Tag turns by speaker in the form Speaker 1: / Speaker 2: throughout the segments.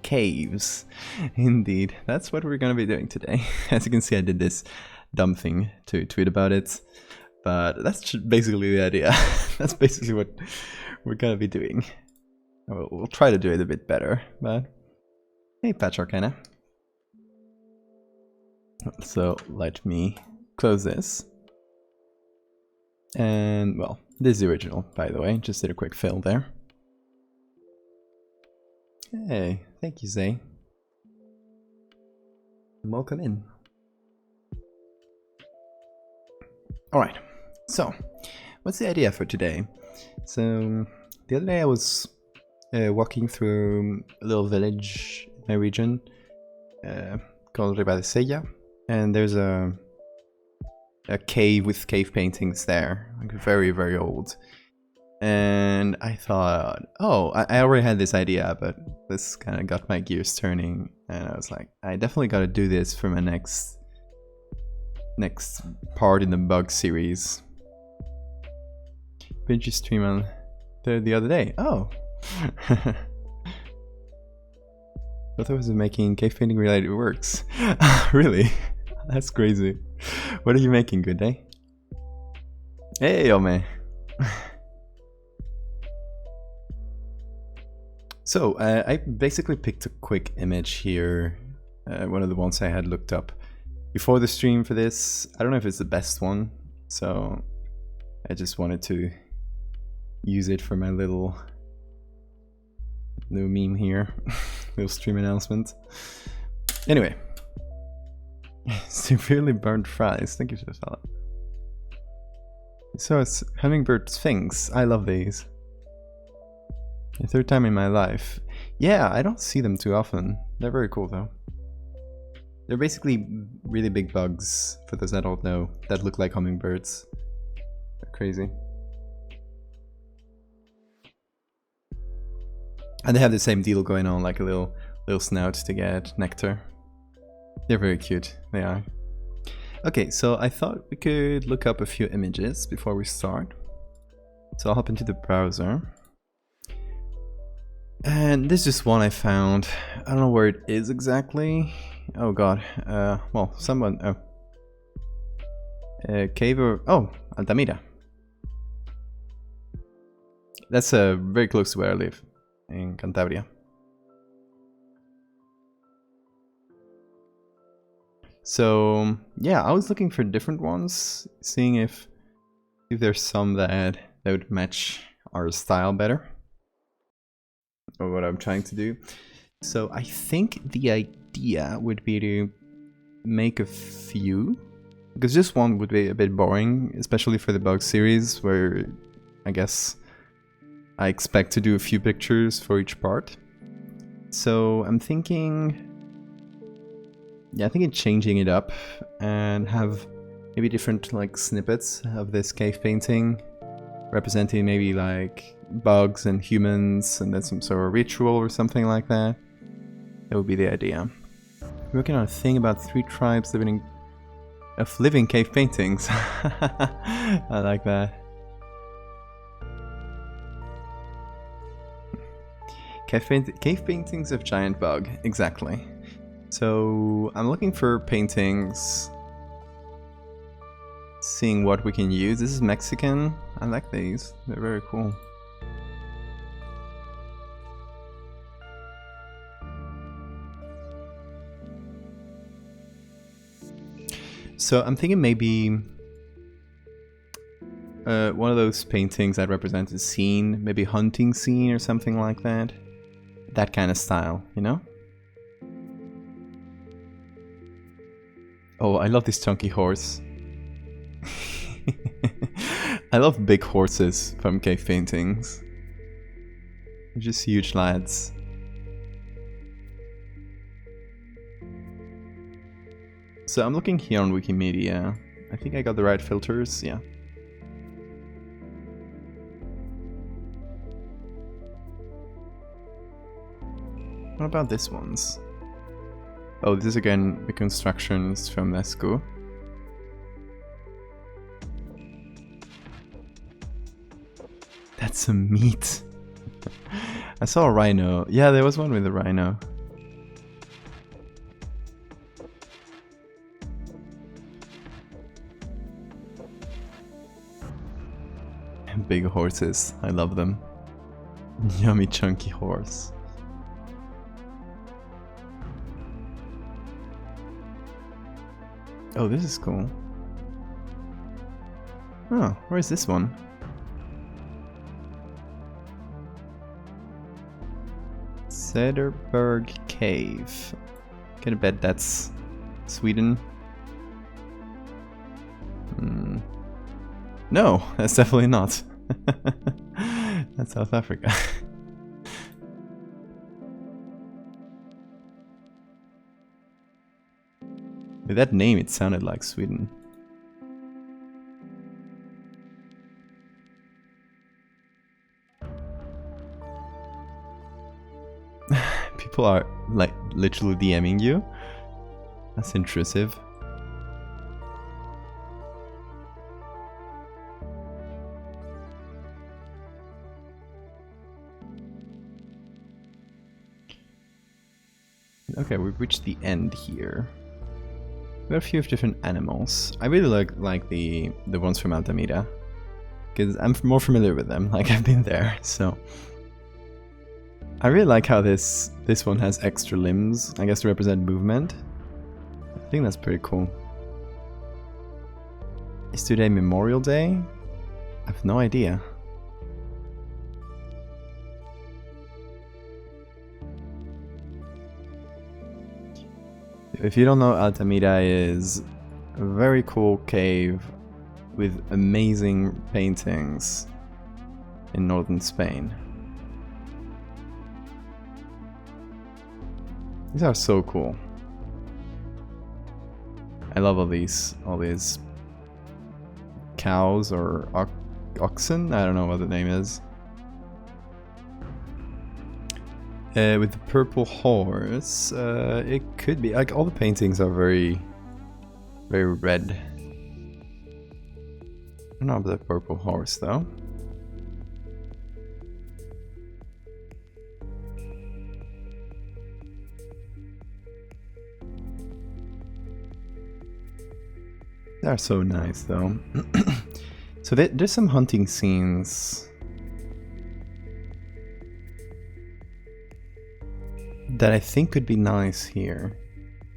Speaker 1: caves. Indeed, that's what we're gonna be doing today. As you can see, I did this dumb thing to tweet about it, but that's basically the idea. That's basically what we're gonna be doing. We'll try to do it a bit better, but hey, Patch Arcana. So let me close this. And, well, this is the original, by the way. Just did a quick fill there. Hey, thank you, Zay. Welcome in. Alright, so, what's the idea for today? So, the other day I was walking through a little village in my region called Valdevia, and there's a cave with cave paintings there, like very, very old. And I thought, oh, I already had this idea, but this kind of got my gears turning, and I was like, I definitely got to do this for my next part in the bug series. Binge stream on the other day. Oh. But I was making cave painting related works. Really? That's crazy. What are you making, good day? Hey, Ome. So, I basically picked a quick image here. One of the ones I had looked up before the stream for this. I don't know if it's the best one, so I just wanted to use it for my little meme here. Little stream announcement. Anyway. Severely burned fries. Thank you for the follow. So it's hummingbird sphinx. I love these. The third time in my life. Yeah, I don't see them too often. They're very cool though. They're basically really big bugs, for those that don't know, that look like hummingbirds. They're crazy. And they have the same deal going on, like a little snout to get nectar. They're very cute, they are. Okay, so I thought we could look up a few images before we start. So I'll hop into the browser. And this is one I found. I don't know where it is exactly. Oh god. Well, someone... Oh. Cave or... Oh, Altamira. That's very close to where I live. In Cantabria. So yeah, I was looking for different ones, seeing if there's some that would match our style better, or what I'm trying to do. So I think the idea would be to make a few, because just one would be a bit boring, especially for the bug series, where I guess I expect to do a few pictures for each part. So I'm thinking... Yeah, I think it's changing it up and have maybe different like snippets of this cave painting representing maybe like bugs and humans, and then some sort of ritual or something like that. That would be the idea. We're working on a thing about 3 tribes living cave paintings. I like that. Cave paintings of giant bug, exactly. So I'm looking for paintings, seeing what we can use. This is Mexican. I like these. They're very cool. So I'm thinking maybe one of those paintings that represents a scene, maybe hunting scene or something like that. That kind of style, you know? Oh, I love this chunky horse. I love big horses from cave paintings. They're just huge lads. So I'm looking here on Wikimedia. I think I got the right filters, yeah. What about this ones? Oh, this is again reconstructions from Nesco. That's a meat. I saw a rhino. Yeah, there was one with a rhino. big horses. I love them. Yummy chunky horse. Oh, this is cool. Oh, where's this one? Söderberg Cave. Gonna bet that's Sweden. No, that's definitely not. That's South Africa. With that name, it sounded like Sweden. People are like literally DMing you. That's intrusive. Okay, we've reached the end here. We have a few different animals. I really like the ones from Altamira, because I'm more familiar with them. Like, I've been there, so I really like how this one has extra limbs, I guess, to represent movement. I think that's pretty cool. Is today Memorial Day? I have no idea. If you don't know, Altamira is a very cool cave with amazing paintings in northern Spain. These are so cool. I love all these cows or oxen. I don't know what the name is. With the purple horse, it could be like all the paintings are very red. I don't know about the purple horse though. They're so nice though. So there's some hunting scenes that I think could be nice here.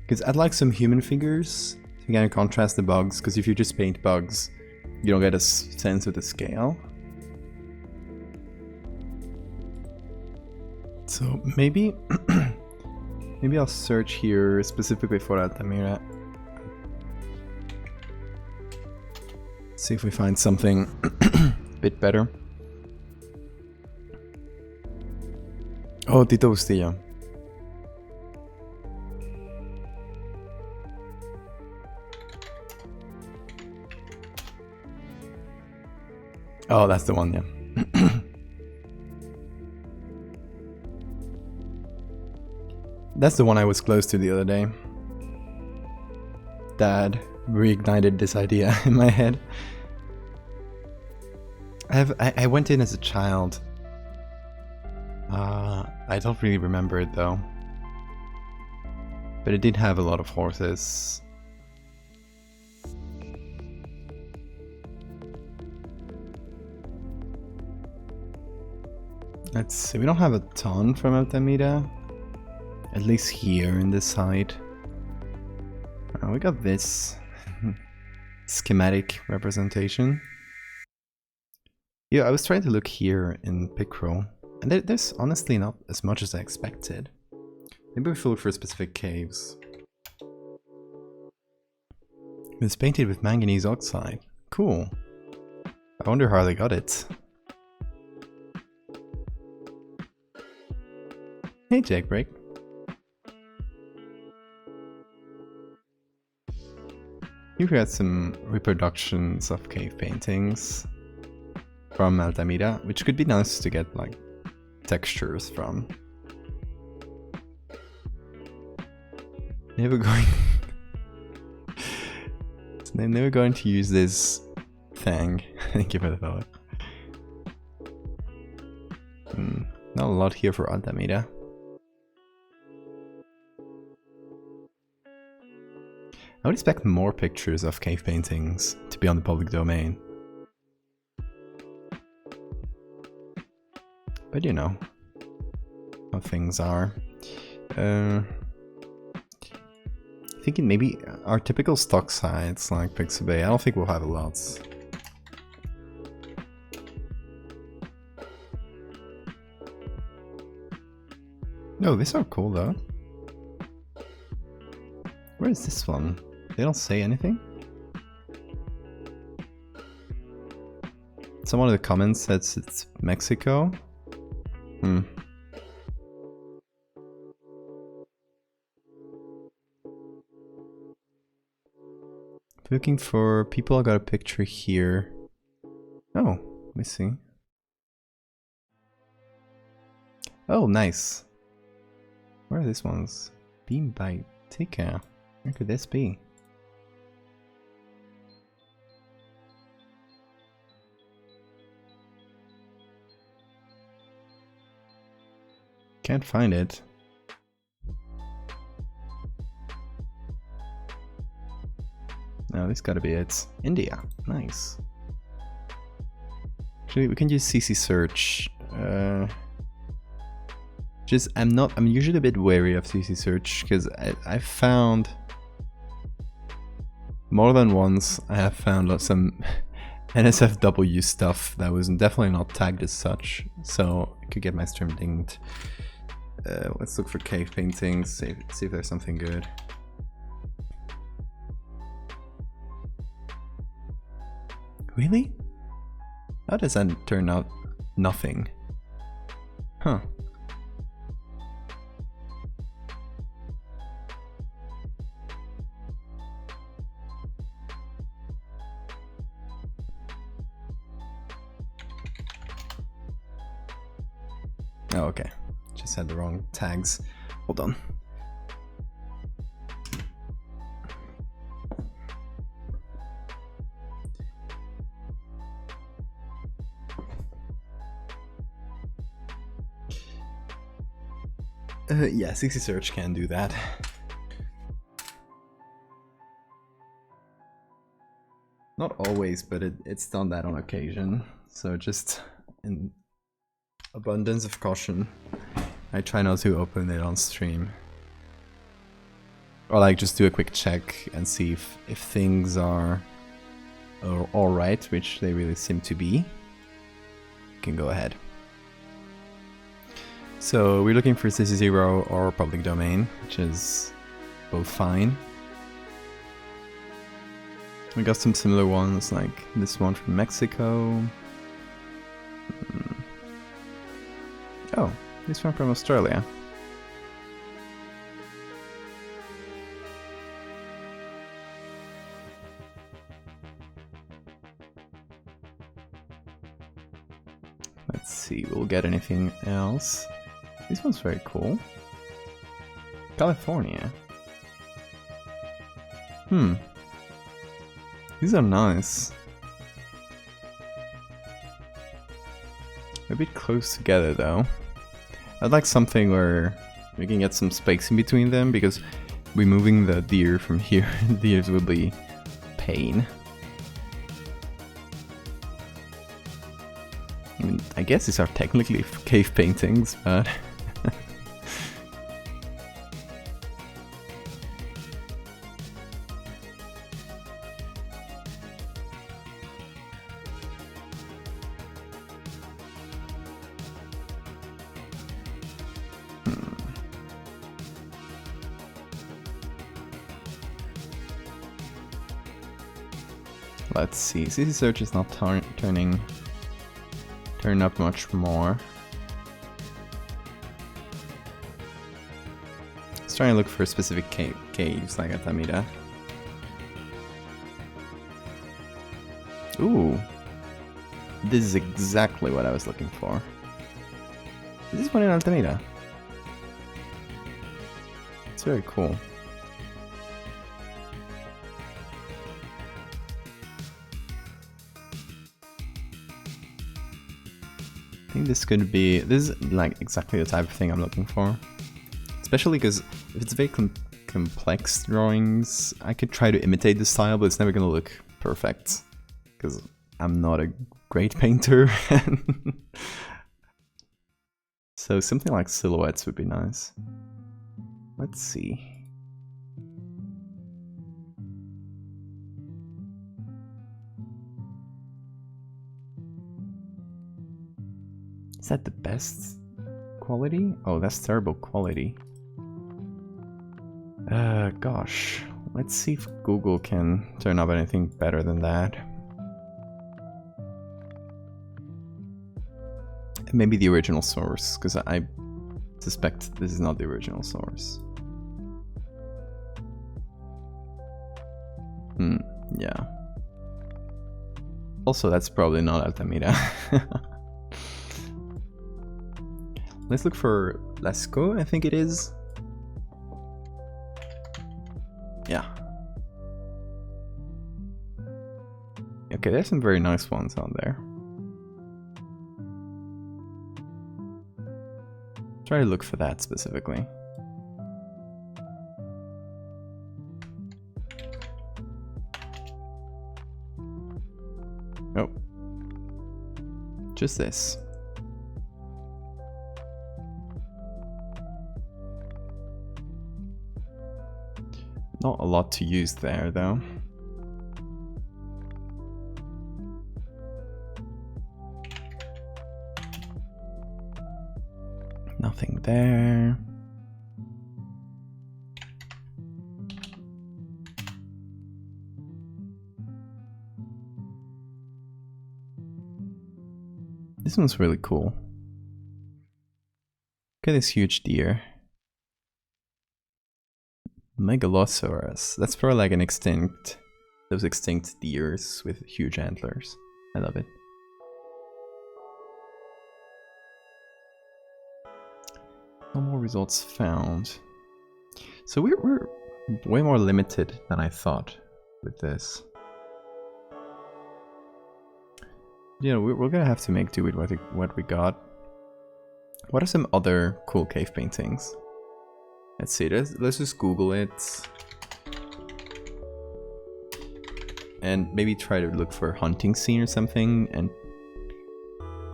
Speaker 1: Because I'd like some human figures to kind of contrast the bugs, because if you just paint bugs, you don't get a sense of the scale. So maybe maybe I'll search here specifically for Altamira. See if we find something a bit better. Oh, Tito Bustillo. Oh, that's the one, yeah. That's the one I was close to the other day. Dad reignited this idea in my head. I went in as a child. I don't really remember it though. But it did have a lot of horses. Let's see, we don't have a ton from Altamira. At least here in this side. We got this schematic representation. Yeah, I was trying to look here in Pickrell, and there's honestly not as much as I expected. Maybe we should look for specific caves. It's painted with manganese oxide. Cool. I wonder how they got it. Hey, Jackbreak. You've got some reproductions of cave paintings from Altamira, which could be nice to get like textures from. Never going to use this thing. Thank you for the follow. Not a lot here for Altamira. I would expect more pictures of cave paintings to be on the public domain. But you know how things are. Thinking maybe our typical stock sites like Pixabay, I don't think we'll have a lot. No, these are cool though. Where is this one? They don't say anything? Someone in the comments says it's Mexico. Looking for people, I got a picture here. Oh, let me see. Oh, nice. Where are these ones? Beam by Tika. Where could this be? Can't find it. No, this gotta be it. India. Nice. Actually, we can use CC search. I'm usually a bit wary of CC search because I found more than once I have found some NSFW stuff that was definitely not tagged as such, so I could get my stream dinged. Let's look for cave paintings, see if there's something good. Really? How does that turn out nothing? Huh. Oh, okay. Just had the wrong tags. Hold on. Yeah, CC search can do that. Not always, but it's done that on occasion. So just in abundance of caution, I try not to open it on stream. Or like just do a quick check and see if things are alright, which they really seem to be. You can go ahead. So we're looking for CC0 or public domain, which is both fine. We got some similar ones, like this one from Mexico. Oh, this one from Australia. Let's see, we'll get anything else. This one's very cool. California. These are nice. A bit close together though. I'd like something where we can get some space in between them, because removing the deer from here, deers will be pain. I mean, I guess these are technically cave paintings, but... Let's see, CC search is not turning up much more. Let's try and look for specific caves like Altamira. Ooh, this is exactly what I was looking for. Is this one in Altamira? It's very cool. I think this could be, this is like exactly the type of thing I'm looking for. Especially because if it's very complex drawings, I could try to imitate the style, but it's never gonna look perfect. Because I'm not a great painter. So something like silhouettes would be nice. Let's see. Is that the best quality? Oh, that's terrible quality. Gosh. Let's see if Google can turn up anything better than that. Maybe the original source, because I suspect this is not the original source. Yeah. Also, that's probably not Altamira. Let's look for Lascaux, I think it is. Yeah. Okay, there's some very nice ones on there. Try to look for that specifically. Oh. Just this. Not a lot to use there, though. Nothing there. This one's really cool. Look at this huge deer. Megalosaurus. That's probably like an extinct, those extinct deers with huge antlers. I love it. No more results found. So we're way more limited than I thought with this. You know, we're gonna have to make do with what we got. What are some other cool cave paintings? Let's see, let's just Google it. And maybe try to look for a hunting scene or something, and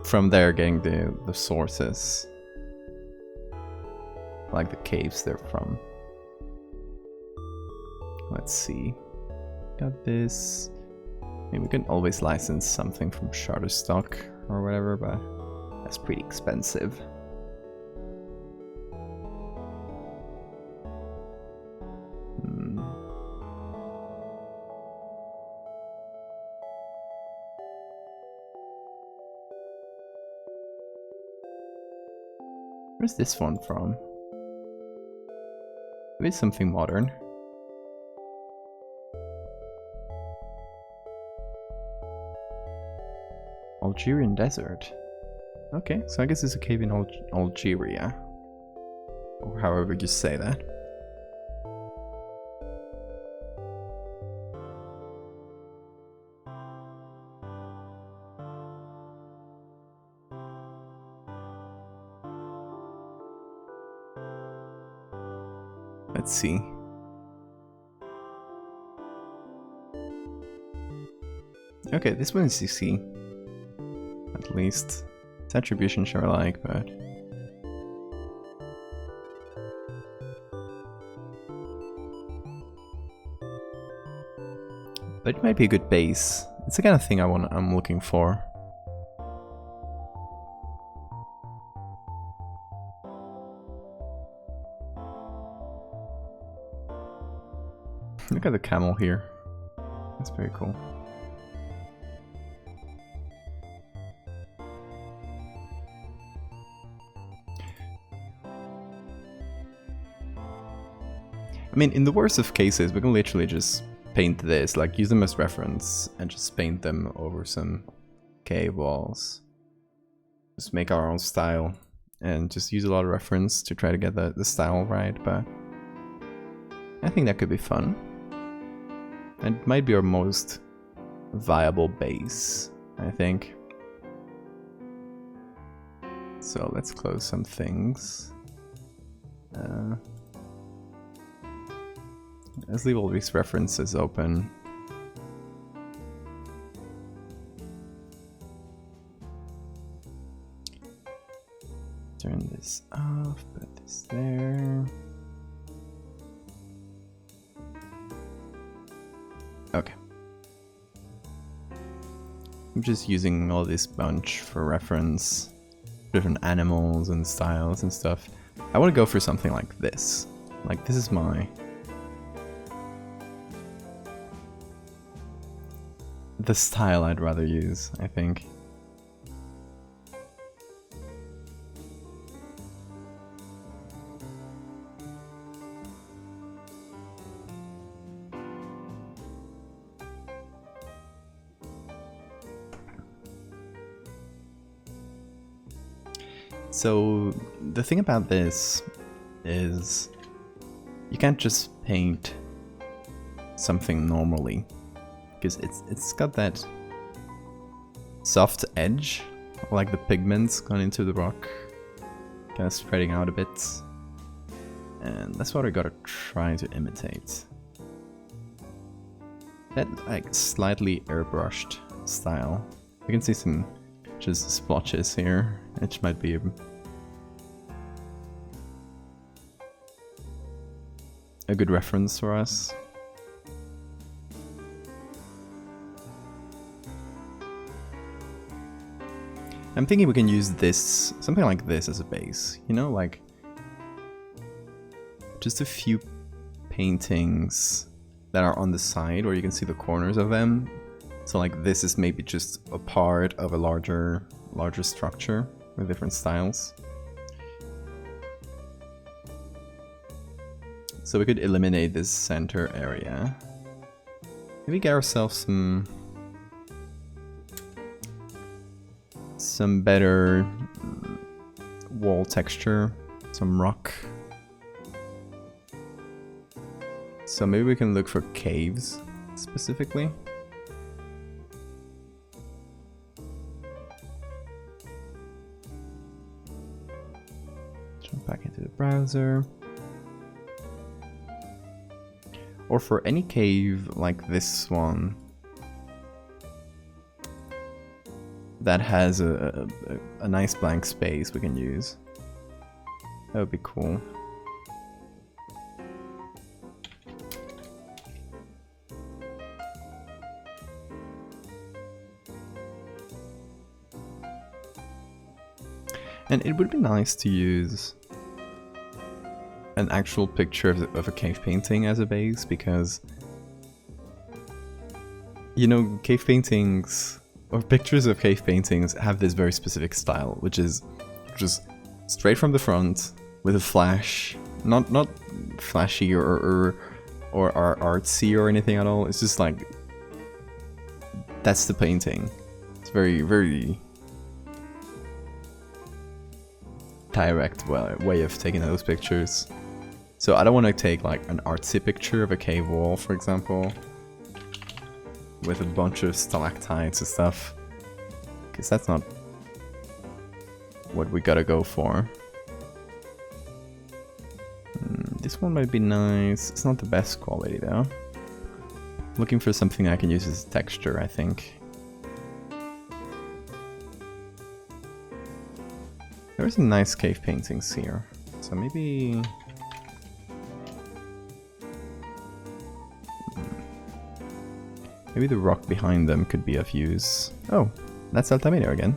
Speaker 1: from there getting the sources. Like the caves they're from. Let's see. Got this. I mean, we can always license something from Shutterstock or whatever, but that's pretty expensive. Where's this one from? Maybe it's something modern. Algerian desert. Okay, so I guess it's a cave in Algeria. Or however you say that. Let's see. Okay, this one is CC. At least. Its attribution sure I like, but... But it might be a good base. It's the kind of thing I'm looking for. Look at the camel here. That's very cool. I mean, in the worst of cases, we can literally just paint this, like use them as reference and just paint them over some cave walls. Just make our own style and just use a lot of reference to try to get the style right, but I think that could be fun. And it might be our most viable base, I think. So let's close some things. Let's leave all these references open. Turn this I'm just using all this bunch for reference, different animals and styles and stuff. I want to go for something like this. Like, this is the style I'd rather use, I think. So the thing about this is you can't just paint something normally, because it's got that soft edge, like the pigments gone into the rock, kind of spreading out a bit, and that's what I gotta try to imitate. That like slightly airbrushed style. You can see some just splotches here, which might be a good reference for us. I'm thinking we can use this, something like this as a base, you know, like just a few paintings that are on the side where you can see the corners of them. So like this is maybe just a part of a larger structure with different styles. So we could eliminate this center area. Maybe get ourselves some better wall texture, some rock. So maybe we can look for caves specifically. Jump back into the browser. Or for any cave like this one that has a nice blank space we can use. That would be cool. And it would be nice to use an actual picture of a cave painting as a base, because, you know, cave paintings or pictures of cave paintings have this very specific style, which is just straight from the front with a flash, not flashy or artsy or anything at all. It's just like, that's the painting. It's very, very direct way of taking those pictures. So I don't want to take like an artsy picture of a cave wall, for example, with a bunch of stalactites and stuff, because that's not what we gotta go for. This one might be nice. It's not the best quality though. Looking for something I can use as texture, I think. There's some nice cave paintings here, so maybe... maybe the rock behind them could be of use. Oh, that's Altamira again.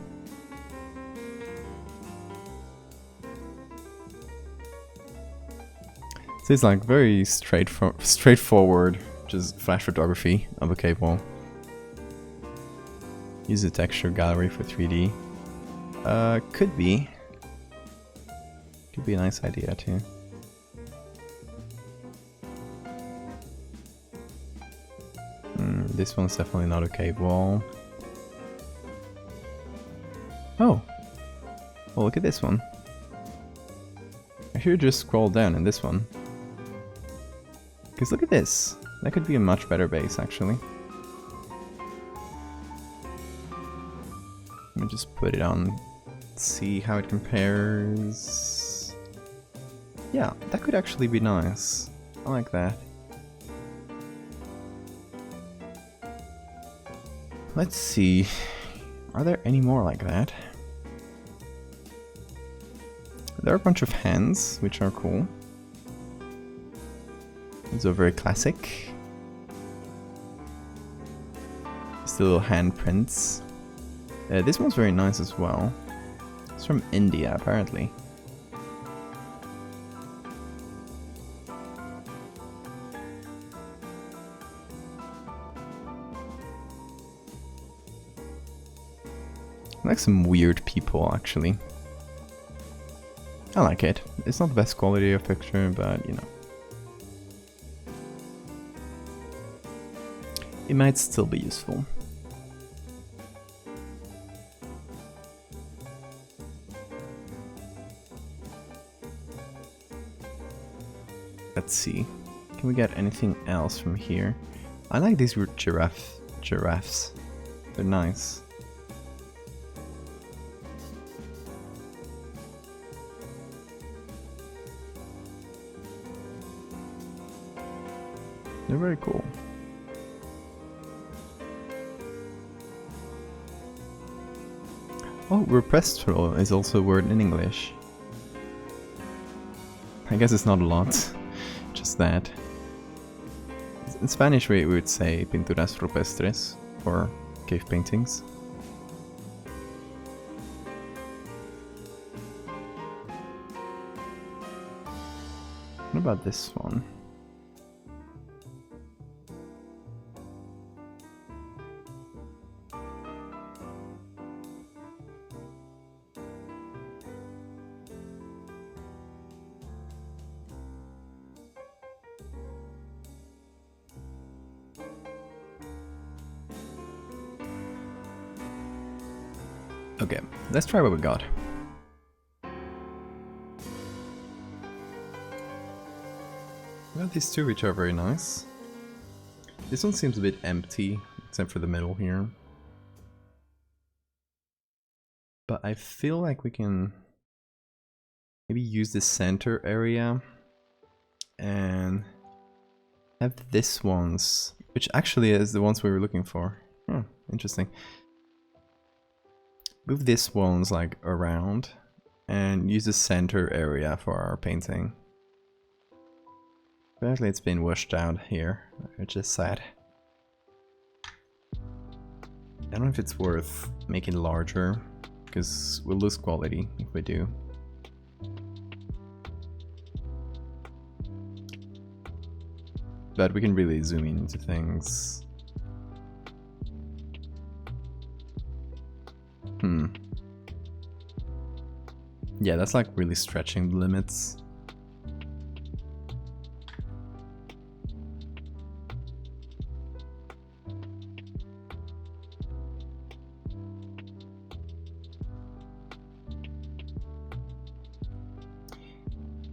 Speaker 1: So it's like very straightforward, just flash photography of a cave wall. Use the texture gallery for 3D. Could be a nice idea too. This one's definitely not a cave wall. Oh! Well, look at this one. I should just scroll down in this one. Because look at this. That could be a much better base, actually. Let me just put it on, see how it compares. Yeah, that could actually be nice. I like that. Let's see. Are there any more like that? There are a bunch of hands, which are cool. These are very classic. Just the little handprints. This one's very nice as well. It's from India, apparently. I like some weird people, actually. I like it. It's not the best quality of picture, but you know. It might still be useful. Let's see. Can we get anything else from here? I like these weird giraffes. They're nice. They're very cool. Oh, repressed is also a word in English. I guess it's not a lot, just that. In Spanish we would say pinturas rupestres, or cave paintings. What about this one? Okay, let's try what we got. We got these two, which are very nice. This one seems a bit empty, except for the middle here. But I feel like we can maybe use the center area and have this ones, which actually is the ones we were looking for. Oh, interesting. Move this ones like around and use the center area for our painting. Apparently it's been washed out here, which is sad. I don't know if it's worth making it larger, because we'll lose quality if we do. But we can really zoom in into things. Yeah, that's like really stretching the limits.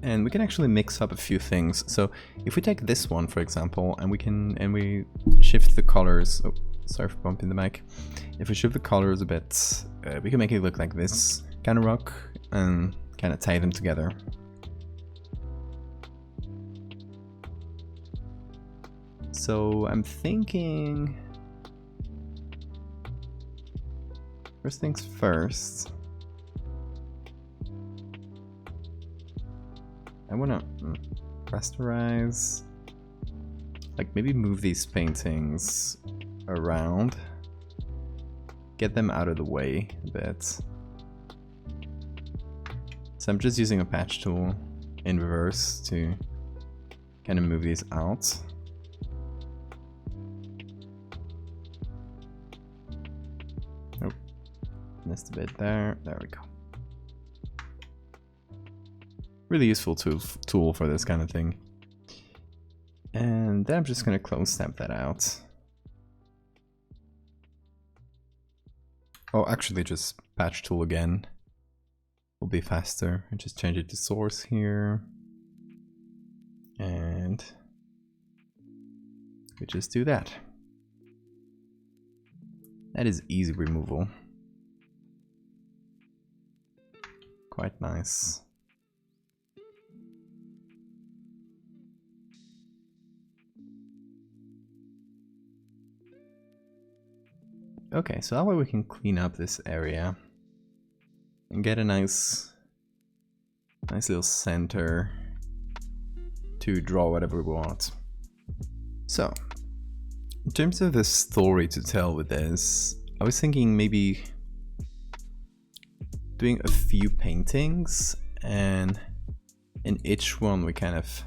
Speaker 1: And we can actually mix up a few things. So if we take this one, for example, and we shift the colors. Oh, sorry for bumping the mic. If we shift the colors a bit, we can make it look like this kind of rock and kind of tie them together. So I'm thinking, first things first. I wanna rasterize, like maybe move these paintings around, get them out of the way a bit. So I'm just using a patch tool in reverse to kind of move these out. Oh, missed a bit there. There we go. Really useful tool for this kind of thing. And then I'm just going to clone stamp that out. Oh, actually just patch tool again. Will be faster. And just change it to source here. And we just do that. That is easy removal. Quite nice. Okay, so that way we can clean up this area and get a nice little center to draw whatever we want. So, in terms of the story to tell with this, I was thinking maybe doing a few paintings, and in each one we kind of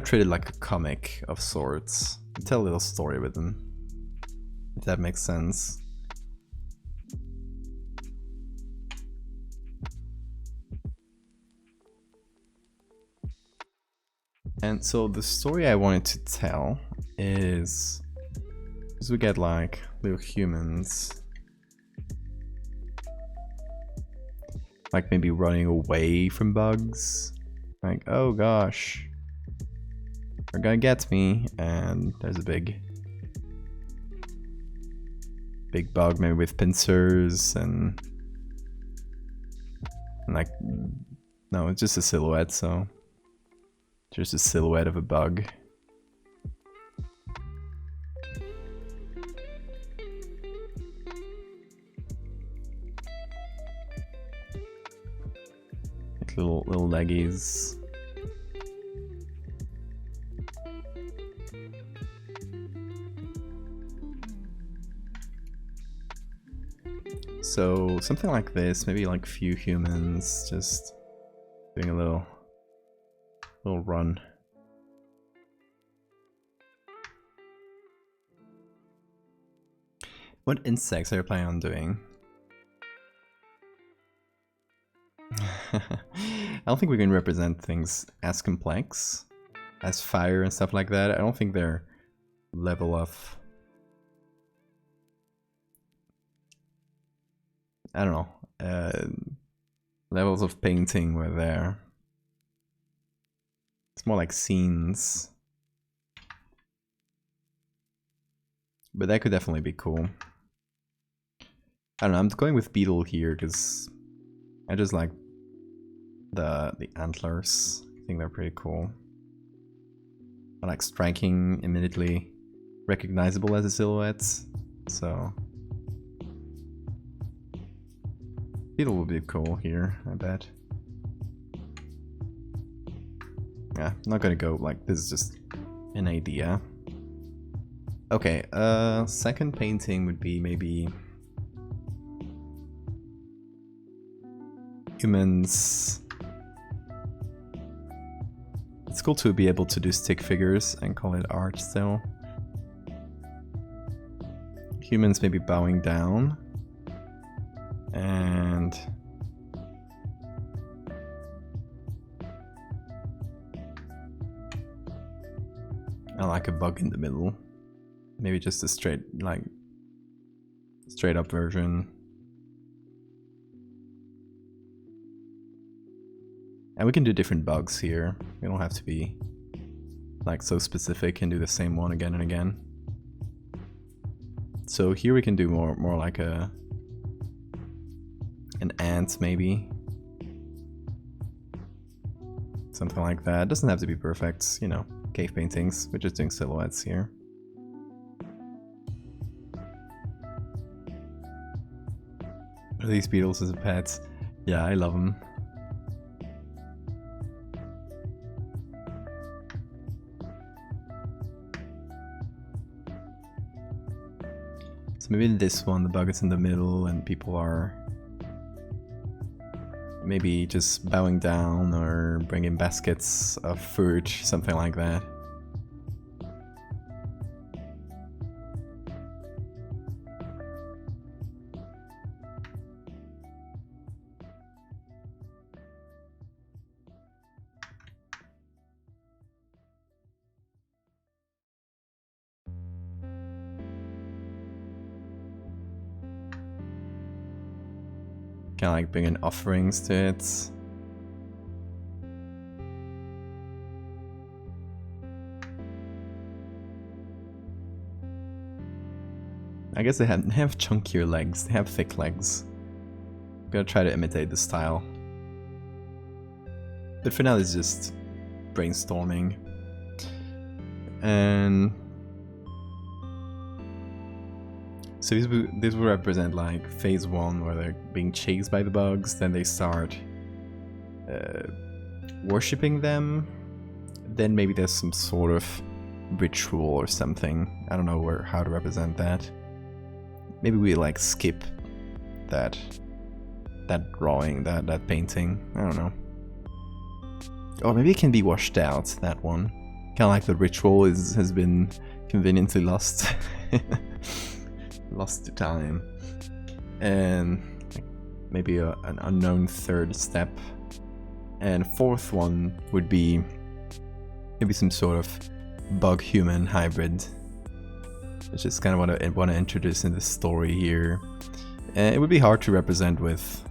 Speaker 1: treat it like a comic of sorts. We tell a little story with them, if that makes sense. And so the story I wanted to tell is we get like little humans, like maybe running away from bugs, like, oh gosh, they're gonna get me, and there's a big bug, maybe with pincers, and like, no, it's just a silhouette, so just a silhouette of a bug. Like little leggies. So something like this, maybe like few humans just doing a little run. What insects are you planning on doing? I don't think we can represent things as complex as fire and stuff like that. I don't think their level of, I don't know, levels of painting were there. It's more like scenes. But that could definitely be cool. I don't know, I'm going with beetle here because I just like the antlers. I think they're pretty cool. I like striking, immediately recognizable as a silhouette. So beetle would be cool here, I bet. Yeah, I'm not gonna go like, this is just an idea. Okay, second painting would be maybe humans. It's cool to be able to do stick figures and call it art still. Humans maybe bowing down. And I like a bug in the middle. Maybe just a straight up version. And we can do different bugs here. We don't have to be like so specific and do the same one again and again. So here we can do more like an ant maybe. Something like that. It doesn't have to be perfect, you know, cave paintings. We're just doing silhouettes here. Are these beetles as a pet? Yeah, I love them. So maybe in this one the bug is in the middle and people are maybe just bowing down or bringing baskets of fruit, something like that. Kind of like bringing offerings to it. I guess they have chunkier legs, they have thick legs. I'm gonna try to imitate the style. But for now it's just brainstorming. And so this will represent like phase 1 where they're being chased by the bugs, then they start worshipping them, then maybe there's some sort of ritual or something. I don't know how to represent that. Maybe we like skip that drawing, that painting. I don't know. Or maybe it can be washed out, that one. Kind of like the ritual has been conveniently lost. Lost to time. And maybe an unknown third step. And fourth one would be maybe some sort of bug-human hybrid. Which is kind of what I want to introduce in the story here. And it would be hard to represent with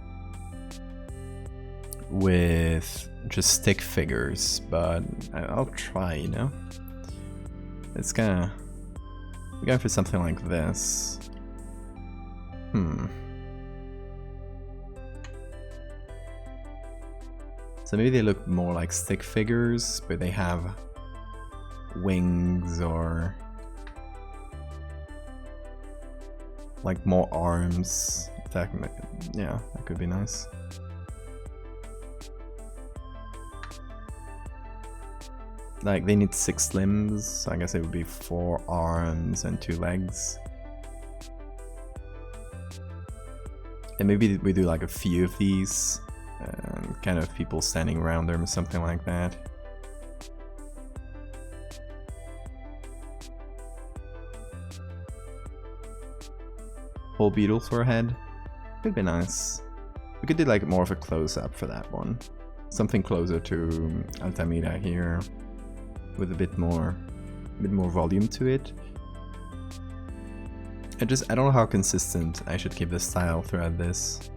Speaker 1: just stick figures, but I'll try, you know? It's kind of... we're going for something like this. So maybe they look more like stick figures, but they have wings or like more arms. Yeah, that could be nice. Like they need 6 limbs, so I guess it would be 4 arms and 2 legs. And maybe we do like a few of these, kind of people standing around them or something like that. Whole beetle for a head. Could be nice. We could do like more of a close-up for that one. Something closer to Altamira here, with a bit more volume to it. I don't know how consistent I should keep the style throughout this.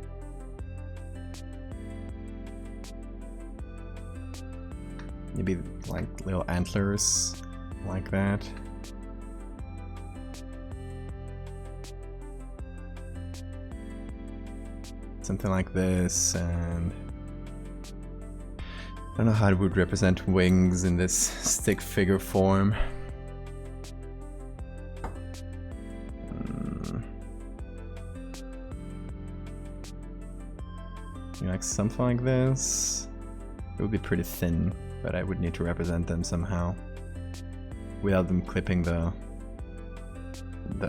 Speaker 1: Maybe like little antlers, like that. Something like this, and I don't know how it would represent wings in this stick figure form. Like something like this. It would be pretty thin, but I would need to represent them somehow without them clipping the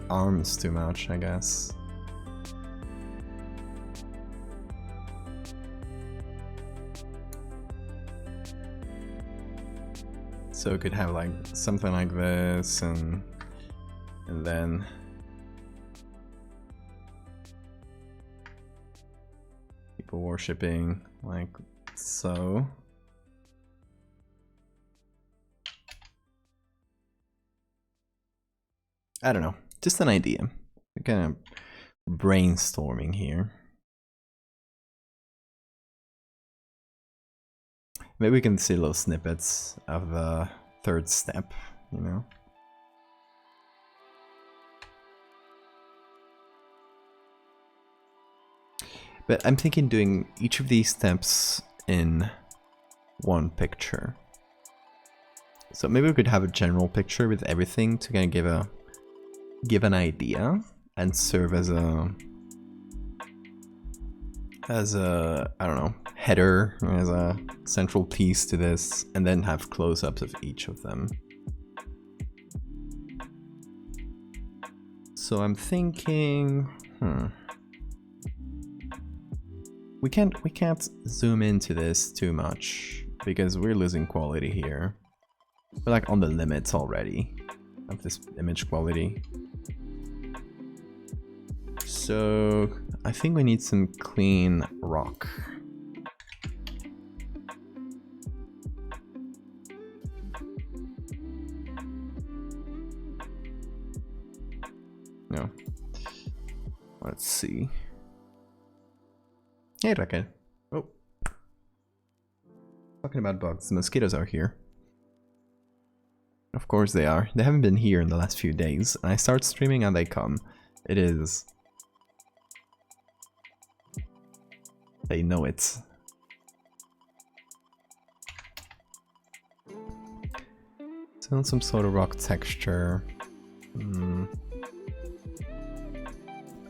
Speaker 1: arms too much, I guess. So it could have like something like this, and then people worshipping like so. I don't know, just an idea. We're kind of brainstorming here. Maybe we can see little snippets of the third step, you know? But I'm thinking doing each of these steps in one picture. So maybe we could have a general picture with everything to kind of give an idea and serve as a I don't know, header, as a central piece to this, and then have close-ups of each of them. So I'm thinking, we can't zoom into this too much because we're losing quality here. We're like on the limits already of this image quality. So I think we need some clean rock. No. Let's see. Hey, Raquel. Oh. Talking about bugs, the mosquitoes are here. Of course they are. They haven't been here in the last few days, and I start streaming and they come. It is... They know it. So some sort of rock texture.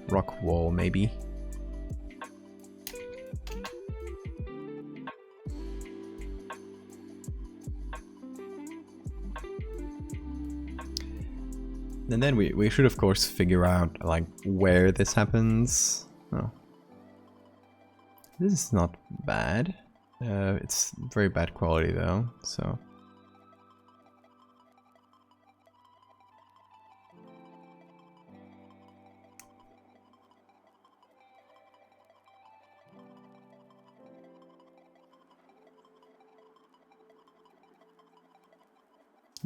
Speaker 1: Rock wall, maybe. And then we should of course figure out like where this happens. Oh, This is not bad. It's very bad quality though, so...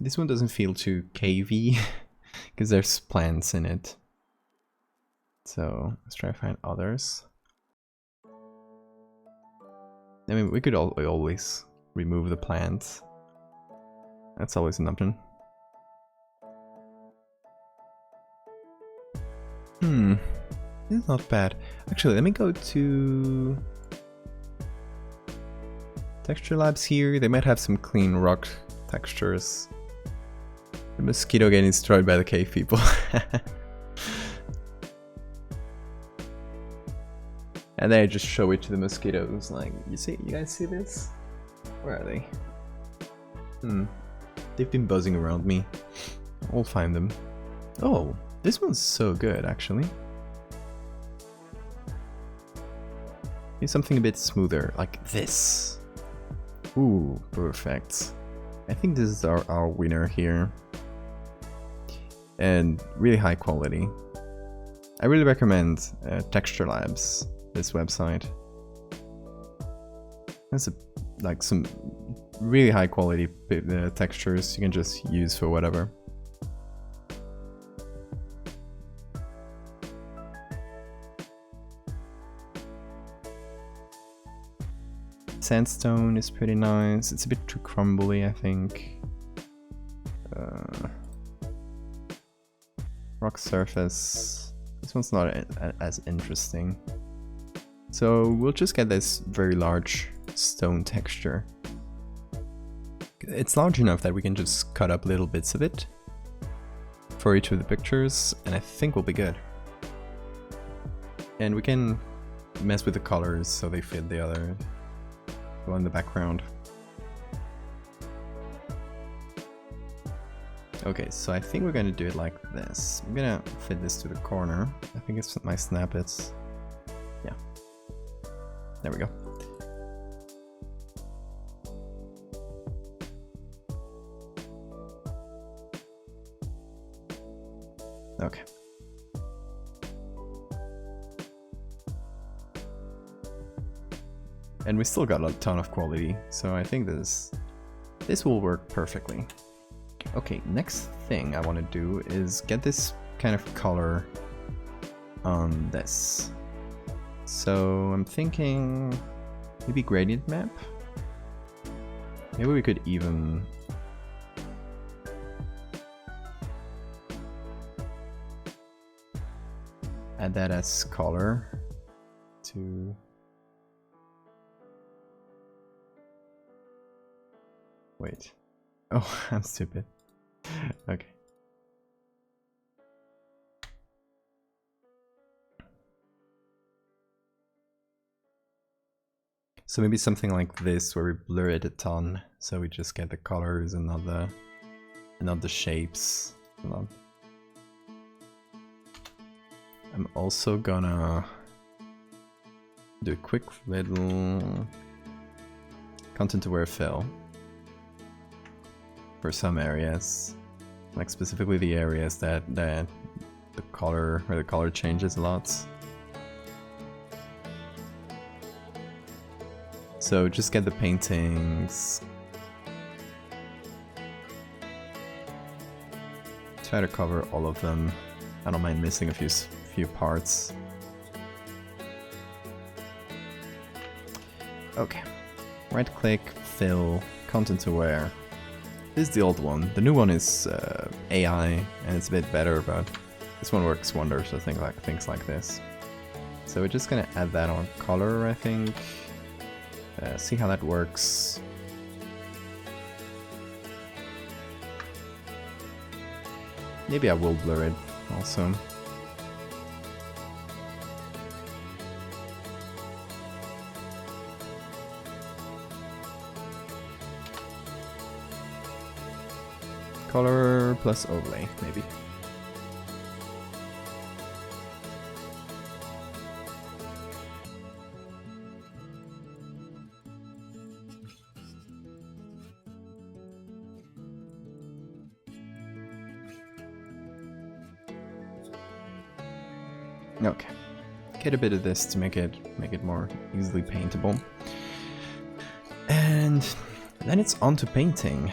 Speaker 1: This one doesn't feel too cavey, because there's plants in it. So, let's try to find others. I mean, we could always remove the plants. That's always an option. It's not bad. Actually, let me go to... Texture Labs here. They might have some clean rock textures. The mosquito getting destroyed by the cave people. And then I just show it to the mosquitoes, like, you guys see this? Where are they? They've been buzzing around me. I'll find them. Oh, this one's so good, actually. Here's something a bit smoother, like this. Ooh, perfect. I think this is our winner here. And really high quality. I really recommend Texture Labs, this website. There's like some really high quality textures you can just use for whatever. Sandstone is pretty nice. It's a bit too crumbly, I think. Rock surface. This one's not as interesting. So we'll just get this very large stone texture. It's large enough that we can just cut up little bits of it for each of the pictures, and I think we'll be good. And we can mess with the colors so they fit the other one in the background. Okay, so I think we're gonna do it like this. I'm gonna fit this to the corner. I think it's my snap it's... yeah. There we go. Okay. And we still got a ton of quality, so I think this will work perfectly. Okay, next thing I want to do is get this kind of color on this. So I'm thinking maybe gradient map. Maybe we could even add that as color to... Wait. Oh, I'm stupid. Okay. So maybe something like this where we blur it a ton, so we just get the colors and not the shapes. I'm also gonna do a quick little content aware fill for some areas, like specifically the areas that the color changes a lot. So just get the paintings, try to cover all of them. I don't mind missing a few parts. Okay, right click, fill, content aware. This is the old one. The new one is AI, and it's a bit better, but this one works wonders. I think like things like this. So we're just gonna add that on color, I think. See how that works. Maybe I will blur it also. Color plus overlay, maybe. Okay. Get a bit of this to make it more easily paintable. And then it's on to painting.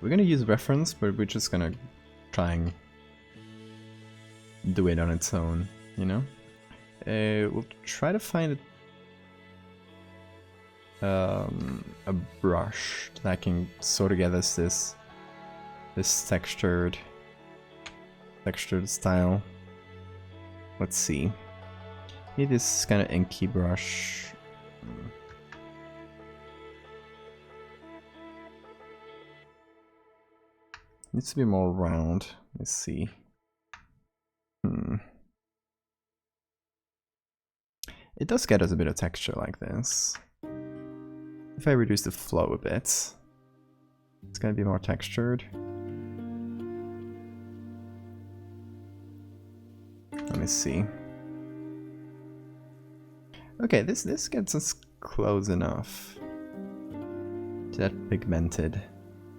Speaker 1: We're gonna use reference, but we're just gonna try and do it on its own, you know? We'll try to find a brush that can sort of get us this textured style. Let's see. Maybe this kind of inky brush. Needs to be more round. Let's see. It does get us a bit of texture like this. If I reduce the flow a bit, it's gonna be more textured. Let me see. Okay, this gets us close enough to that pigmented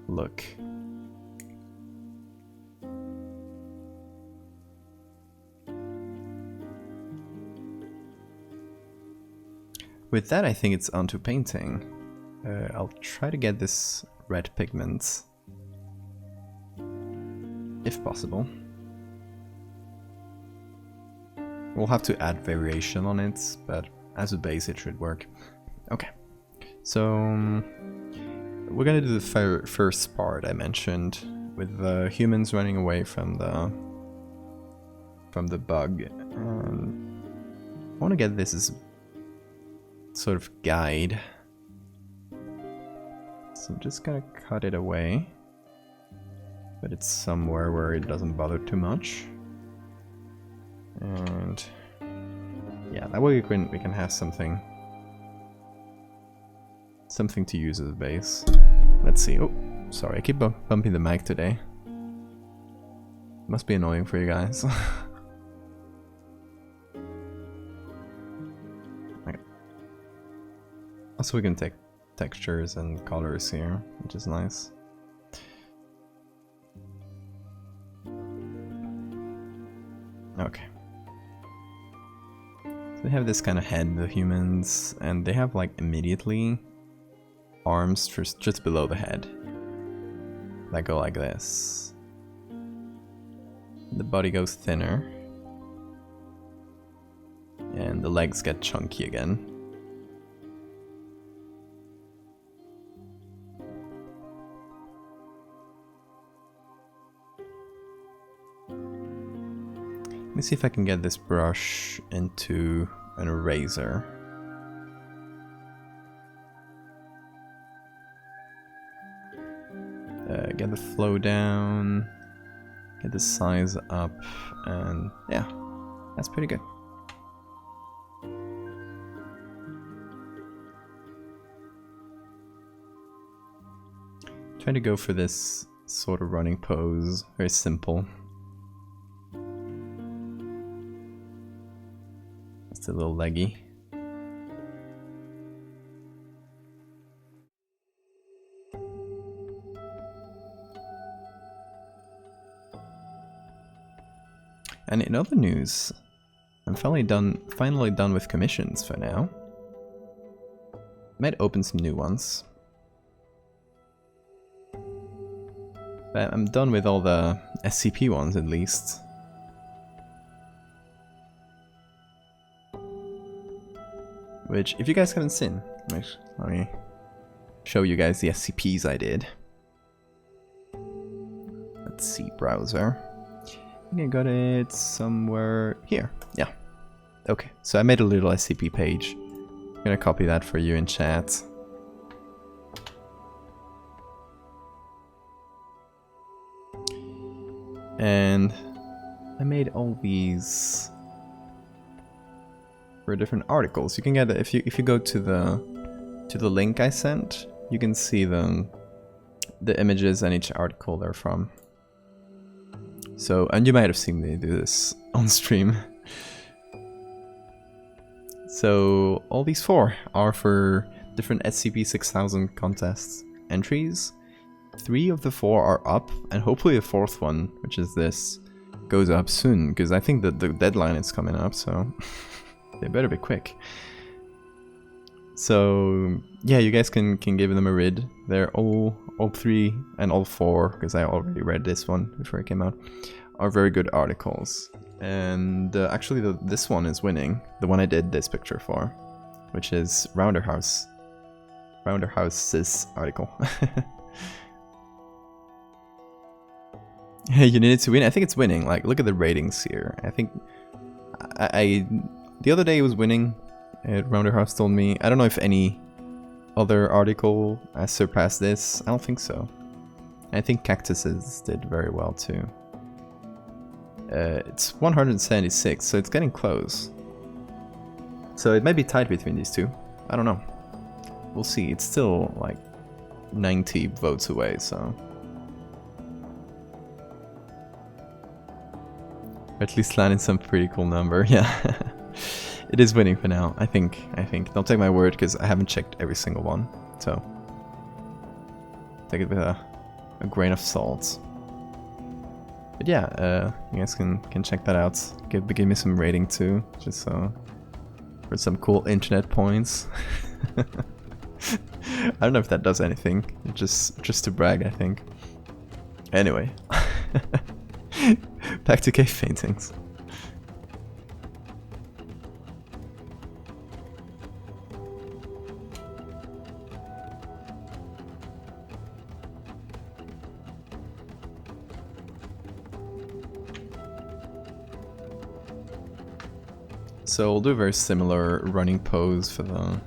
Speaker 1: look. With that, I think it's onto painting. I'll try to get this red pigment, if possible. We'll have to add variation on it, but as a base it should work. Okay, so we're gonna do the first part I mentioned, with the humans running away from the bug. I want to get this as sort of guide. So I'm just gonna cut it away, but it's somewhere where it doesn't bother too much. And yeah, that way we can have something to use as a base. Let's see. Oh, sorry, I keep bumping the mic today. Must be annoying for you guys. Okay. Also, we can take textures and colors here, which is nice. Okay. So they have this kind of head, the humans, and they have like immediately arms just below the head that go like this. The body goes thinner, and the legs get chunky again. Let me see if I can get this brush into an eraser. Get the flow down, get the size up, and yeah, that's pretty good. Trying to go for this sort of running pose, very simple. It's a little leggy. And in other news, I'm finally done with commissions for now. Might open some new ones. But I'm done with all the SCP ones at least. Which, if you guys haven't seen, let me show you guys the SCPs I did. Let's see, browser. I think I got it somewhere here. Yeah. Okay, so I made a little SCP page. I'm gonna copy that for you in chat. And I made all these for different articles. You can get it if you go to the link I sent. You can see the images and each article they're from. So, and you might have seen me do this on stream. So all these 4 are for different SCP-6000 contests entries. 3 of the 4 are up, and hopefully a 4th one, which is this, goes up soon, because I think that the deadline is coming up, so they better be quick. So yeah, you guys can give them a read. They're all 3 and all 4, because I already read this one before it came out, are very good articles. And actually this one is winning, the one I did this picture for, which is Rounderhouse's article. You need it to win? I think it's winning. Like, look at the ratings here. I think I the other day it was winning. Rounderhouse told me. I don't know if any other article has surpassed this. I don't think so. I think Cactuses did very well too. It's 176, so it's getting close. So it might be tied between these two. I don't know. We'll see. It's still like 90 votes away, so at least landing some pretty cool number. Yeah. It is winning for now, I think. Don't take my word, because I haven't checked every single one, so take it with a grain of salt. But yeah, you guys can check that out. Give me some rating too, just so for some cool internet points. I don't know if that does anything, just to brag, I think. Anyway, back to cave paintings. So we'll do a very similar running pose for the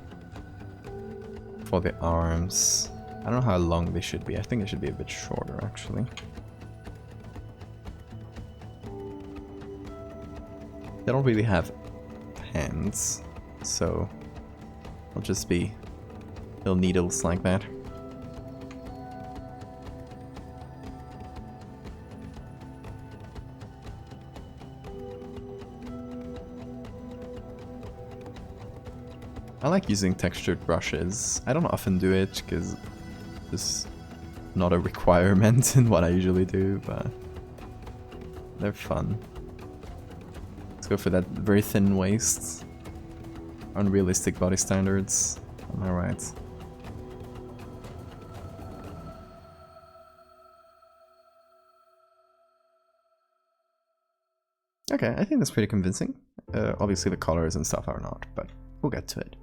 Speaker 1: arms. I don't know how long they should be. I think they should be a bit shorter, actually. They don't really have hands, so they'll just be little needles like that. I like using textured brushes. I don't often do it because it's not a requirement in what I usually do, but they're fun. Let's go for that very thin waist. Unrealistic body standards. Am I right? Okay, I think that's pretty convincing. Obviously the colors and stuff are not, but we'll get to it.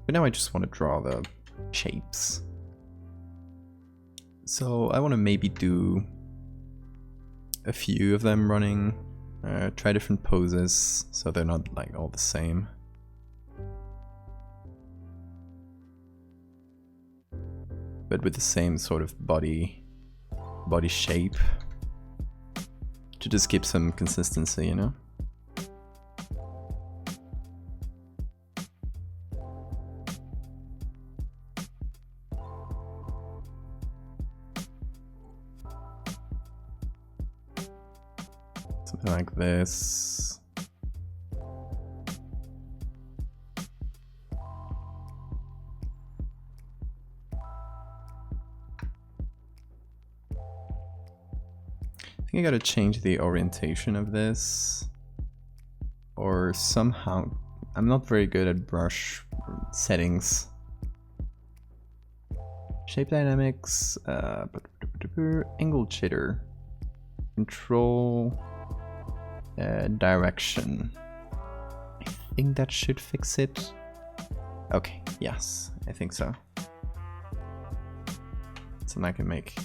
Speaker 1: But now I just want to draw the shapes. So I want to maybe do a few of them running, try different poses so they're not like all the same. But with the same sort of body shape to just keep some consistency, you know? Something like this. I think I gotta change the orientation of this, or somehow, I'm not very good at brush settings. Shape dynamics, angle jitter, control, direction. I think that should fix it. Okay, yes, I think so. So I can make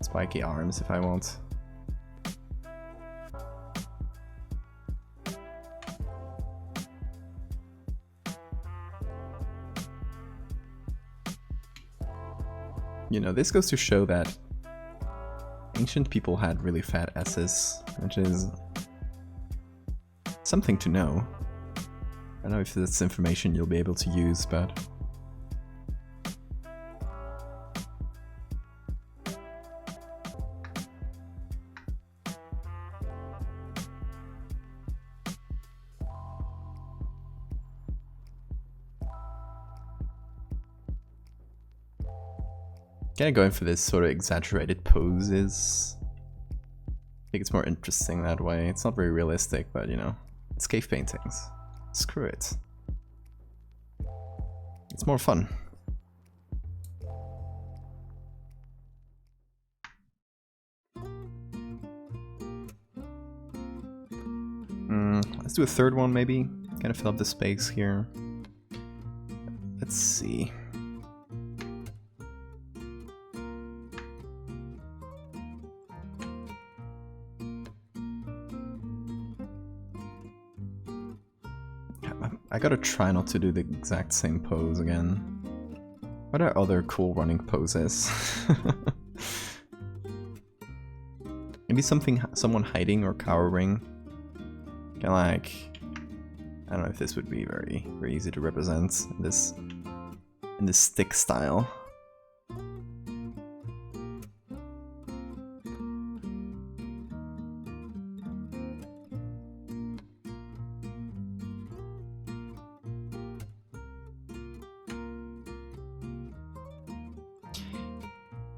Speaker 1: spiky arms if I want. You know, this goes to show that ancient people had really fat S's, which is something to know. I don't know if that's information you'll be able to use, but kind of going for this sort of exaggerated poses. think it's more interesting that way. It's not very realistic, but you know, it's cave paintings. Screw it. It's more fun. Let's do a third one maybe. Kind of fill up the space here. Let's see. I gotta try not to do the exact same pose again. What are other cool running poses? Maybe someone hiding or cowering. Kinda like, I don't know if this would be very easy to represent in this stick style.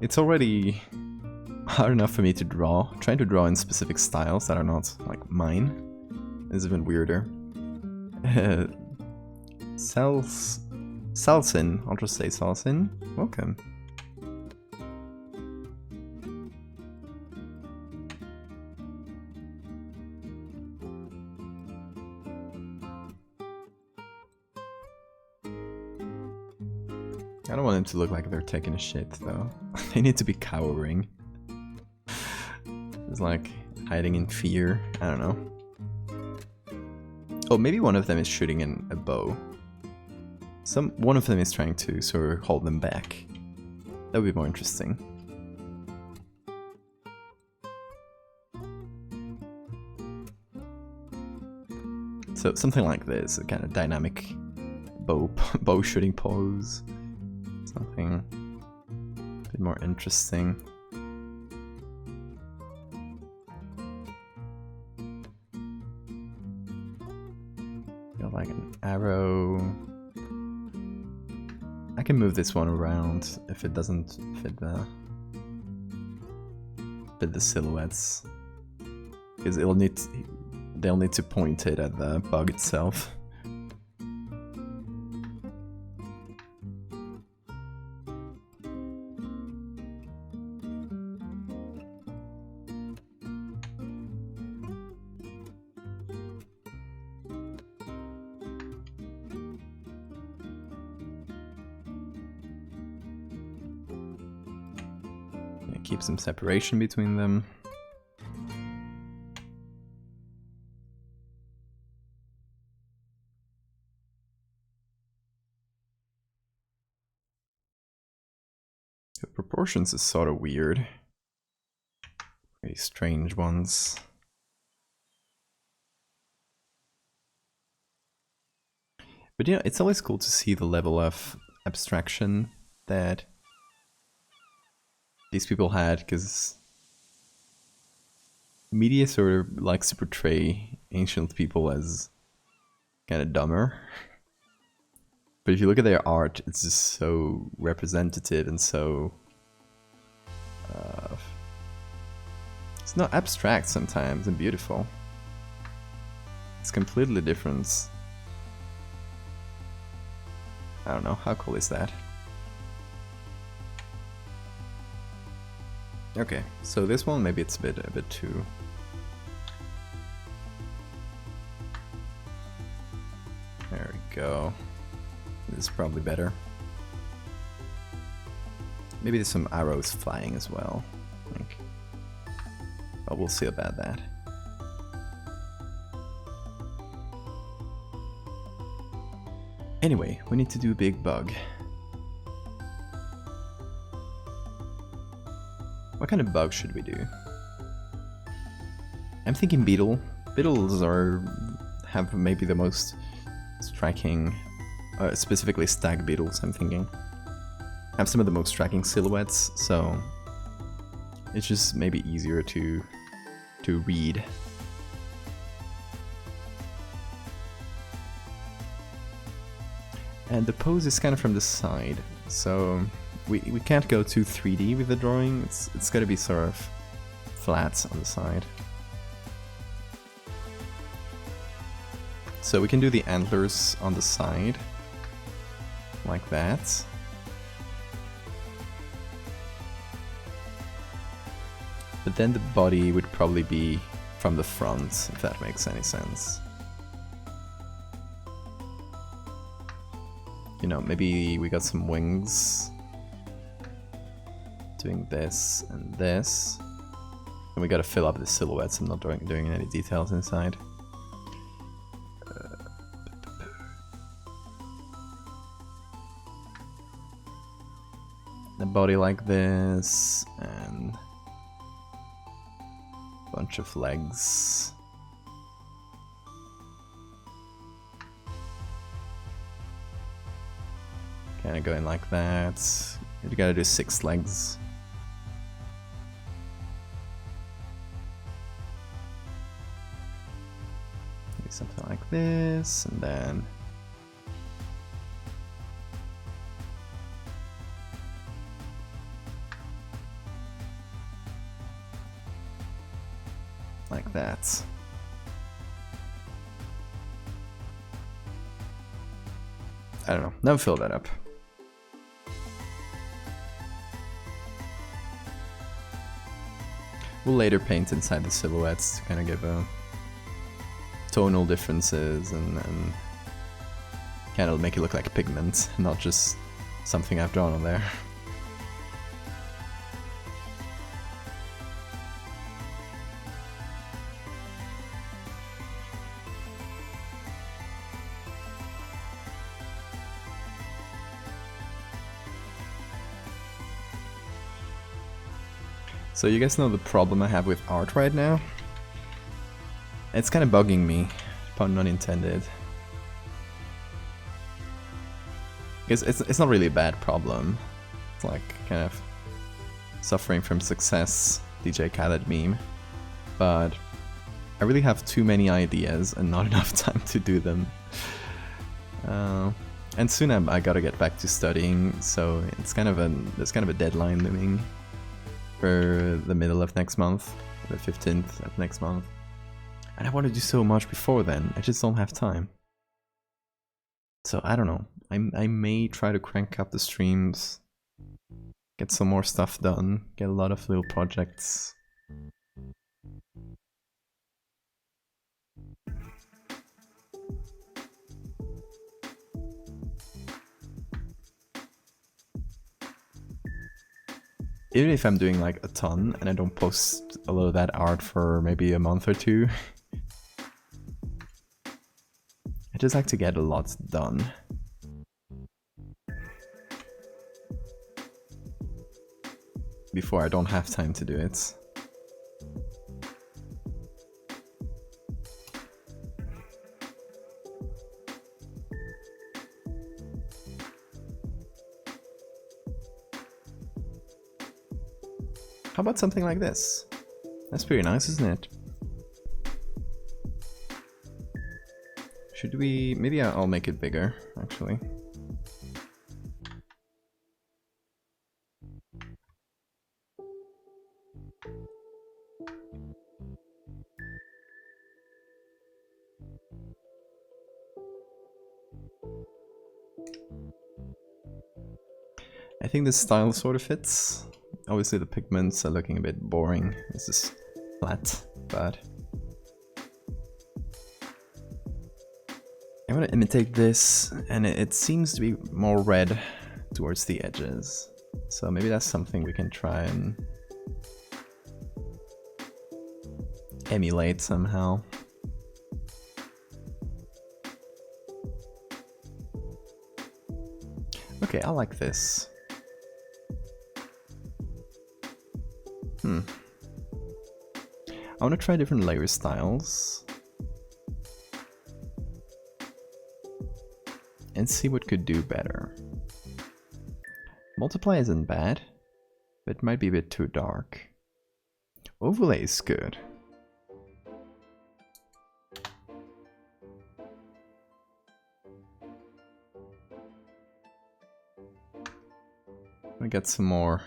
Speaker 1: It's already hard enough for me to draw. Trying to draw in specific styles that are not like mine is even weirder. Salsin, I'll just say Salsin. Welcome. I don't want them to look like they're taking a shit though. They need to be cowering. It's like hiding in fear. I don't know. Oh, maybe one of them is shooting in a bow. One of them is trying to sort of hold them back. That would be more interesting. So something like this, a kind of dynamic bow shooting pose. Something a bit more interesting. Like an arrow. I can move this one around if it doesn't fit the silhouettes, because they'll need to point it at the bug itself. Keep some separation between them. The proportions is sort of weird. Very strange ones. But yeah, it's always cool to see the level of abstraction that these people had, because media sort of likes to portray ancient people as kind of dumber. But if you look at their art, it's just so representative and so... it's not abstract sometimes and beautiful. It's completely different. I don't know, how cool is that? Okay, so this one maybe it's a bit too... There we go. This is probably better. Maybe there's some arrows flying as well. Like, but we'll see about that. Anyway, we need to do a big bug. What kind of bug should we do? I'm thinking beetle. Beetles have maybe the most striking, specifically stag beetles, I'm thinking. Have some of the most striking silhouettes, so it's just maybe easier to read. And the pose is kind of from the side, so we can't go too 3D with the drawing. It's gotta be sort of flat on the side. So we can do the antlers on the side, like that. But then the body would probably be from the front, if that makes any sense. You know, maybe we got some wings. Doing this and this. And we gotta fill up the silhouettes. I'm not doing any details inside. The body like this, and a bunch of legs. Kind of going like that. You gotta do 6 legs. Maybe something like this, and then like that. I don't know. Now fill that up. We'll later paint inside the silhouettes to kind of give tonal differences and kind of make it look like pigment, not just something I've drawn on there. So you guys know the problem I have with art right now? It's kind of bugging me, pun not intended. Because it's not really a bad problem. It's like kind of suffering from success, DJ Khaled meme. But I really have too many ideas and not enough time to do them. And soon I gotta get back to studying, so it's kind of there's kind of a deadline looming for the middle of next month, the 15th of next month. And I want to do so much before then, I just don't have time. So I don't know, I may try to crank up the streams, get some more stuff done, get a lot of little projects. Even if I'm doing like a ton and I don't post a lot of that art for maybe a month or two, I just like to get a lot done. Before I don't have time to do it. How about something like this? That's pretty nice, isn't it? Should we... maybe I'll make it bigger, actually. I think this style sort of fits. Obviously the pigments are looking a bit boring. This is flat, but I want to imitate this, and it seems to be more red towards the edges. So maybe that's something we can try and emulate somehow. Okay, I like this. I want to try different layer styles and see what could do better. Multiply isn't bad, but it might be a bit too dark. Overlay is good. We get some more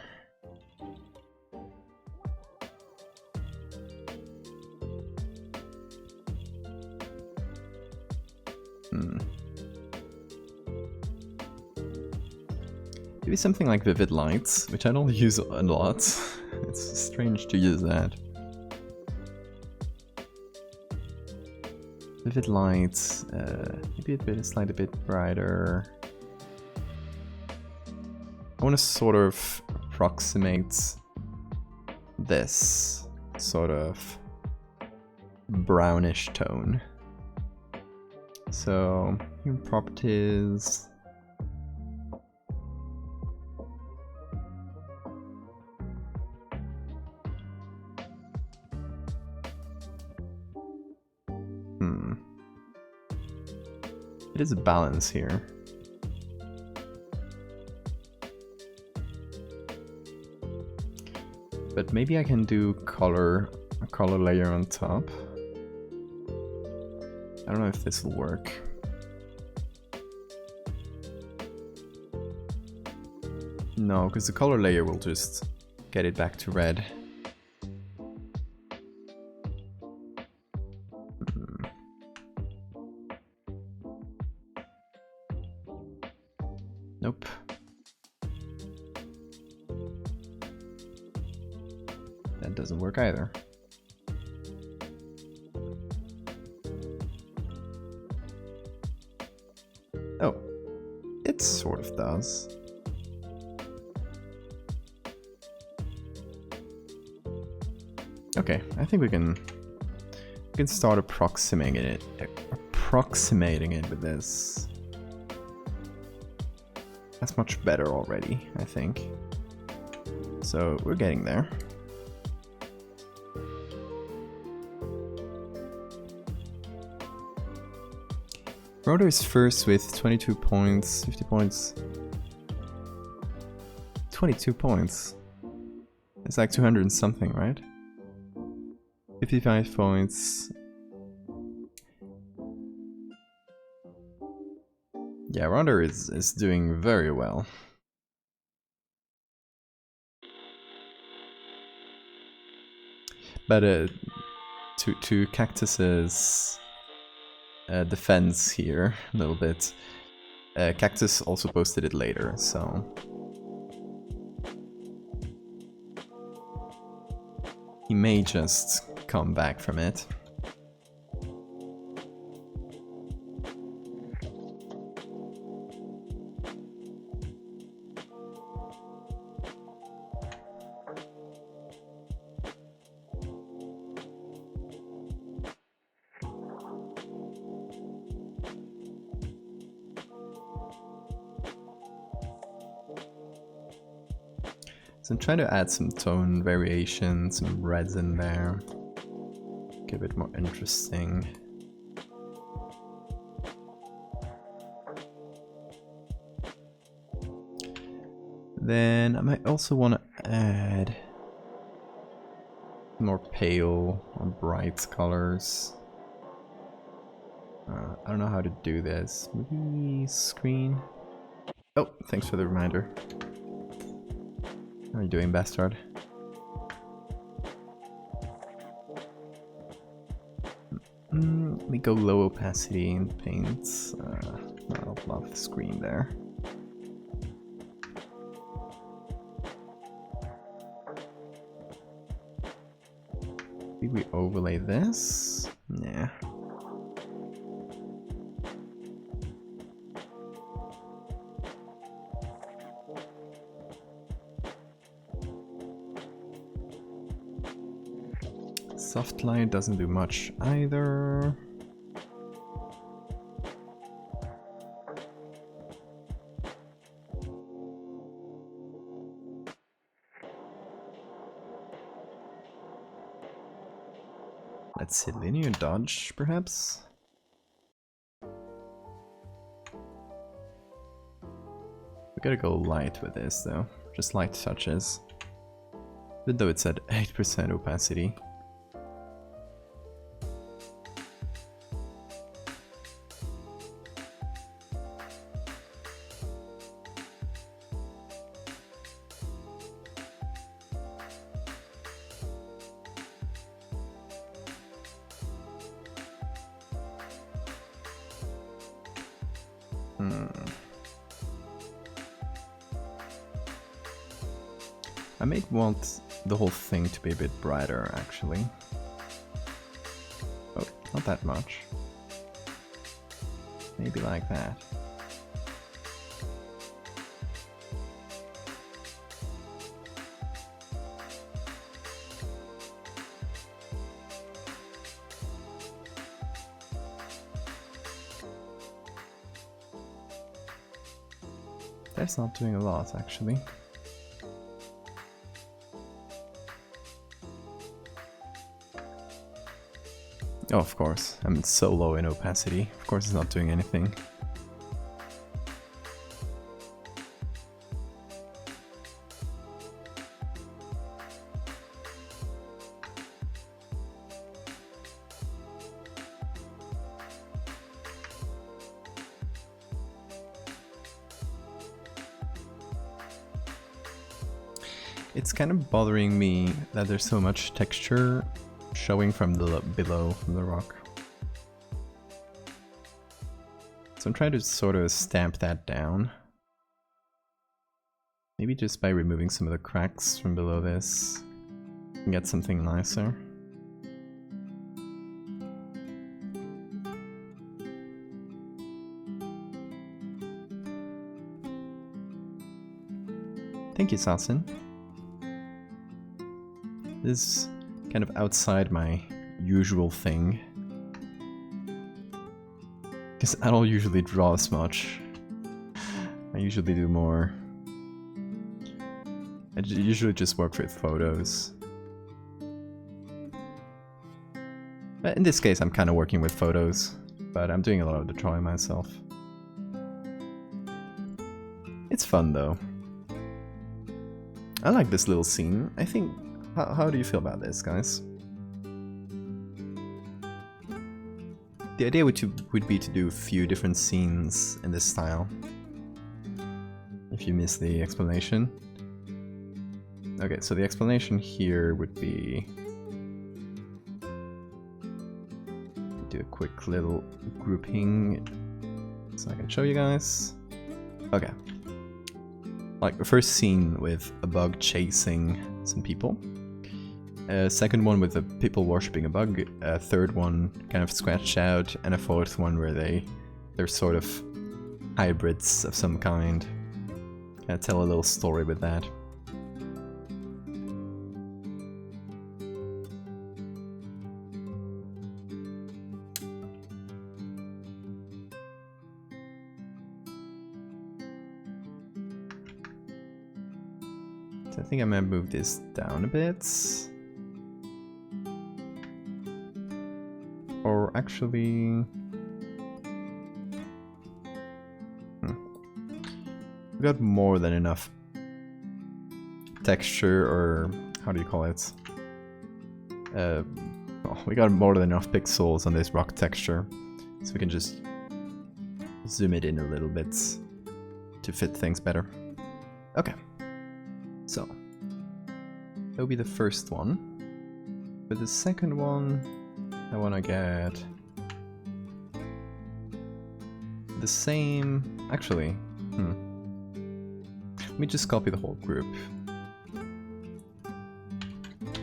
Speaker 1: Maybe something like Vivid Lights, which I don't use a lot. It's strange to use that. Vivid Lights, maybe a slight bit brighter. I want to sort of approximate this sort of brownish tone. So, human properties. It is a balance here. But maybe I can do a color layer on top. I don't know if this will work. No, because the color layer will just get it back to red. Nope. That doesn't work either. Oh, it sort of does. Okay, I think we can start approximating it with this. That's much better already, I think. So we're getting there. Rotor is first with 22 points, 50 points. 22 points. It's like 200 and something, right? 55 points. Yeah, Rotor is doing very well. But to Cactus's defense here a little bit, Cactus also posted it later, so he may just come back from it. So I'm trying to add some tone variation, some reds in there, get a bit more interesting. Then I might also want to add more pale or bright colors. I don't know how to do this. Maybe screen? Oh, thanks for the reminder. How are you doing, bastard? Let me go low opacity in paints. I'll love the screen there. Maybe we overlay this? Yeah. Soft light doesn't do much either. Let's see, linear dodge, perhaps? We gotta go light with this, though. Just light touches. Even though it's at 8% opacity. I may want the whole thing to be a bit brighter, actually. Oh, not that much. Maybe like that. That's not doing a lot, actually. Oh, of course. I'm so low in opacity. Of course it's not doing anything. It's kind of bothering me that there's so much texture showing from the below from the rock. So I'm trying to sort of stamp that down. Maybe just by removing some of the cracks from below this and get something nicer. Thank you, Sasin. This is kind of outside my usual thing. Because I don't usually draw as much. I usually do more. I usually just work with photos. But in this case I'm kind of working with photos, but I'm doing a lot of the drawing myself. It's fun though. I like this little scene. I think... How do you feel about this, guys? The idea would be to do a few different scenes in this style. If you miss the explanation. Okay, so the explanation here would be... do a quick little grouping so I can show you guys. Okay. Like the first scene with a bug chasing some people. Second one with the people worshipping a bug, a third one kind of scratched out, and a fourth one where they're sort of hybrids of some kind. I'll tell a little story with that. So I think I might move this down a bit. Or actually... we got more than enough texture, or how do you call it? Oh, we got more than enough pixels on this rock texture, so we can just zoom it in a little bit to fit things better. Okay, so that would be the first one. For the second one, I want to get the same... actually, let me just copy the whole group.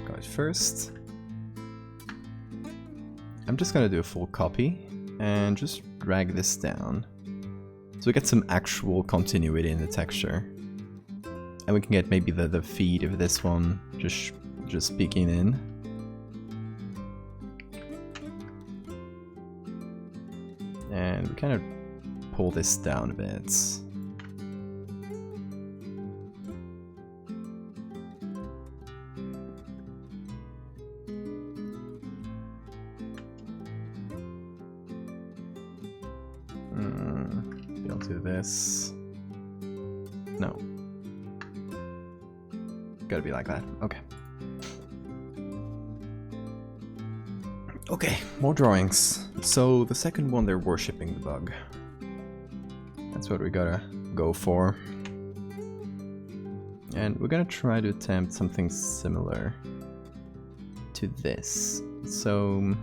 Speaker 1: Go it first. I'm just gonna do a full copy and just drag this down so we get some actual continuity in the texture, and we can get maybe the feed of this one just peeking in. And we kind of pull this down a bit. Don't do this. No. Gotta be like that. Okay. Okay, more drawings. So the second one, they're worshipping the bug. That's what we gotta go for. And we're gonna try to attempt something similar to this. So...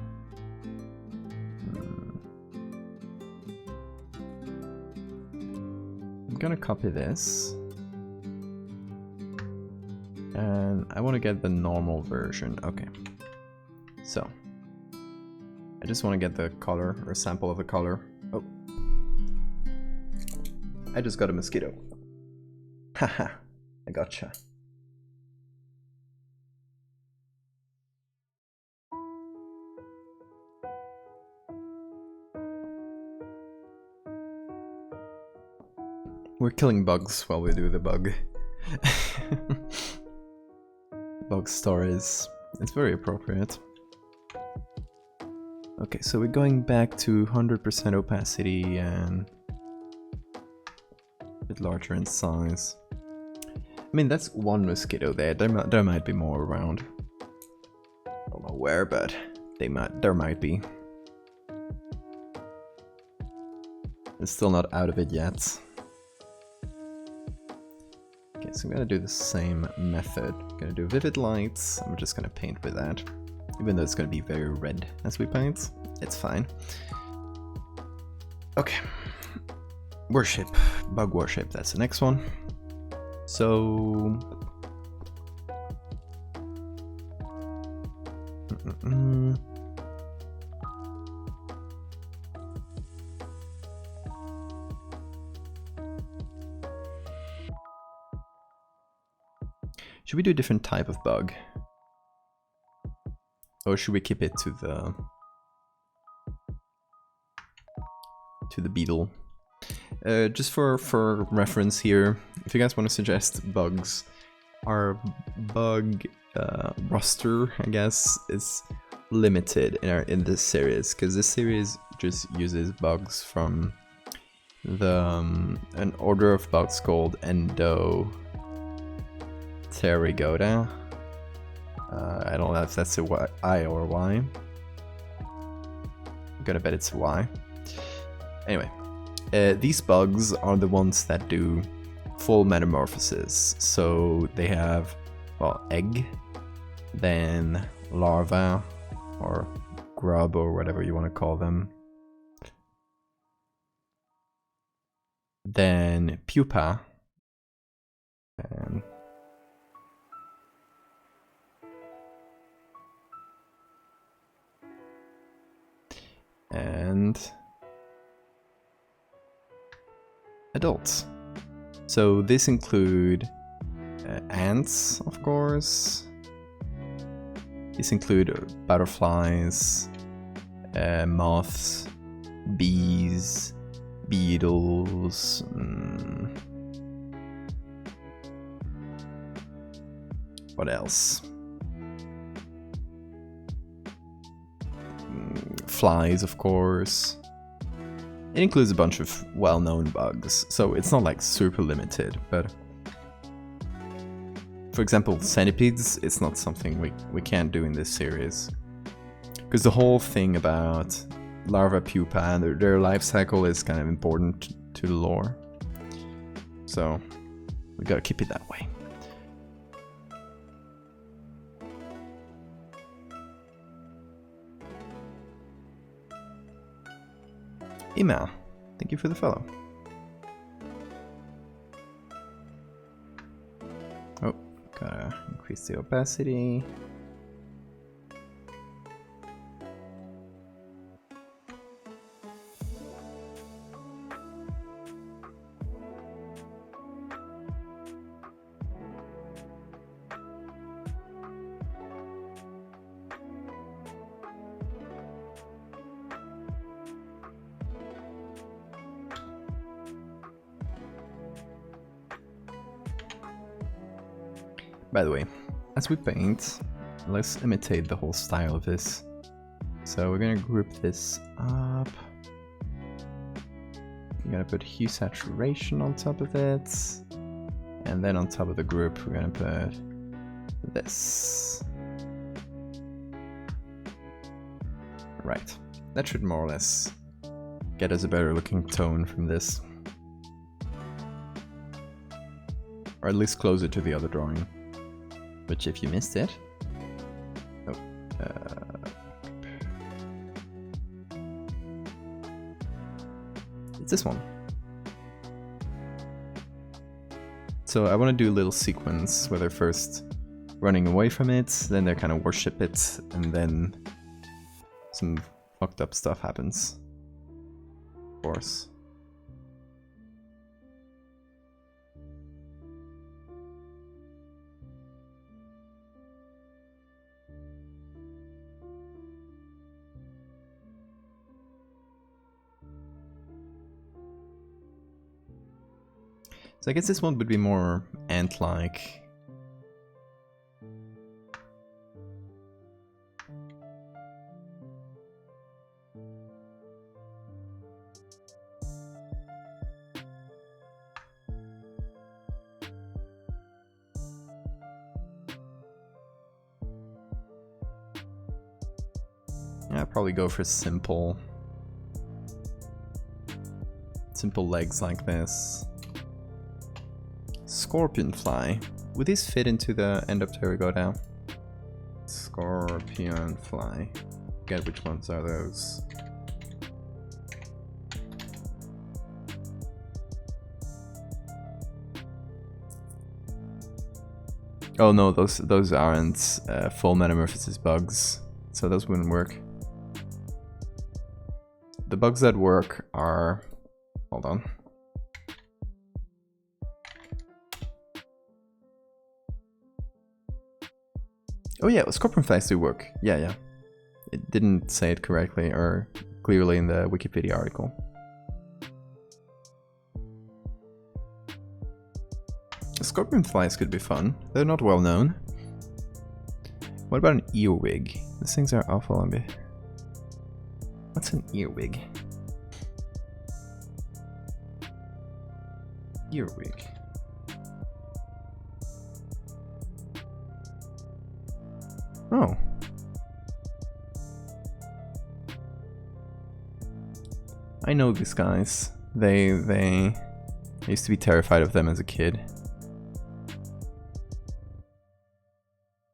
Speaker 1: I'm gonna copy this. And I want to get the normal version. Okay. So. I just want to get the color, or sample of the color. Oh. I just got a mosquito. Haha. I gotcha. We're killing bugs while we do the bug. Bug stories. It's very appropriate. Okay, so we're going back to 100% opacity and a bit larger in size. I mean, that's one mosquito there. There might be more around. I don't know where, but there might be. It's still not out of it yet. Okay, so I'm gonna do the same method. I'm gonna do vivid lights. I'm just gonna paint with that. Even though it's gonna be very red as we paint, it's fine. Okay. Worship. Bug worship, that's the next one. So... Should we do a different type of bug? Or should we keep it to the beetle? Just for reference here, if you guys want to suggest bugs, our bug roster, I guess, is limited in this series, because this series just uses bugs from an order of bugs called Endopterygoda. I don't know if that's a I or a Y. I'm gonna bet it's a Y. Anyway, these bugs are the ones that do full metamorphosis. So they have, well, egg, then larva, or grub, or whatever you want to call them. Then pupa, and adults. So this include ants, of course. These include butterflies, moths, bees, beetles. What else? Flies, of course. It includes a bunch of well-known bugs, so it's not like super limited, but for example, centipedes, it's not something we can't do in this series. Because the whole thing about larva, pupa, and their life cycle is kind of important to the lore. So we gotta keep it that way. Email. Thank you for the follow. Oh, gotta increase the opacity. By the way, as we paint, let's imitate the whole style of this. So we're gonna group this up. We're gonna put hue saturation on top of it. And then on top of the group, we're gonna put this. Right, that should more or less get us a better looking tone from this. Or at least closer to the other drawing. Which, if you missed it, it's this one. So I want to do a little sequence where they're first running away from it, then they kind of worship it, and then some fucked up stuff happens. Of course. So I guess this one would be more ant-like. Yeah, I'd probably go for simple legs like this. Scorpion fly. Would this fit into the end of Pterygoda? Scorpion fly. Get which ones are those? Oh no, those aren't full metamorphosis bugs, so those wouldn't work. The bugs that work are... hold on. Oh yeah, scorpion flies do work. Yeah. It didn't say it correctly or clearly in the Wikipedia article. Scorpion flies could be fun. They're not well known. What about an earwig? These things are awful. What's an earwig? Earwig. Oh. I know these guys. I used to be terrified of them as a kid.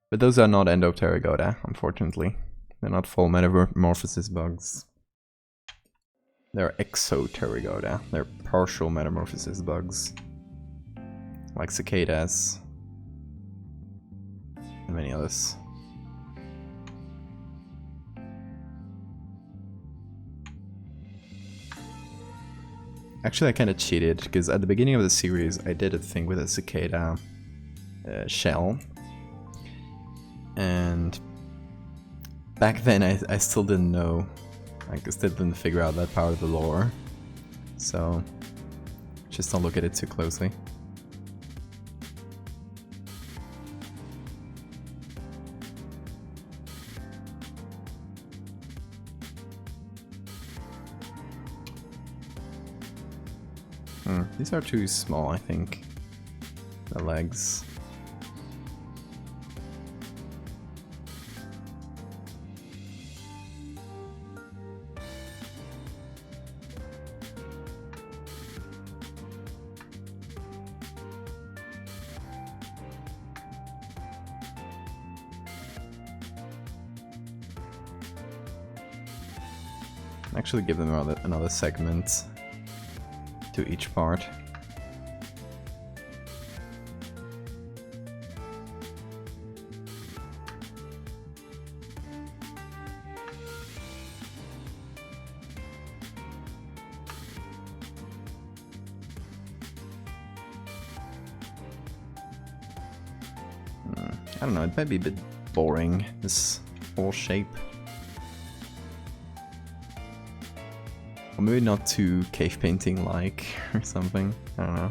Speaker 1: But those are not Endopterygoda, unfortunately. They're not full metamorphosis bugs. They're Exopterygoda. They're partial metamorphosis bugs. Like cicadas. And many others. Actually, I kind of cheated, because at the beginning of the series, I did a thing with a cicada shell. And back then, I still didn't know. I still didn't figure out that part of the lore. So, just don't look at it too closely. These are too small, I think. The legs. Actually give them another segment to each part. I don't know, it might be a bit boring, this whole shape. Or maybe not too cave painting like or something. I don't know.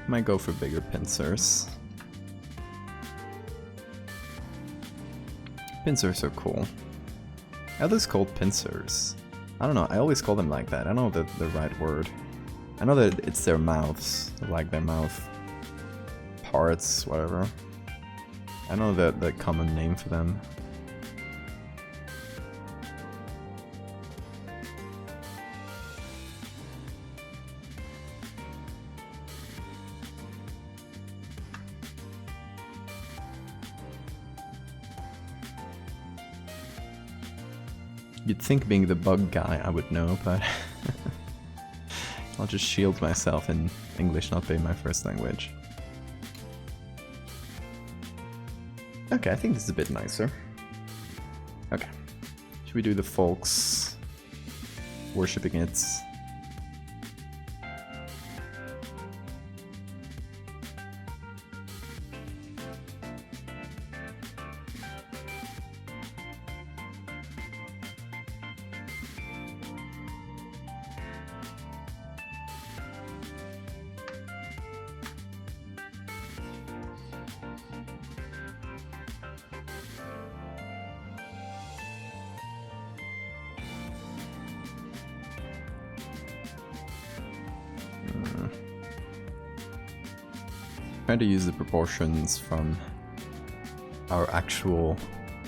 Speaker 1: Might go for bigger pincers. Pincers are cool. Are those called pincers? I don't know, I always call them like that. I don't know the right word. I know that it's their mouths, like their mouth parts, whatever. I know the common name for them. You'd think being the bug guy I would know, but I'll just shield myself in English not being my first language. Okay, I think this is a bit nicer. Okay. Should we do the folks worshipping it? Trying to use the proportions from our actual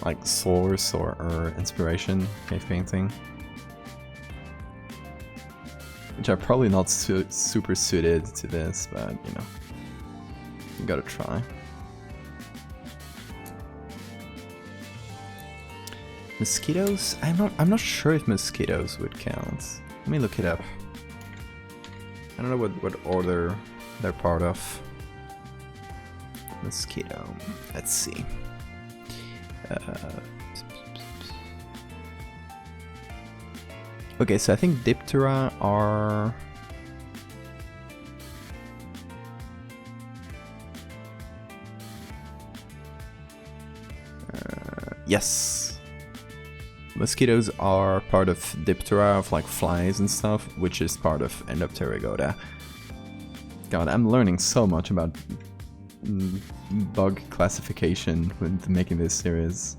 Speaker 1: like source or inspiration cave painting, which are probably not super suited to this, but you know, you gotta try. Mosquitoes? I'm not sure if mosquitoes would count. Let me look it up. I don't know what order they're part of. Mosquito. Let's see. Okay, so I think Diptera are... yes! Mosquitoes are part of Diptera, of like flies and stuff, which is part of Endopterygoda. God, I'm learning so much about bug classification with making this series.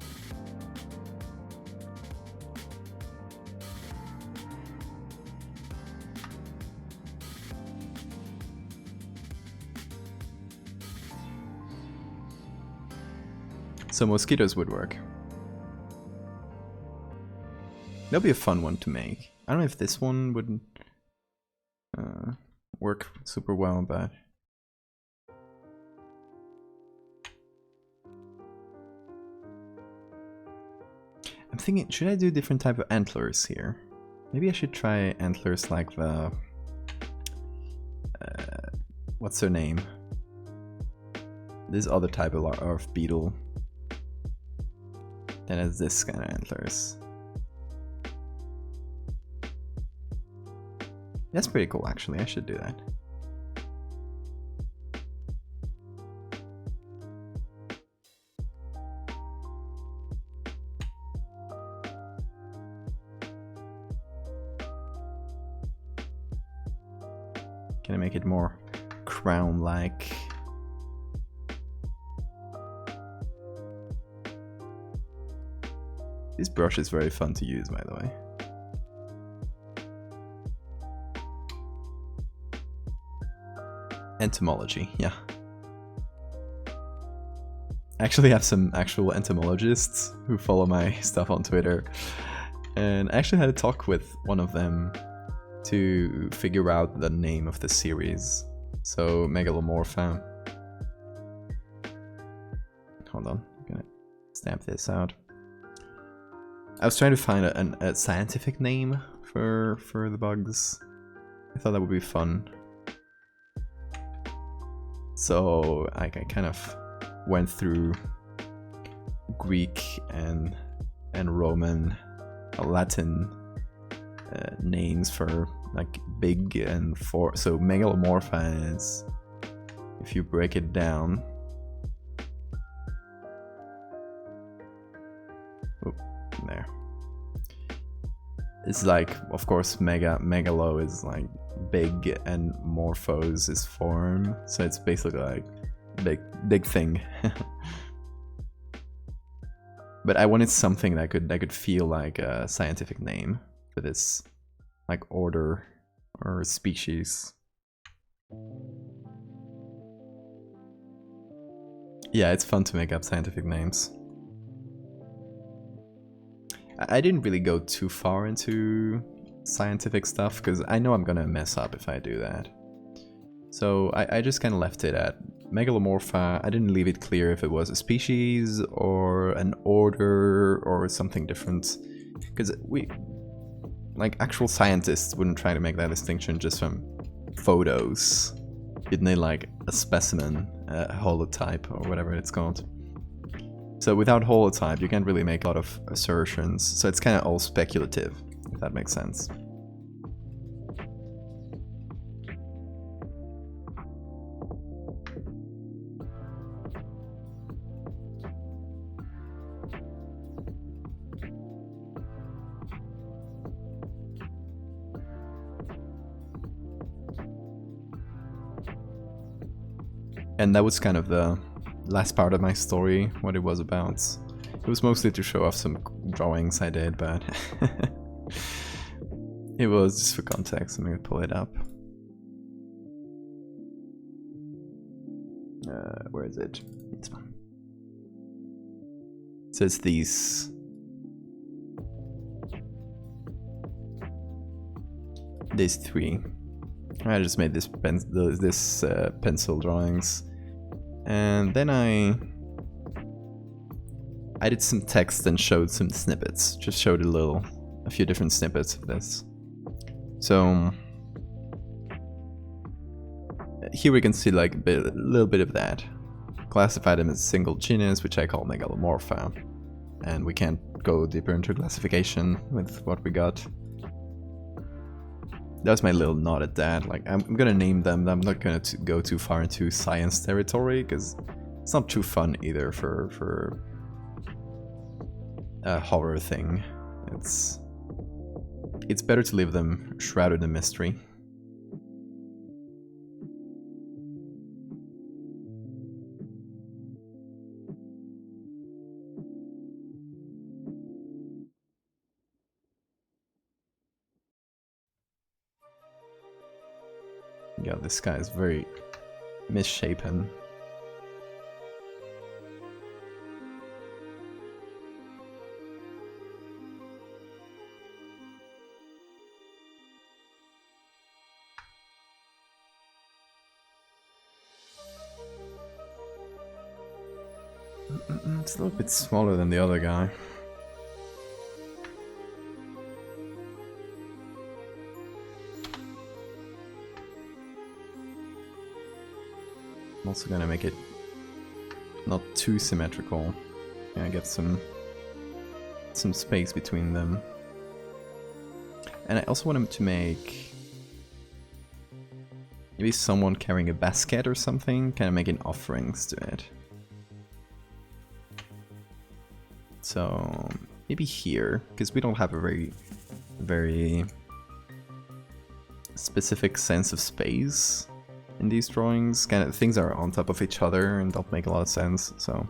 Speaker 1: So mosquitoes would work. That'll be a fun one to make. I don't know if this one would work super well, but I'm thinking, should I do different type of antlers here? Maybe I should try antlers like the... what's her name? This other type of beetle that has this kind of antlers. That's pretty cool, actually. I should do that. Can I make it more crown-like? This brush is very fun to use, by the way. Entomology, yeah. I actually have some actual entomologists who follow my stuff on Twitter. And I actually had a talk with one of them to figure out the name of the series. So, Megalomorpha. Hold on, I'm gonna stamp this out. I was trying to find a scientific name for the bugs. I thought that would be fun. So I kind of went through Greek and Roman, Latin names for like big and for. So Megalomorpha is, if you break it down. Oh, there. It's like, of course, megalo is like big and morphos is form, so it's basically like big thing. But I wanted something that could feel like a scientific name for this, like order or species. Yeah, it's fun to make up scientific names. I didn't really go too far into scientific stuff because I know I'm gonna mess up if I do that. So I just kind of left it at Megalomorpha. I didn't leave it clear if it was a species or an order or something different. Because like actual scientists wouldn't try to make that distinction just from photos. You'd need like a specimen, a holotype or whatever it's called. So without holotype, you can't really make a lot of assertions. So it's kind of all speculative, if that makes sense. And that was kind of the last part of my story, what it was about. It was mostly to show off some drawings I did, but it was just for context. Let me pull it up. Where is it? It's fine. It says these three. I just made this pencil drawings, and then I did some text and showed some snippets. Just showed a few different snippets of this. So here we can see like a little bit of that. Classified them as a single genus, which I call Megalomorpha, and we can't go deeper into classification with what we got. That was my little nod at that. Like, I'm gonna name them. I'm not gonna go too far into science territory because it's not too fun either for a horror thing. It's better to leave them shrouded in mystery. Yeah, this guy is very misshapen. It's a little bit smaller than the other guy. I'm also gonna make it not too symmetrical. Yeah, get some space between them. And I also want him to make maybe someone carrying a basket or something, kind of making offerings to it. So maybe here, because we don't have a very specific sense of space in these drawings. Kind of things are on top of each other and don't make a lot of sense. So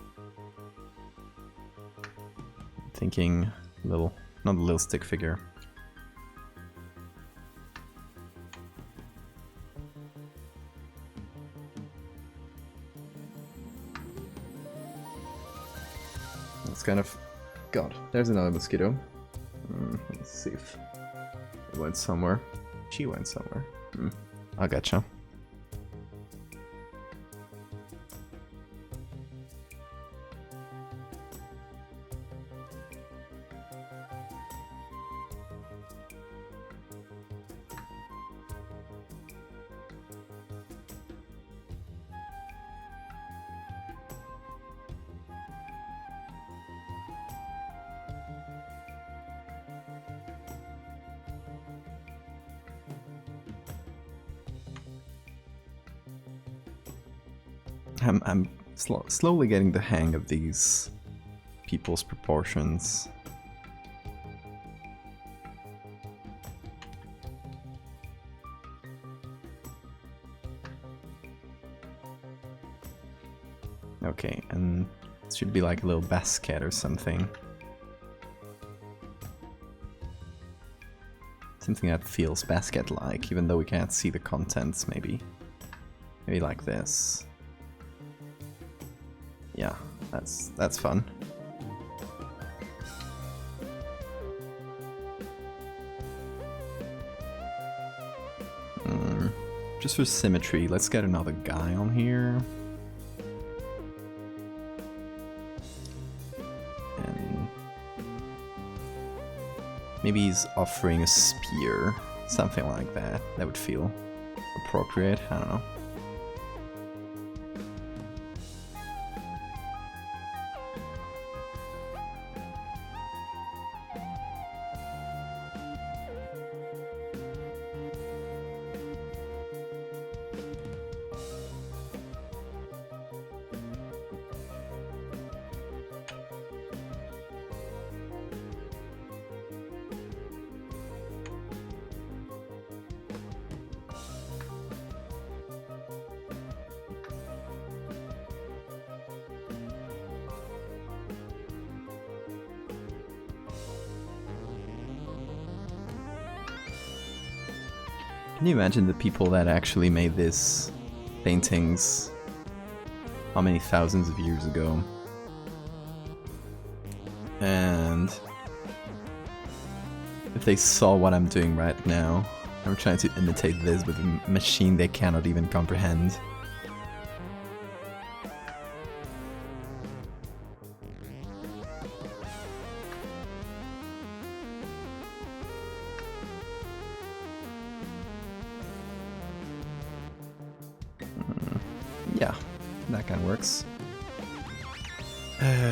Speaker 1: I'm thinking not a little stick figure. It's kind of... God, there's another mosquito. Let's see if it went somewhere. She went somewhere. I gotcha. I'm slowly getting the hang of these people's proportions. Okay, and it should be like a little basket or something. Something that feels basket-like, even though we can't see the contents, maybe. Maybe like this. Yeah, that's fun. Just for symmetry, let's get another guy on here. And Maybe he's offering a spear. Something like that. That would feel appropriate. I don't know. Can you imagine the people that actually made these paintings how many thousands of years ago? And if they saw what I'm doing right now, I'm trying to imitate this with a machine they cannot even comprehend. Yeah, that kind of works.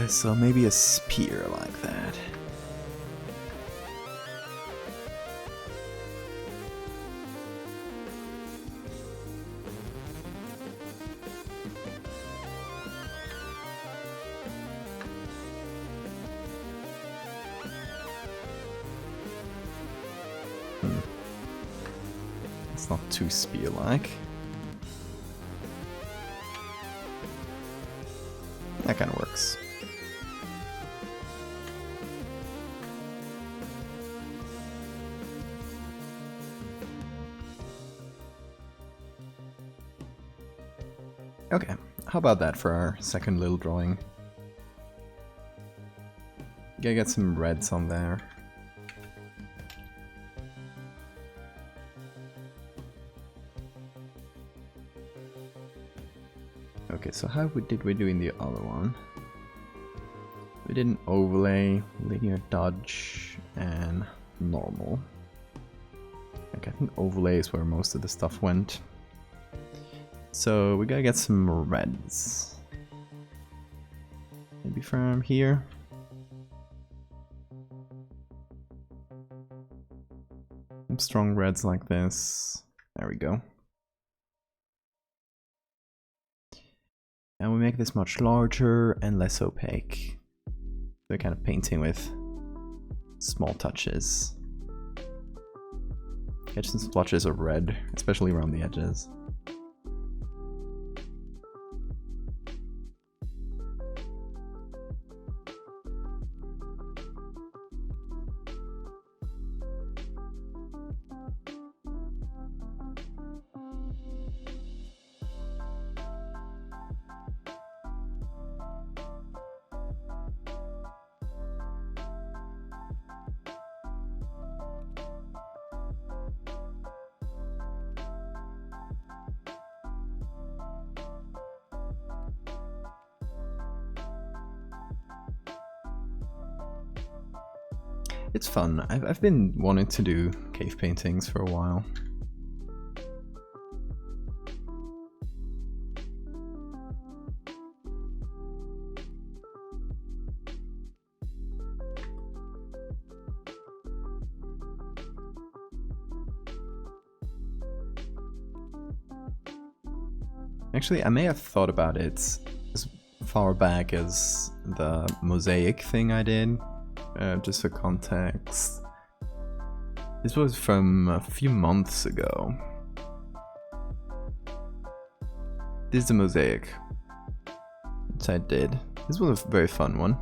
Speaker 1: So maybe a spear like that. It's not too spear-like. That kind of works. Okay, how about that for our second little drawing? Gotta get some reds on there. Okay, so how did we do in the other one? We did an overlay, linear dodge, and normal. Okay, I think overlay is where most of the stuff went. So we gotta get some reds. Maybe from here. Some strong reds like this. There we go. And we make this much larger and less opaque. We're kind of painting with small touches. Get some splotches of red, especially around the edges. It's fun. I've been wanting to do cave paintings for a while. Actually, I may have thought about it as far back as the mosaic thing I did. Just for context, this was from a few months ago. This is the mosaic, which I did. This was a very fun one.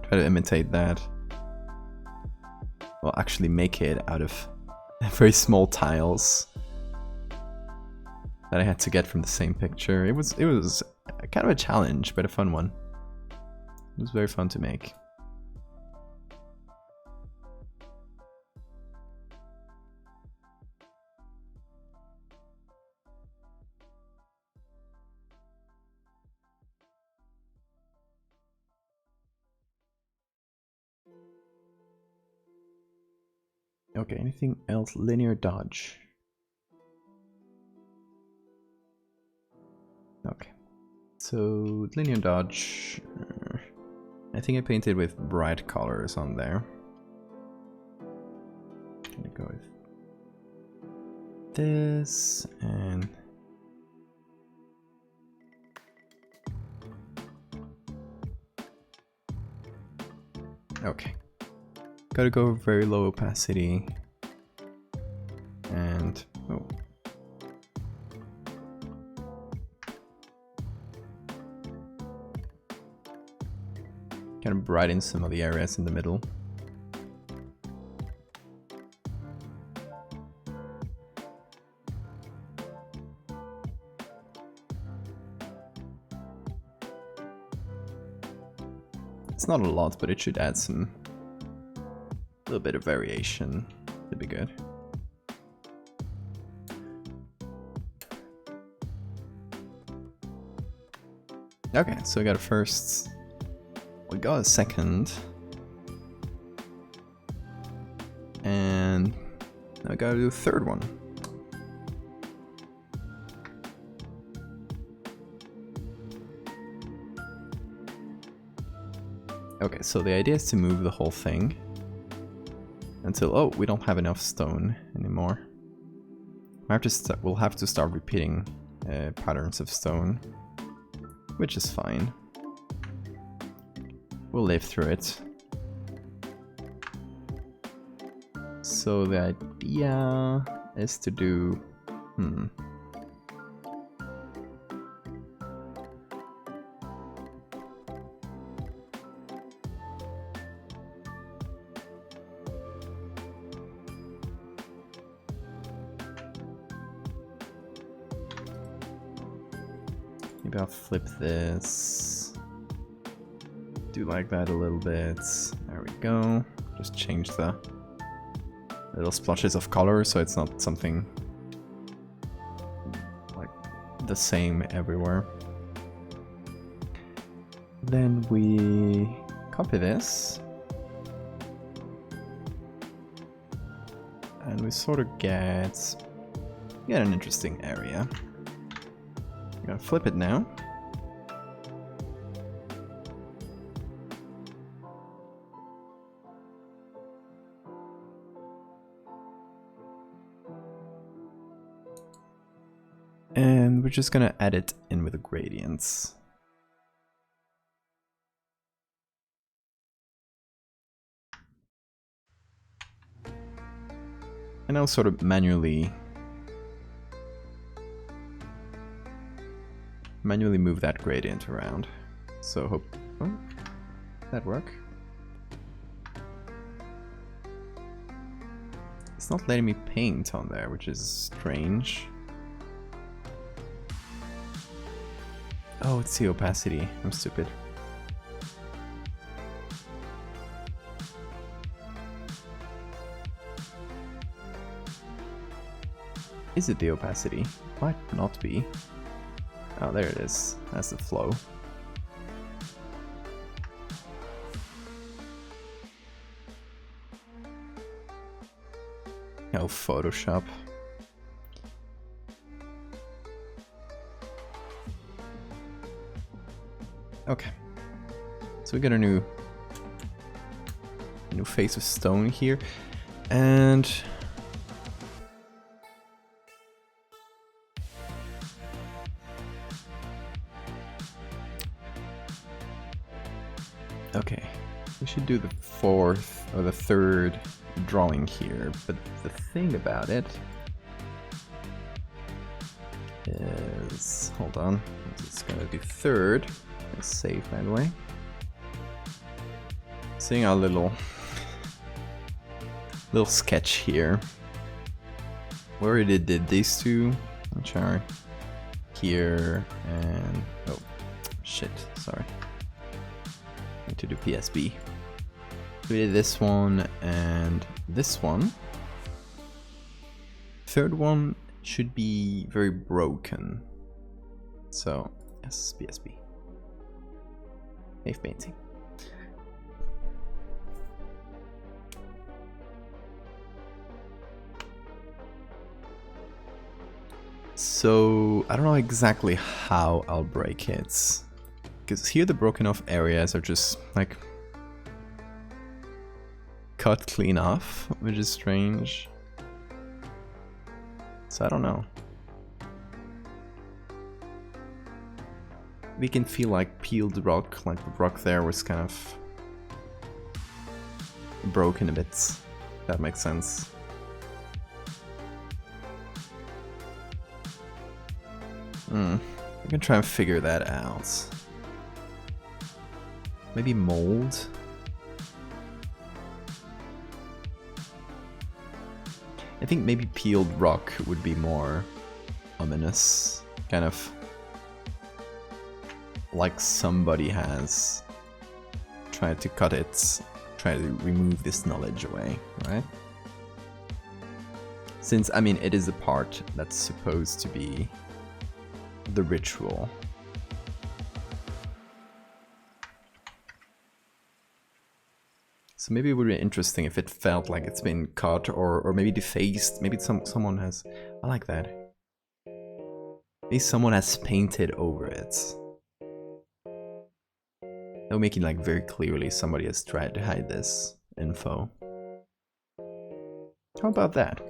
Speaker 1: Try to imitate that. Well, actually make it out of very small tiles that I had to get from the same picture. It was kind of a challenge, but a fun one. It was very fun to make. Okay, anything else? Linear dodge. Okay, so linear dodge. I think I painted with bright colors on there. Gonna go with this and okay. Gotta go very low opacity and oh. Kind of brighten some of the areas in the middle. It's not a lot, but it should add a little bit of variation. It'd be good. Okay, so we got a first. We got a second. And now we gotta do a third one. Okay, so the idea is to move the whole thing until, oh, we don't have enough stone anymore. We'll have to start repeating patterns of stone, which is fine. We'll live through it. So the idea is to do, maybe I'll flip this. Do like that a little bit. There we go. Just change the little splotches of color so it's not something like the same everywhere. Then we copy this. And we sort of get an interesting area. I'm gonna flip it now. And we're just gonna add it in with the gradients. And I'll sort of manually move that gradient around. So hope that work. It's not letting me paint on there, which is strange. Oh, it's the opacity. I'm stupid. Is it the opacity? Might not be. Oh, there it is. That's the flow. Oh, Photoshop. Okay, so we got a new face of stone here, and okay, we should do the fourth or the third drawing here, but the thing about it is, hold on, it's gonna do third. Save, by the way. Seeing our little sketch here. We already did these two, which are here and oh shit, sorry. Need to do PSB. We did this one and this one. Third one should be very broken. So yes, PSB. Wave painting. So I don't know exactly how I'll break it. Because here the broken off areas are just like cut clean off, which is strange. So I don't know. We can feel like peeled rock, like the rock there was kind of broken a bit. If that makes sense. I can try and figure that out. Maybe mold? I think maybe peeled rock would be more ominous. Kind of like somebody has tried to cut it, try to remove this knowledge away, right? Since, I mean, it is a part that's supposed to be the ritual. So maybe it would be interesting if it felt like it's been cut or maybe defaced. Maybe someone has... I like that. Maybe someone has painted over it. That would make it like very clearly somebody has tried to hide this info. How about that?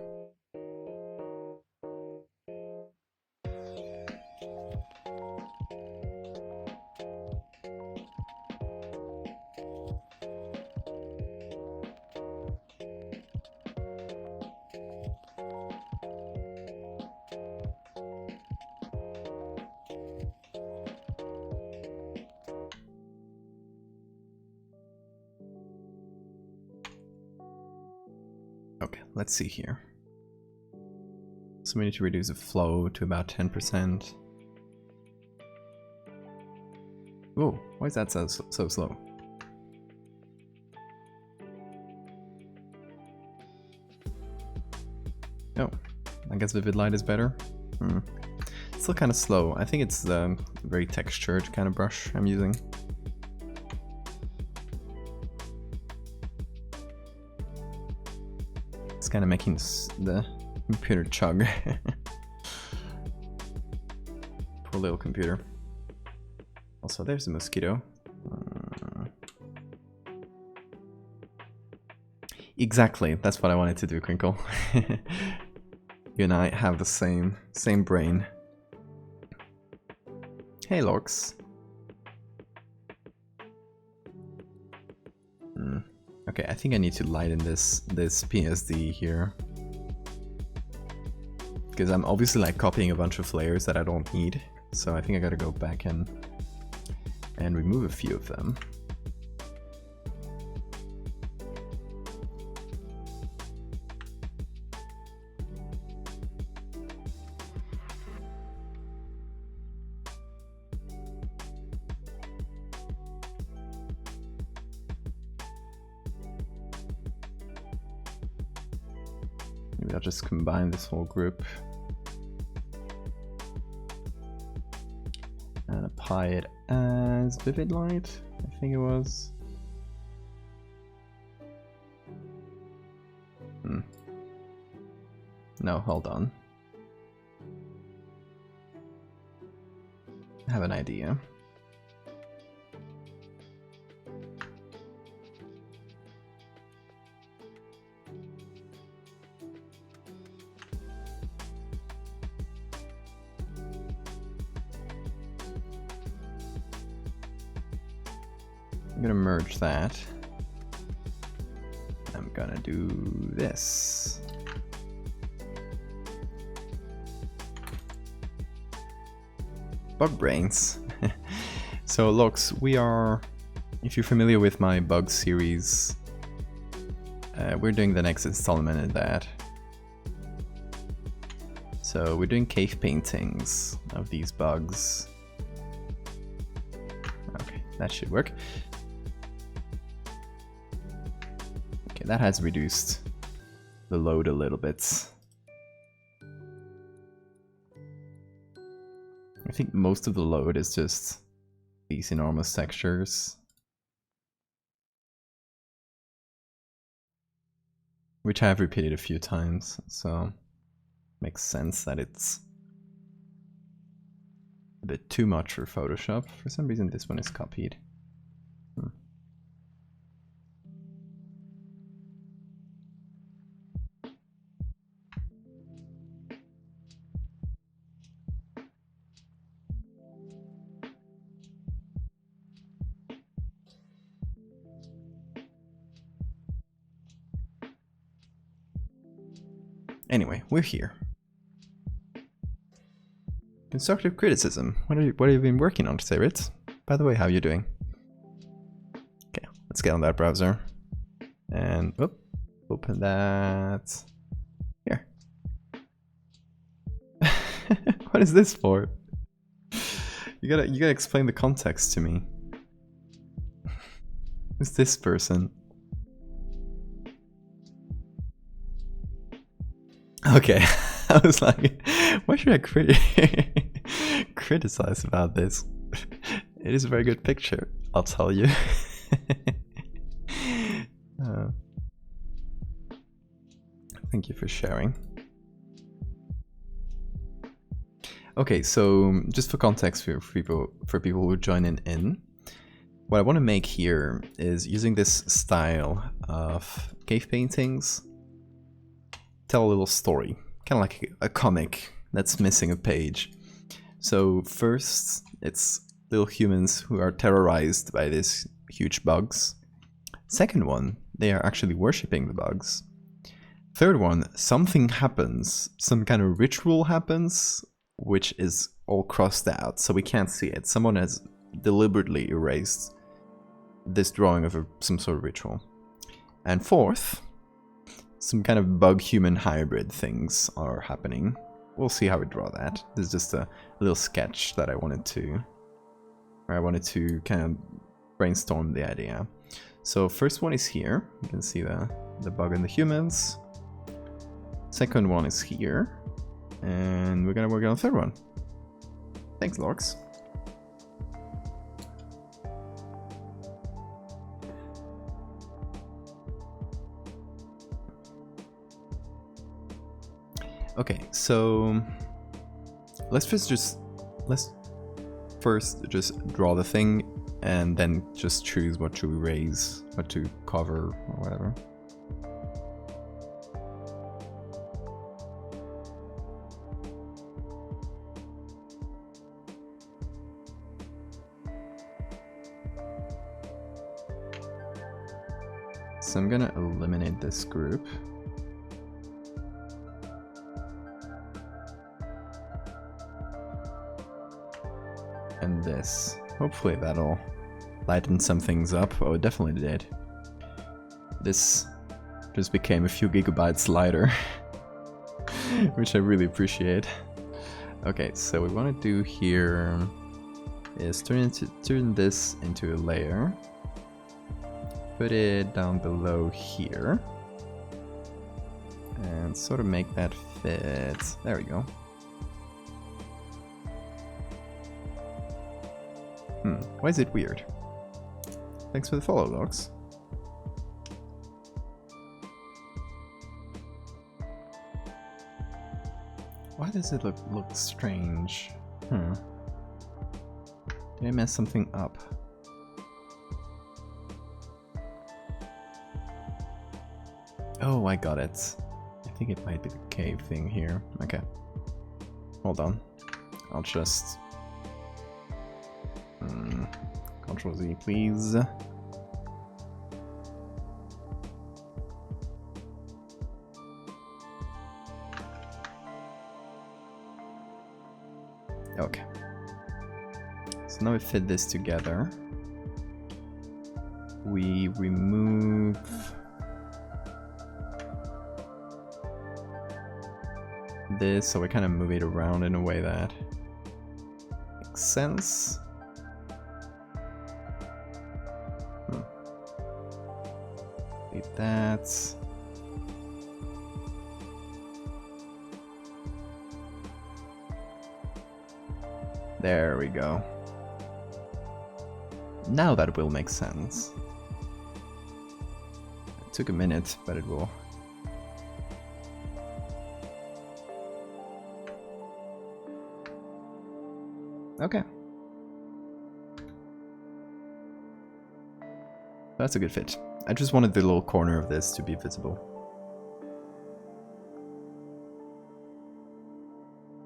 Speaker 1: Okay, let's see here. So we need to reduce the flow to about 10%. Whoa, why is that so slow? Oh, I guess vivid light is better. It's still kind of slow. I think it's the very textured kind of brush I'm using. It's kind of making the computer chug. Poor little computer. Also, there's a mosquito. Exactly, that's what I wanted to do, Crinkle. You and I have the same brain. Hey, Lox. Okay, I think I need to lighten this PSD here. Because I'm obviously like copying a bunch of layers that I don't need. So I think I gotta go back and remove a few of them. Maybe I'll just combine this whole group and apply it as vivid light, I think it was. No, hold on. I have an idea. I'm gonna merge that. I'm gonna do this. Bug brains. So Lox, we are, if you're familiar with my bug series, we're doing the next installment in that. So we're doing cave paintings of these bugs. Okay, that should work. Okay, that has reduced the load a little bit. I think most of the load is just these enormous textures, which I have repeated a few times, so makes sense that it's a bit too much for Photoshop. For some reason this one is copied. Anyway, we're here. Constructive criticism. What have you been working on today, Ritz? By the way, how are you doing? Okay, let's get on that browser. And open that. Here. What is this for? You gotta explain the context to me. Who's this person? Okay, I was like, why should I criticize about this? It is a very good picture, I'll tell you. Thank you for sharing. Okay, so just for context for people who join in, what I want to make here is using this style of cave paintings. Tell a little story, kind of like a comic that's missing a page. So first, it's little humans who are terrorized by these huge bugs. Second one, they are actually worshipping the bugs. Third one, something happens, some kind of ritual happens, which is all crossed out, so we can't see it. Someone has deliberately erased this drawing of some sort of ritual. And fourth, some kind of bug-human hybrid things are happening. We'll see how we draw that. This is just a little sketch that I wanted to kind of brainstorm the idea. So first one is here. You can see the bug and the humans. Second one is here. And we're gonna work on the third one. Thanks, Lorx. Okay, so let's first just draw the thing and then just choose what to erase, what to cover, or whatever. So I'm gonna eliminate this group. And this. Hopefully that'll lighten some things up. Oh, it definitely did. This just became a few gigabytes lighter, which I really appreciate. Okay, so what we want to do here is turn this into a layer. Put it down below here. And sort of make that fit. There we go. Why is it weird? Thanks for the follow, Logs. Why does it look strange? Did I mess something up? Oh, I got it. I think it might be the cave thing here. Okay. Hold on. I'll just... Control Z, please. Okay. So now we fit this together. We remove this, so we kind of move it around in a way that makes sense. Delete that. There we go. Now that will make sense. It took a minute, but it will. Okay. That's a good fit. I just wanted the little corner of this to be visible.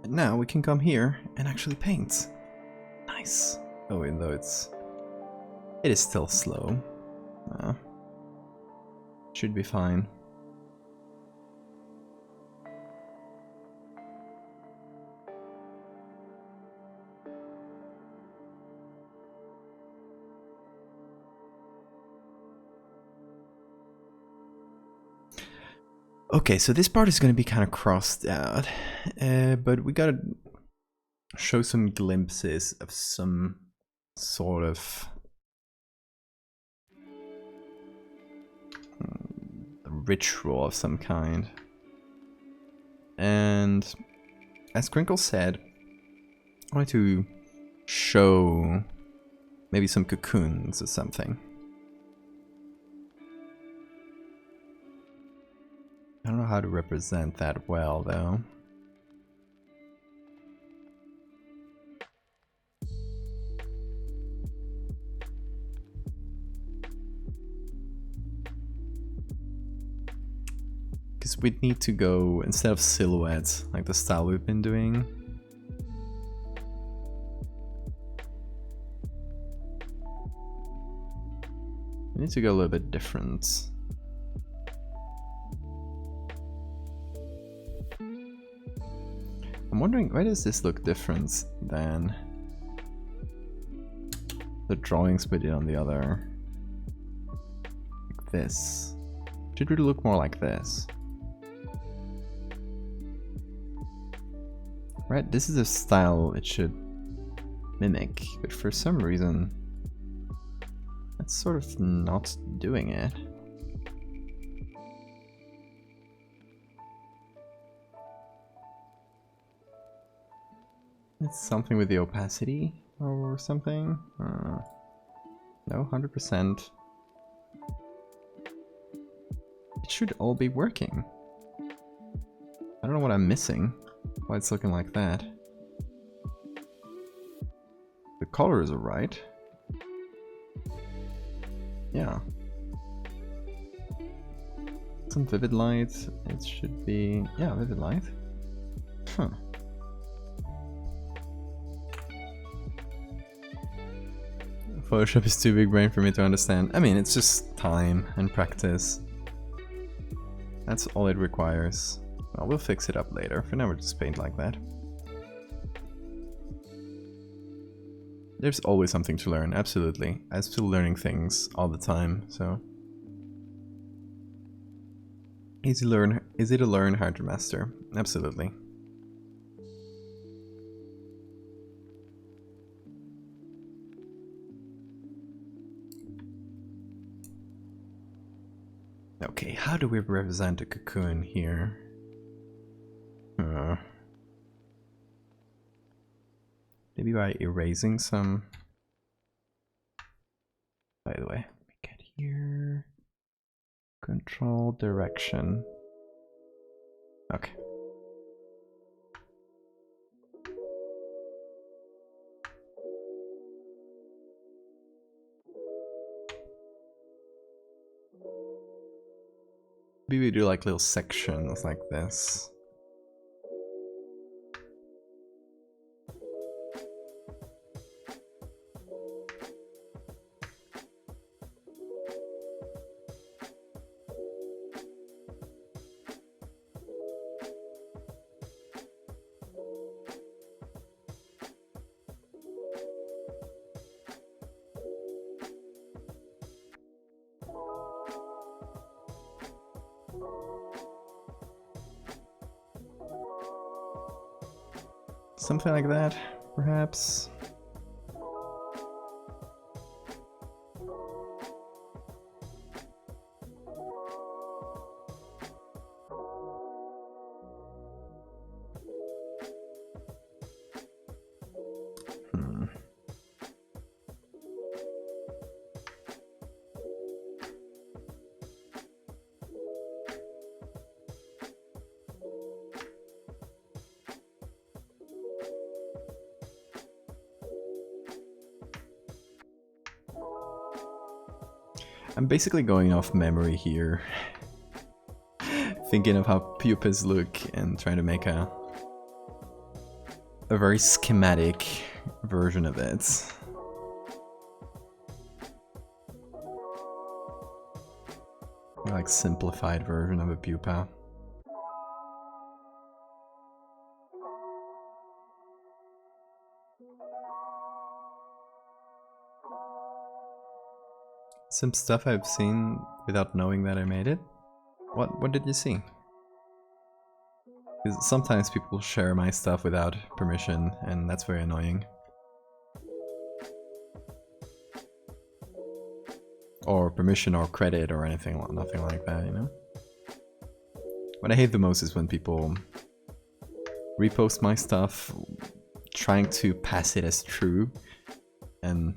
Speaker 1: And now we can come here and actually paint. Nice. Oh, even though it is still slow. Should be fine. Okay, so this part is going to be kind of crossed out, but we gotta show some glimpses of some sort of ritual of some kind. And as Crinkle said, I wanted to show maybe some cocoons or something. I don't know how to represent that well, though. Because we'd need to go, instead of silhouettes, like the style we've been doing, we need to go a little bit different. I'm wondering, why does this look different than the drawings we did on the other? Like this. Should really look more like this. Right, this is a style it should mimic, but for some reason it's sort of not doing it. It's something with the opacity or something. No, 100%. It should all be working. I don't know what I'm missing. Why it's looking like that. The colors are right. Yeah. Some vivid light. It should be... yeah, vivid light. Huh. Photoshop is too big brain for me to understand. I mean, it's just time and practice. That's all it requires. Well, we'll fix it up later. For now, we'll just paint like that. There's always something to learn, absolutely. I'm still learning things all the time, so... easy to learn, hard to master. Absolutely. Okay, how do we represent a cocoon here? Maybe by erasing some... by the way, let me get here... control direction. Okay. Maybe we do like little sections like this. Something like that, perhaps. I'm basically going off memory here. Thinking of how pupas look and trying to make a very schematic version of it. Like simplified version of a pupa. Some stuff I've seen without knowing that I made it. What did you see? Because sometimes people share my stuff without permission, and that's very annoying. Or permission or credit or anything, nothing like that, you know? What I hate the most is when people repost my stuff trying to pass it as true, and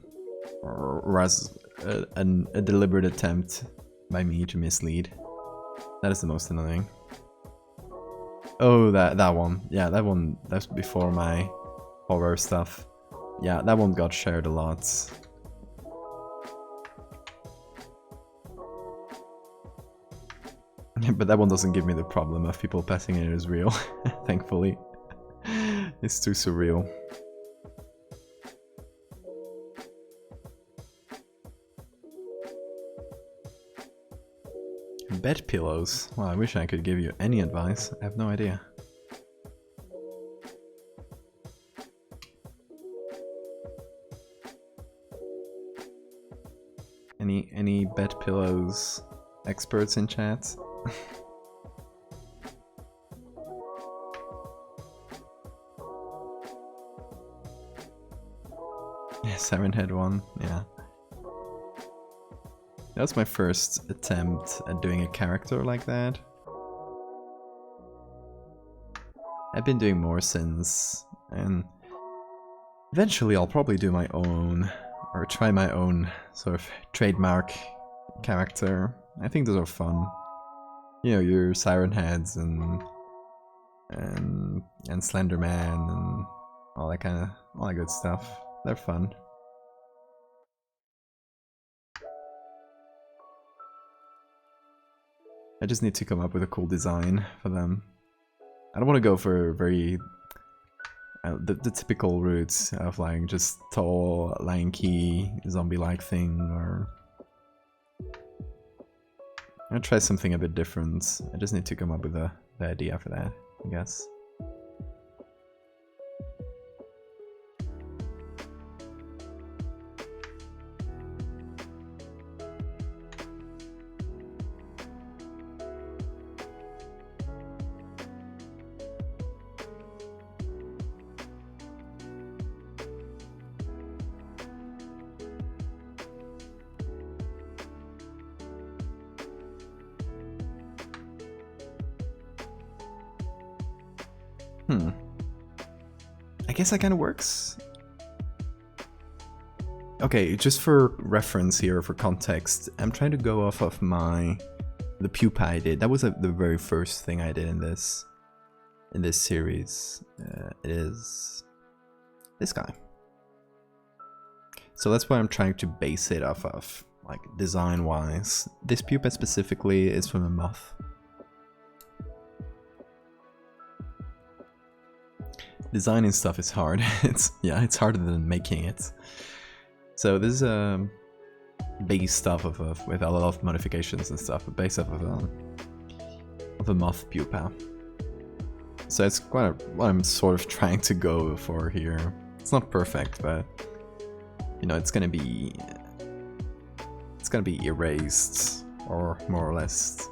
Speaker 1: or as a deliberate attempt by me to mislead. That is the most annoying. Oh, that one. Yeah, that one, that's before my horror stuff. Yeah, that one got shared a lot. But that one doesn't give me the problem of people passing it as real, thankfully. It's too surreal. Bed pillows? Well, I wish I could give you any advice. I have no idea. Any bed pillows experts in chat? Yeah, Siren had one, yeah. That was my first attempt at doing a character like that. I've been doing more since, and eventually I'll probably do my own, or try my own sort of trademark character. I think those are fun. You know, your Siren Heads and Slenderman and all that good stuff. They're fun. I just need to come up with a cool design for them. I don't want to go for very the typical routes of like just tall, lanky, zombie-like thing, or I'm gonna try something a bit different. I just need to come up with the idea for that, I guess. I guess that kind of works. Okay, just for reference here, for context, I'm trying to go off of the pupa I did. That was the very first thing I did in this series. It is this guy. So that's what I'm trying to base it off of, like design-wise. This pupa specifically is from a moth. Designing stuff is hard. It's harder than making it. So this is base stuff with a lot of modifications and stuff, based off of a moth pupa. So it's quite what I'm sort of trying to go for here. It's not perfect, but you know, it's gonna be erased or more or less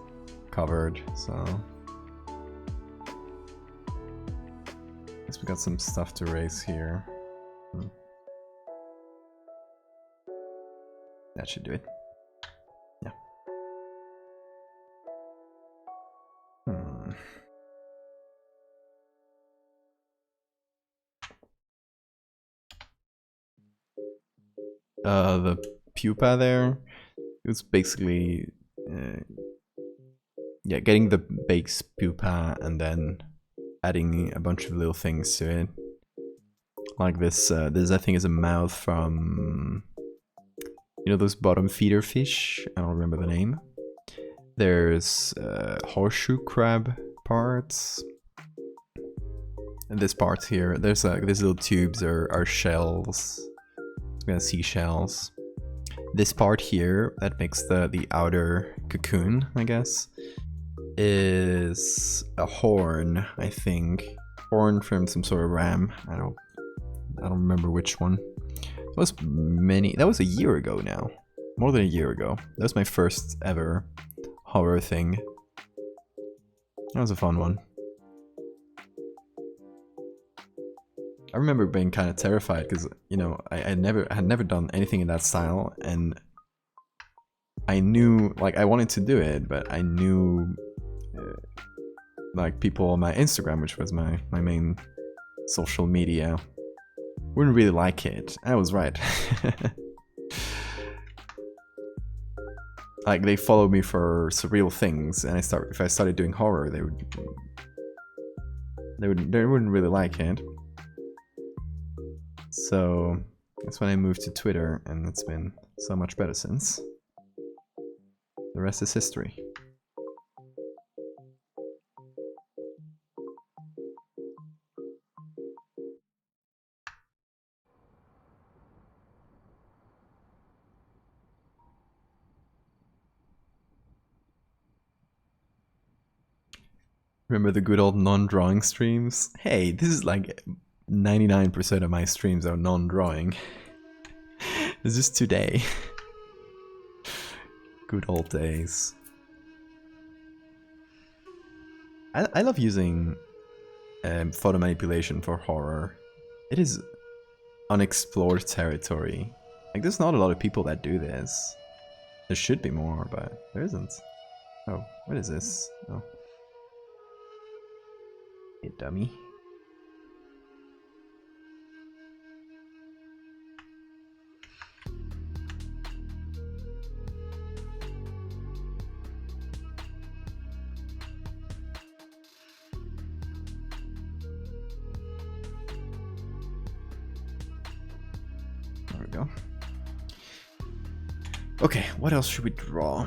Speaker 1: covered. So guess we got some stuff to erase here. That should do it. Yeah. The pupa there, it was basically yeah, getting the base pupa and then adding a bunch of little things to it. Like this I think is a mouth from You know those bottom feeder fish? I don't remember the name. There's horseshoe crab parts. And this part here, there's like these little tubes are shells. Seashells. This part here that makes the outer cocoon, I guess, is a horn, I think. Horn from some sort of ram. I don't remember which one. That was a year ago now. More than a year ago. That was my first ever horror thing. That was a fun one. I remember being kind of terrified because, you know, I had never done anything in that style, and I knew, like, I wanted to do it, but I knew, like, people on my Instagram, which was my main social media, wouldn't really like it. I was right. Like, they follow me for surreal things, and if I started doing horror, they wouldn't really like it. So that's when I moved to Twitter, and it's been so much better since. The rest is history. Remember the good old non-drawing streams? Hey, this is like 99% of my streams are non-drawing. It's just today. Good old days. I love using photo manipulation for horror. It is unexplored territory. Like, there's not a lot of people that do this. There should be more, but there isn't. Oh, what is this? Oh. You dummy. There we go. Okay, what else should we draw?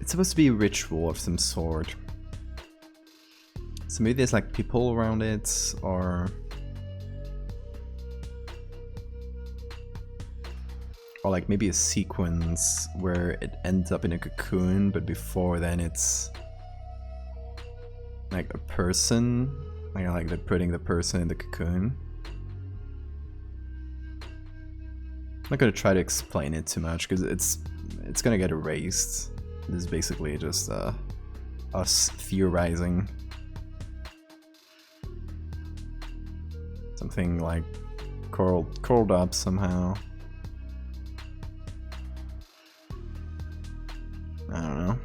Speaker 1: It's supposed to be a ritual of some sort. So maybe there's like people around it, or like maybe a sequence where it ends up in a cocoon, but before then it's like a person, like they're putting the person in the cocoon. I'm not gonna try to explain it too much because it's gonna get erased. This is basically just us theorizing. Something like curled up somehow. I don't know.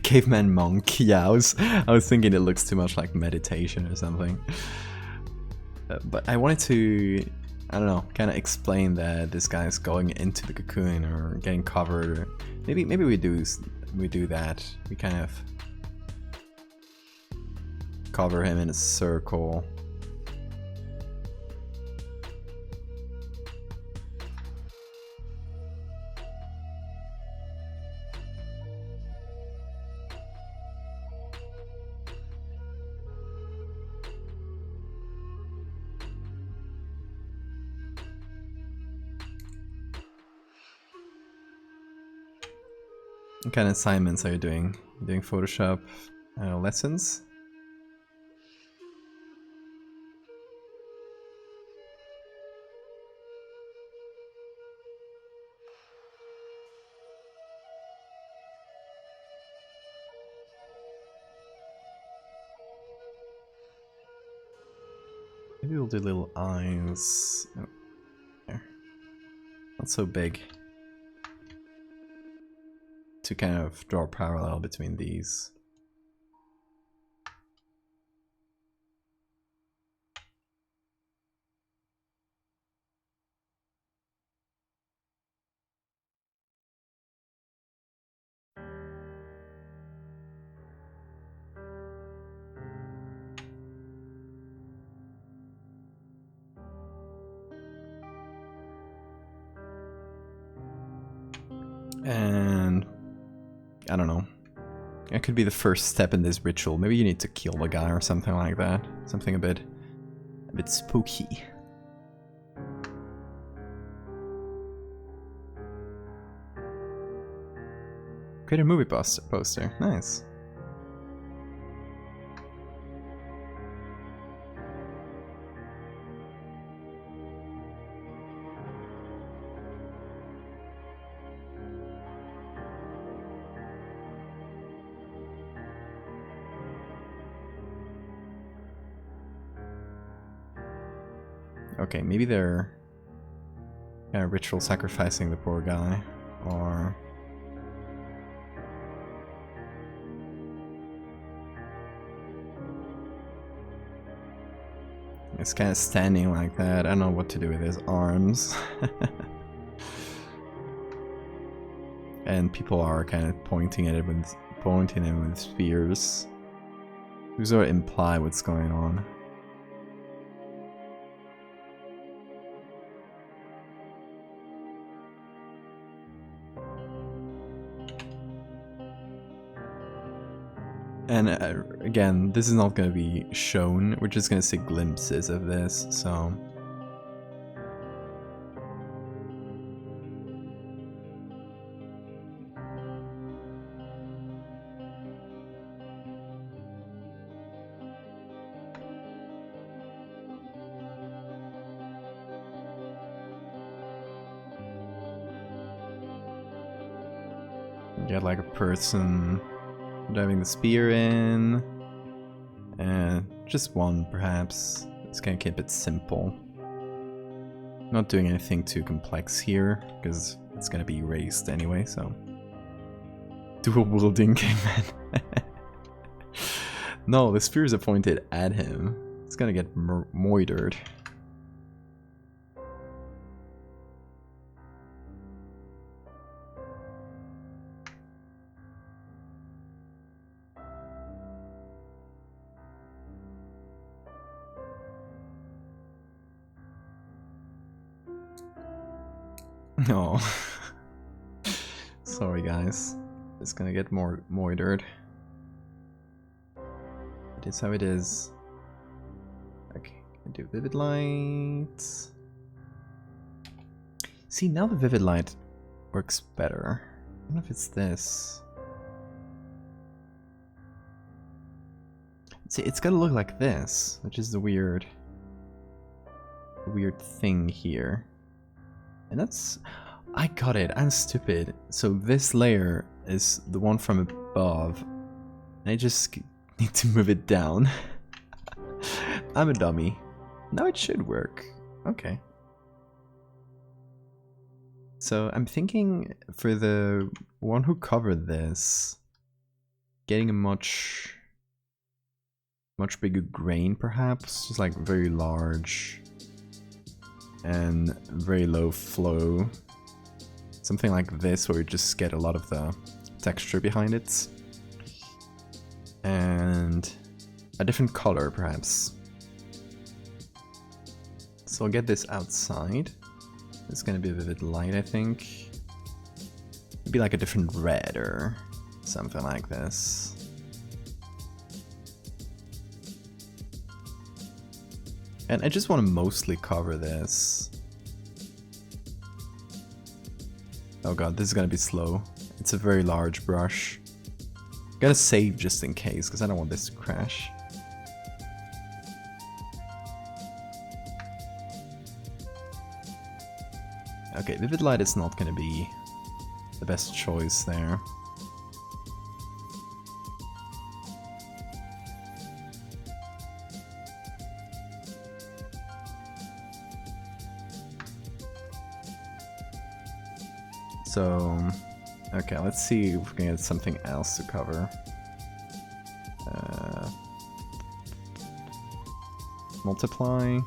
Speaker 1: Caveman monk. Yeah, I was thinking it looks too much like meditation or something. But I wanted to, I don't know, kind of explain that this guy's going into the cocoon or getting covered. Or maybe we do that. We kind of cover him in a circle. What kind of assignments are you doing? You doing Photoshop lessons? Maybe we'll do little eyes. Oh, there. Not so big. To kind of draw a parallel between these. And I don't know. It could be the first step in this ritual. Maybe you need to kill the guy or something like that. Something a bit spooky. Create a movie poster. Nice. Okay, maybe they're ritual sacrificing the poor guy, or it's kind of standing like that. I don't know what to do with his arms. And people are kind of pointing at it with spears. We sort of imply what's going on. And again, this is not going to be shown, we're just going to see glimpses of this, so... Get like a person diving the spear in, and just one perhaps. Just gonna keep it simple. Not doing anything too complex here, because it's gonna be erased anyway, so. Dual wielding caveman. No, the spear is pointed at him. It's gonna get moitered. No. Sorry guys. It's gonna get more moitered. It is how it is. Okay, I do vivid light. See, now the vivid light works better. I don't know if it's this. See, it's gotta look like this, which is the weird thing here. And that's... I got it, I'm stupid. So this layer is the one from above. And I just need to move it down. I'm a dummy. Now it should work. Okay. So I'm thinking for the one who covered this, getting a much bigger grain perhaps, just like very large and very low flow. Something like this where you just get a lot of the texture behind it. And a different color perhaps. So I'll get this outside. It's gonna be a vivid light, I think. Maybe like a different red or something like this. And I just want to mostly cover this. Oh god, this is gonna be slow. It's a very large brush. Gotta save just in case, because I don't want this to crash. Okay, vivid light is not gonna be the best choice there. So, okay, let's see if we can get something else to cover. Multiply.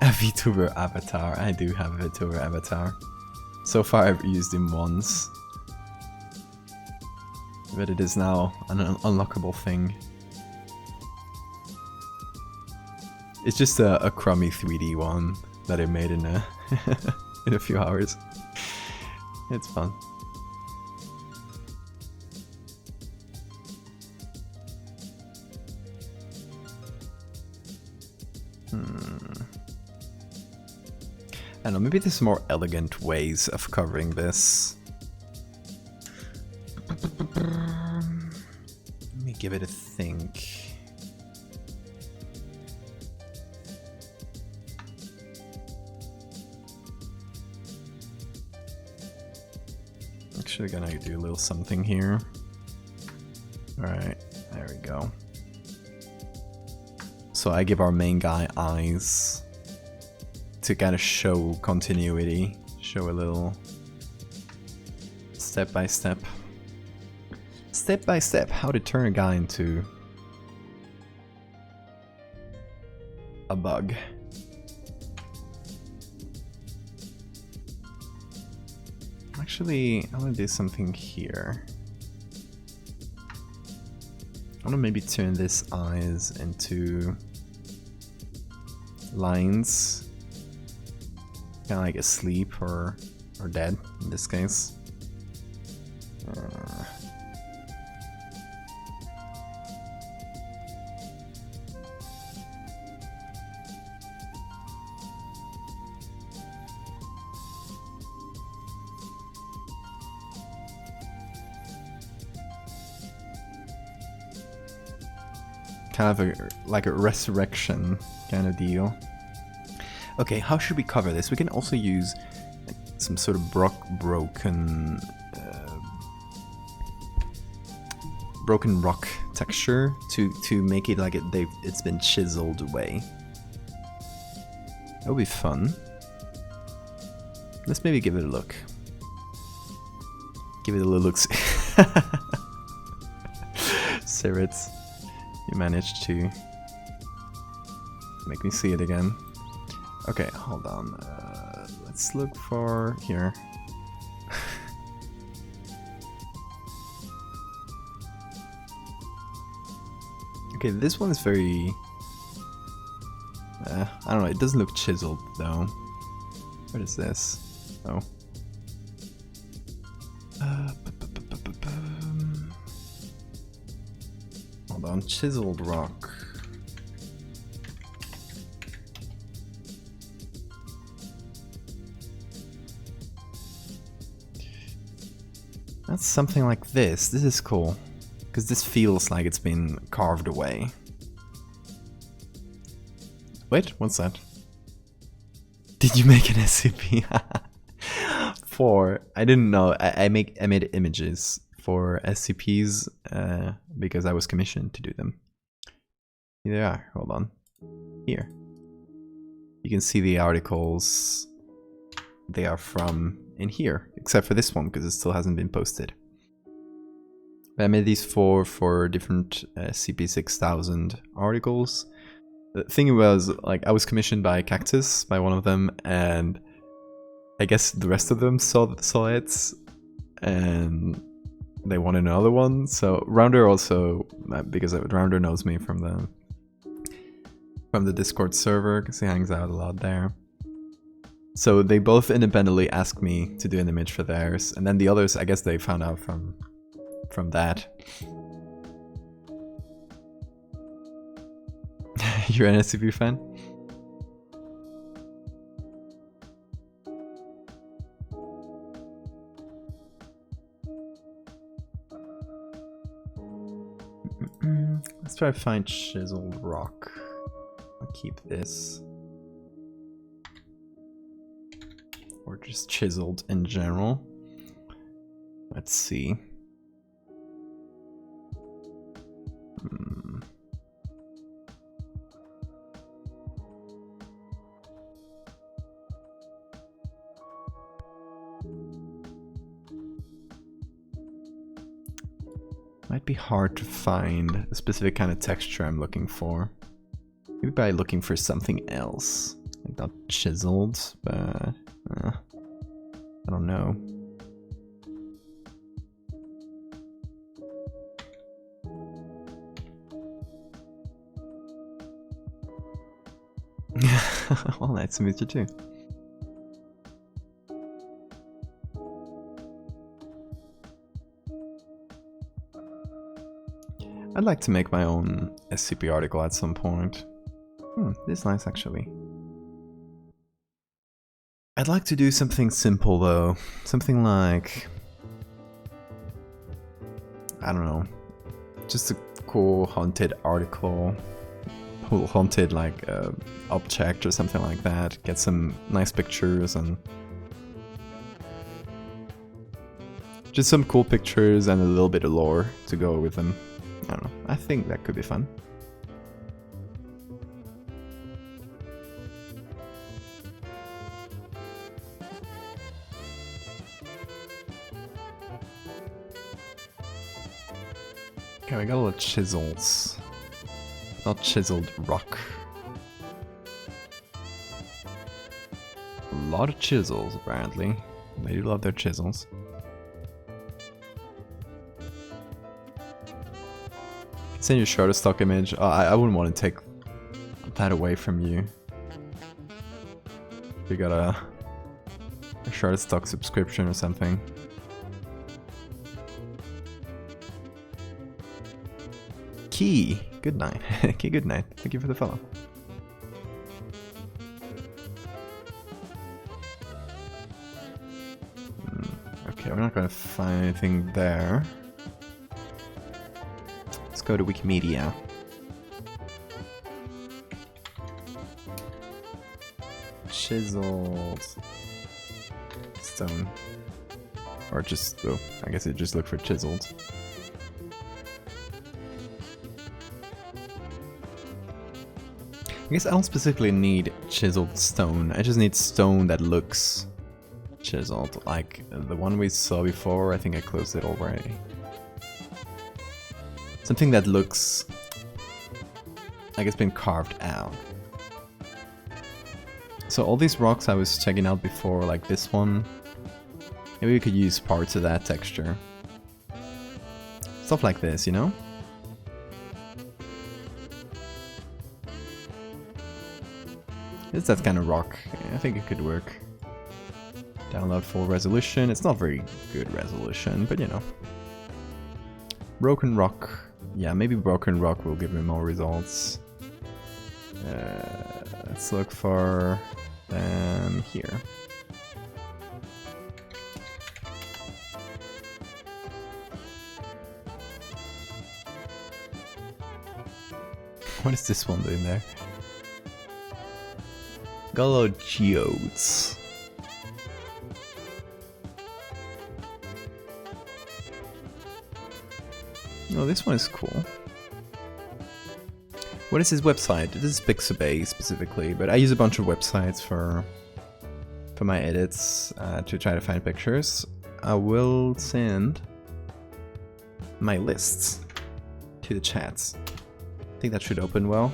Speaker 1: A VTuber avatar. I do have a VTuber avatar. So far I've used him once. But it is now an unlockable thing. It's just a crummy 3D one that I made in a in a few hours. It's fun. I don't know, maybe there's more elegant ways of covering this. Let me give it a think. Actually gonna do a little something here. Alright, there we go. So I give our main guy eyes to kind of show continuity, show a little step by step how to turn a guy into a bug. Actually, I want to do something here. I want to maybe turn this eyes into lines, kind of like asleep or dead in this case. Kind of like a resurrection kind of deal. Okay, how should we cover this? We can also use some sort of broken rock texture to make it like it's been chiseled away. That would be fun. Let's maybe give it a look. Give it a little look. Sirits, you managed to make me see it again. Okay, hold on. Let's look for here. Okay, this one is very... I don't know, it doesn't look chiseled though. What is this? Oh. Hold on, chiseled rock. That's something like this. This is cool. Because this feels like it's been carved away. Wait, what's that? Did you make an SCP? I didn't know. I made images for SCPs because I was commissioned to do them. Here they are. Hold on. Here. You can see the articles they are from in here, except for this one because it still hasn't been posted. I made these for different CP6000 articles. The thing was, like, I was commissioned by Cactus, by one of them, and I guess the rest of them saw it, and they wanted another one. So Rounder also, because Rounder knows me from the Discord server, because he hangs out a lot there. So they both independently asked me to do an image for theirs, and then the others, I guess they found out from that. You're an SCP fan? Let's try to find chiseled rock. I'll keep this. Or just chiseled in general. Let's see. Might be hard to find a specific kind of texture I'm looking for. Maybe by looking for something else. Like not chiseled, but I don't know. Well, nice to meet you too. I'd like to make my own SCP article at some point. This is nice actually. I'd like to do something simple though. Something like... I don't know. Just a cool haunted article. Cool haunted like object or something like that. Get some nice pictures and... just some cool pictures and a little bit of lore to go with them. I don't know. I think that could be fun. Okay, we got a lot of chisels. Not chiseled rock. A lot of chisels, apparently. They do love their chisels. Send you a Shutterstock image. Oh, I wouldn't want to take that away from you. You got a Shutterstock subscription or something. Key, good night. Key, good night. Thank you for the follow. Okay, we're not gonna find anything there. Let's go to Wikimedia. Chiseled stone. Or just, oh, I guess it just looked for chiseled. I guess I don't specifically need chiseled stone, I just need stone that looks chiseled. Like the one we saw before, I think I closed it already. Something that looks like it's been carved out. So all these rocks I was checking out before, like this one, maybe we could use parts of that texture. Stuff like this, you know? It's that kind of rock. I think it could work. Download full resolution. It's not very good resolution, but you know. Broken rock. Yeah, maybe broken rock will give me more results. Let's look for them here. What is this one doing there? Got a lot of geodes. Oh, this one is cool. What is his website? This is Pixabay specifically, but I use a bunch of websites for my edits to try to find pictures. I will send my lists to the chats. I think that should open well.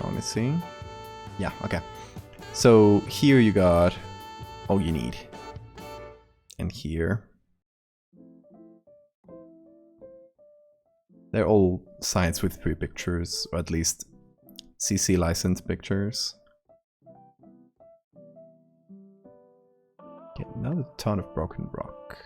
Speaker 1: Let me see. Yeah, okay. So here you got all you need. And here. They're all sites with free pictures, or at least CC licensed pictures. Get another ton of broken rock.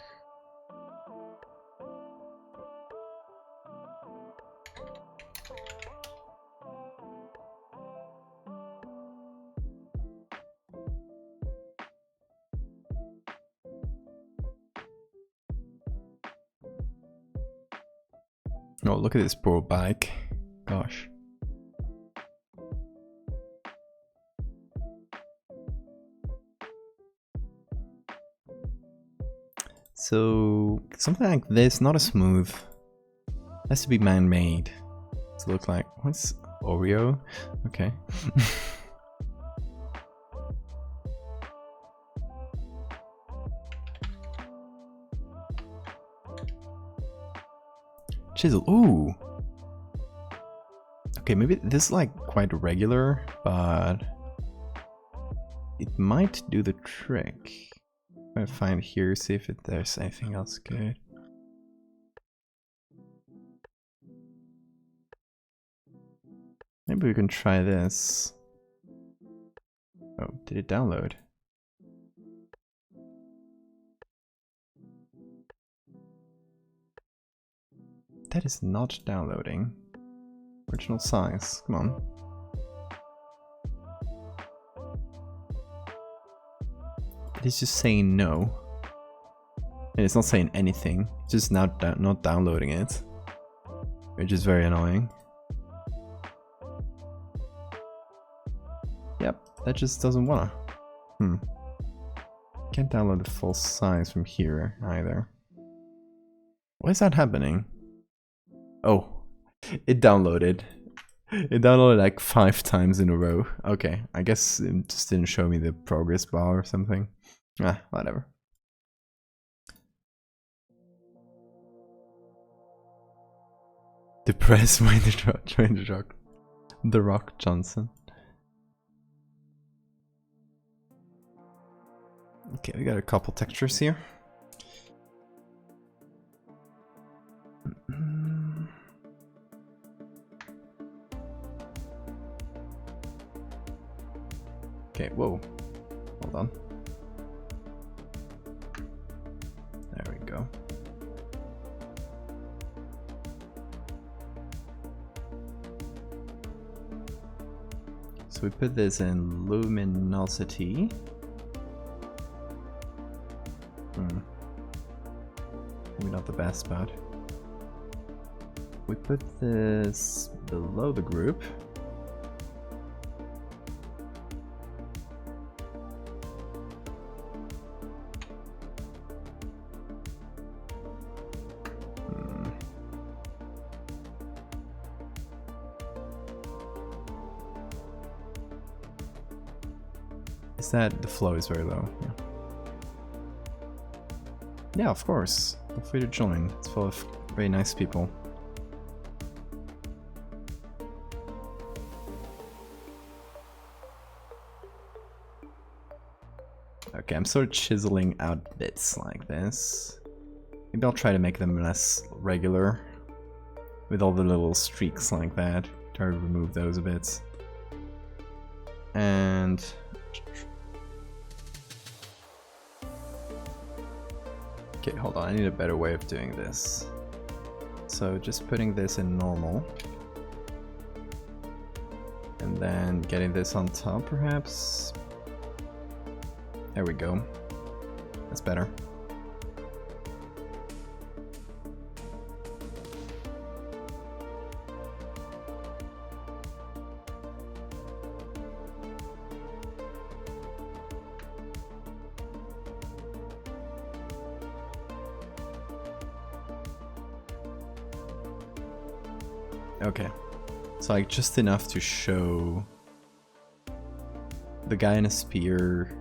Speaker 1: Oh, look at this poor bike. Gosh. So something like this, not a smooth. Has to be man-made. To look like what's Oreo? Okay. Chisel. Ooh. Okay, maybe this is like quite regular, but it might do the trick. I'm gonna find here, see if there's anything else good. Maybe we can try this. Oh, did it download? That is not downloading. Original size, come on. It is just saying no. And it's not saying anything. It's just not downloading it. Which is very annoying. Yep, that just doesn't wanna. Can't download the full size from here either. Why is that happening? Oh, it downloaded. It downloaded like 5 times in a row. Okay, I guess it just didn't show me the progress bar or something. Ah, whatever. Depressed by the Rock Johnson. Okay, we got a couple textures here. Okay, whoa. Hold on. There we go. So we put this in luminosity. Maybe not the best, but we put this below the group. Is that the flow is very low? Yeah. Yeah, of course. Feel free to join. It's full of very nice people. Okay, I'm sort of chiseling out bits like this. Maybe I'll try to make them less regular. With all the little streaks like that. Try to remove those a bit. And... okay, hold on, I need a better way of doing this. So just putting this in normal. And then getting this on top, perhaps? There we go. That's better. Okay, so like just enough to show the guy in a spear,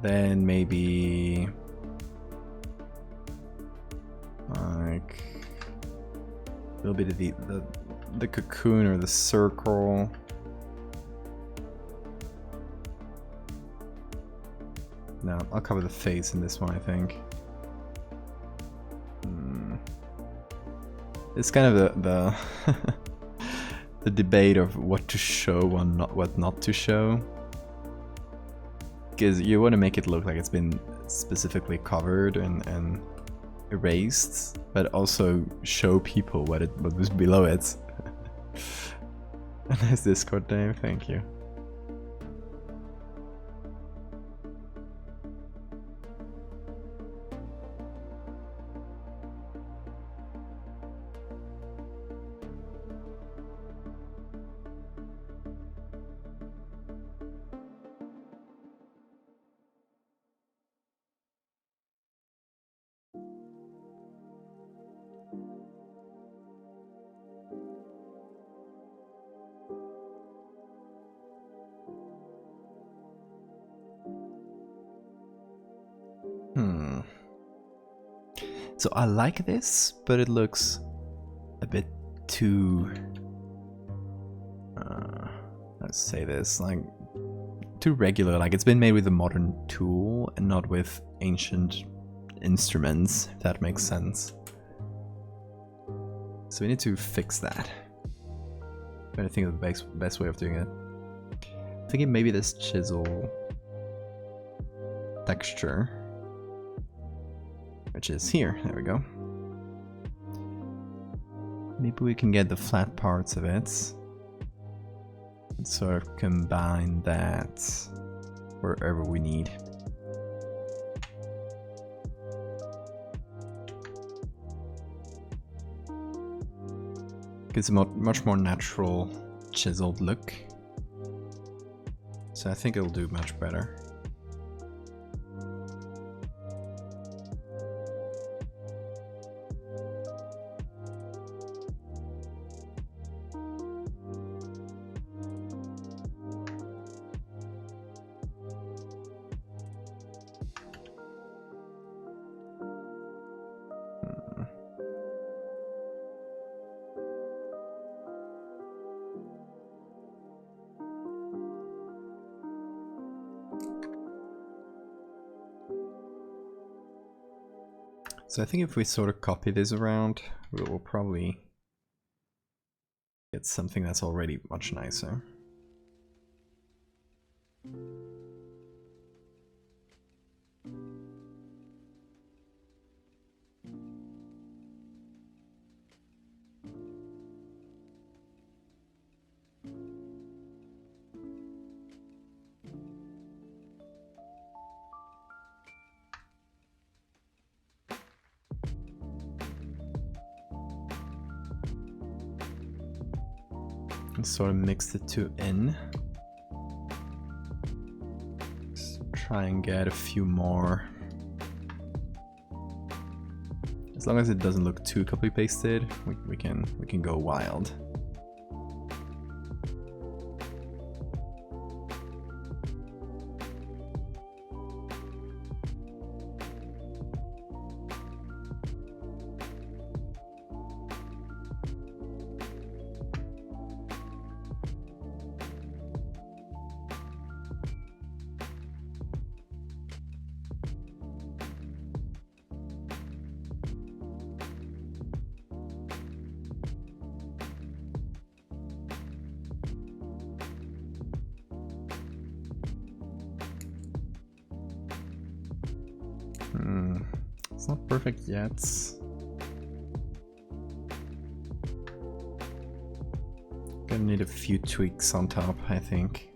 Speaker 1: then maybe like a little bit of the cocoon or the circle. No, I'll cover the face in this one, I think. It's kind of the the debate of what to show and what not to show, because you want to make it look like it's been specifically covered and erased, but also show people what was below it. A nice Discord name, thank you. So I like this, but it looks a bit too, let's say this, like too regular. Like it's been made with a modern tool and not with ancient instruments, if that makes sense. So we need to fix that. I'm trying to think of the best way of doing it. I'm thinking maybe this chisel texture, which is here. There we go. Maybe we can get the flat parts of it and sort of combine that wherever we need. Gives a much more natural chiseled look. So I think it'll do much better. So I think if we sort of copy this around, we'll probably get something that's already much nicer. Sort of mix the two in. Just try and get a few more. As long as it doesn't look too copy pasted, we can go wild. It's not perfect yet. Gonna need a few tweaks on top, I think.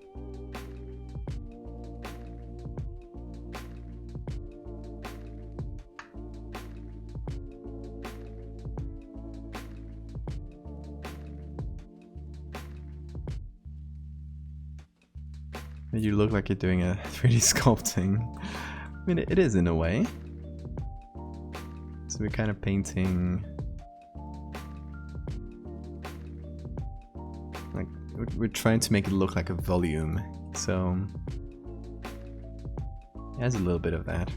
Speaker 1: You look like you're doing a 3D sculpting. I mean, it is in a way. So we're kind of painting, like we're trying to make it look like a volume. So it has a little bit of that.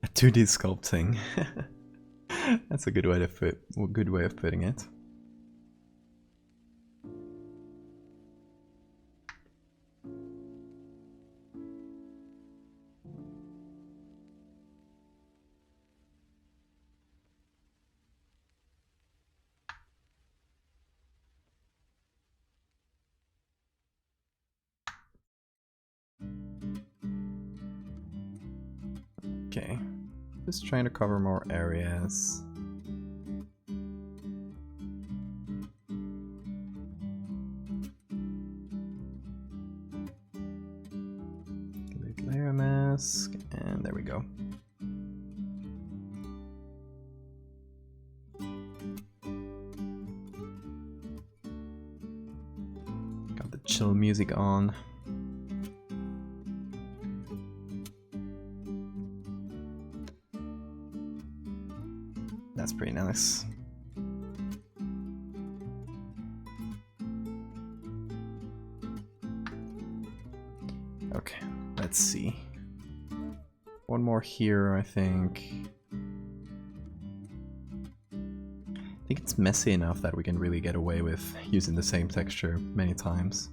Speaker 1: A 2D sculpting. That's a good way of putting it. Okay, just trying to cover more areas. Delete layer mask, and there we go. chill music on. That's pretty nice. Okay, let's see. One more here, I think. I think it's messy enough that we can really get away with using the same texture many times.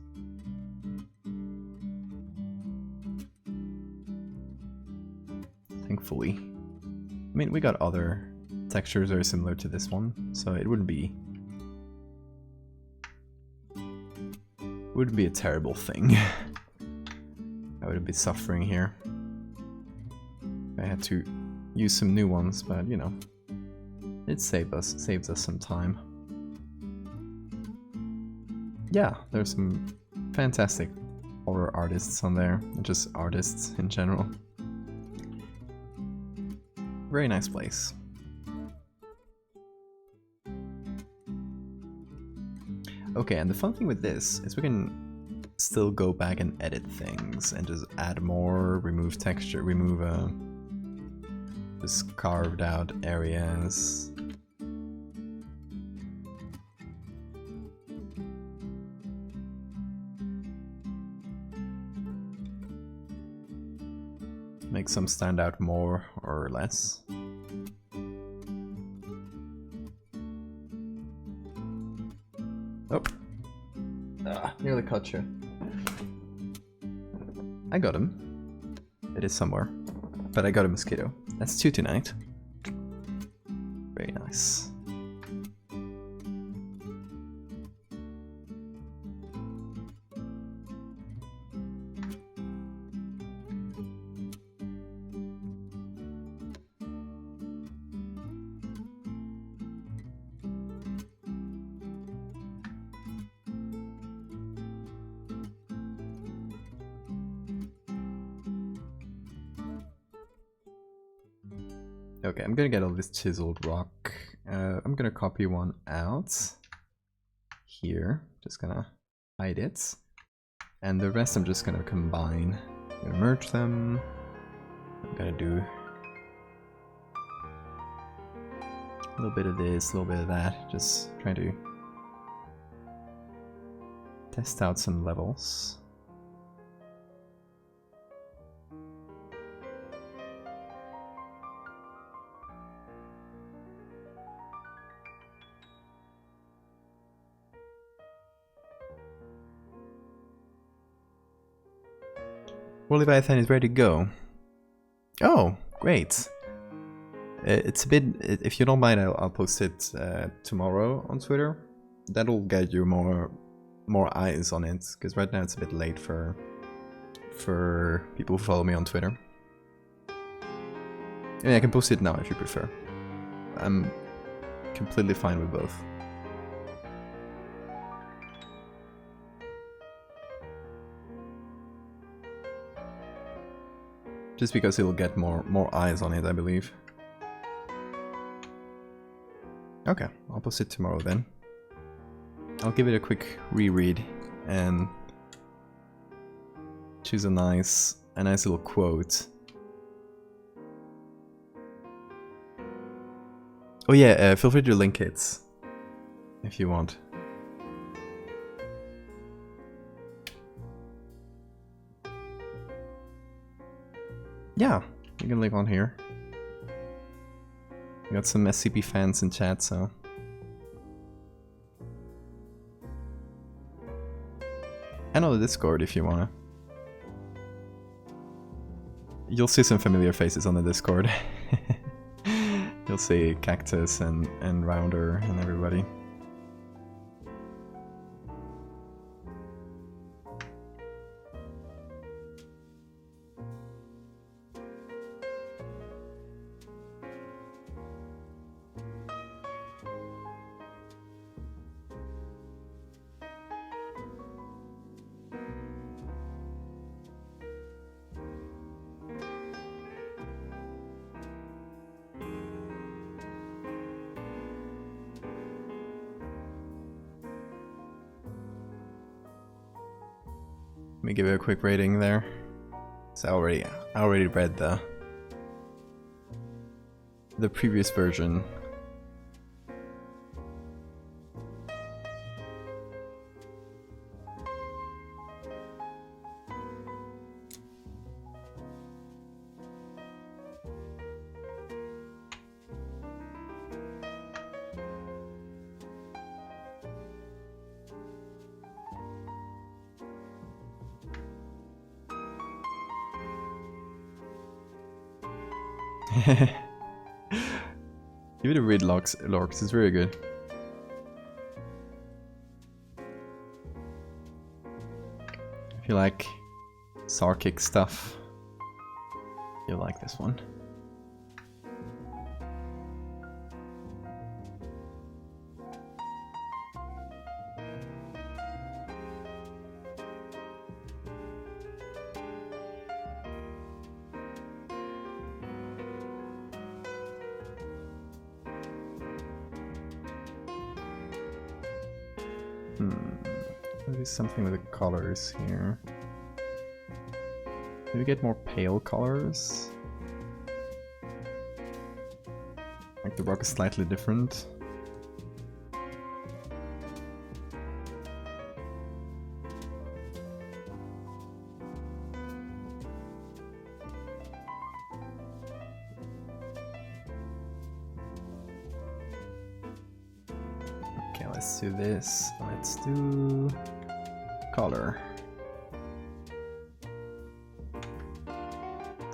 Speaker 1: Thankfully. I mean, we got other textures very similar to this one, so it wouldn't be a terrible thing. I wouldn't be suffering here. I had to use some new ones, but you know, it saves us some time. Yeah, there's some fantastic horror artists on there, and just artists in general. Very nice place. Okay, and the fun thing with this is we can still go back and edit things and just add more, remove texture, remove just carved out areas. Make some stand out more or less. Oh. Nearly caught you. I got him. It is somewhere. But I got a mosquito. That's 2 tonight. Very nice. Okay, I'm gonna get all this chiseled rock. I'm gonna copy one out here. Just gonna hide it. And the rest I'm just gonna combine. I'm gonna merge them. I'm gonna do a little bit of this, a little bit of that. Just trying to test out some levels. Leviathan is ready to go. Oh, great. It's a bit, if you don't mind, I'll post it tomorrow on Twitter. That'll get you more eyes on it, because right now it's a bit late for people who follow me on Twitter. I mean, I can post it now if you prefer. I'm completely fine with both. Just because it'll get more eyes on it, I believe. Okay, I'll post it tomorrow then. I'll give it a quick reread and choose a nice little quote. Oh yeah, feel free to link it if you want. Yeah, you can leave on here. We got some SCP fans in chat, so... And on the Discord if you wanna. You'll see some familiar faces on the Discord. You'll see Cactus and Rounder and everybody. Let me give it a quick rating there. So I already read the previous version. Give it a read, Lorx, it's very good. If you like Sarkic stuff, you'll like this one. Maybe something with the colors here. Maybe get more pale colors. Like the rock is slightly different. Okay, let's do this. Let's do color.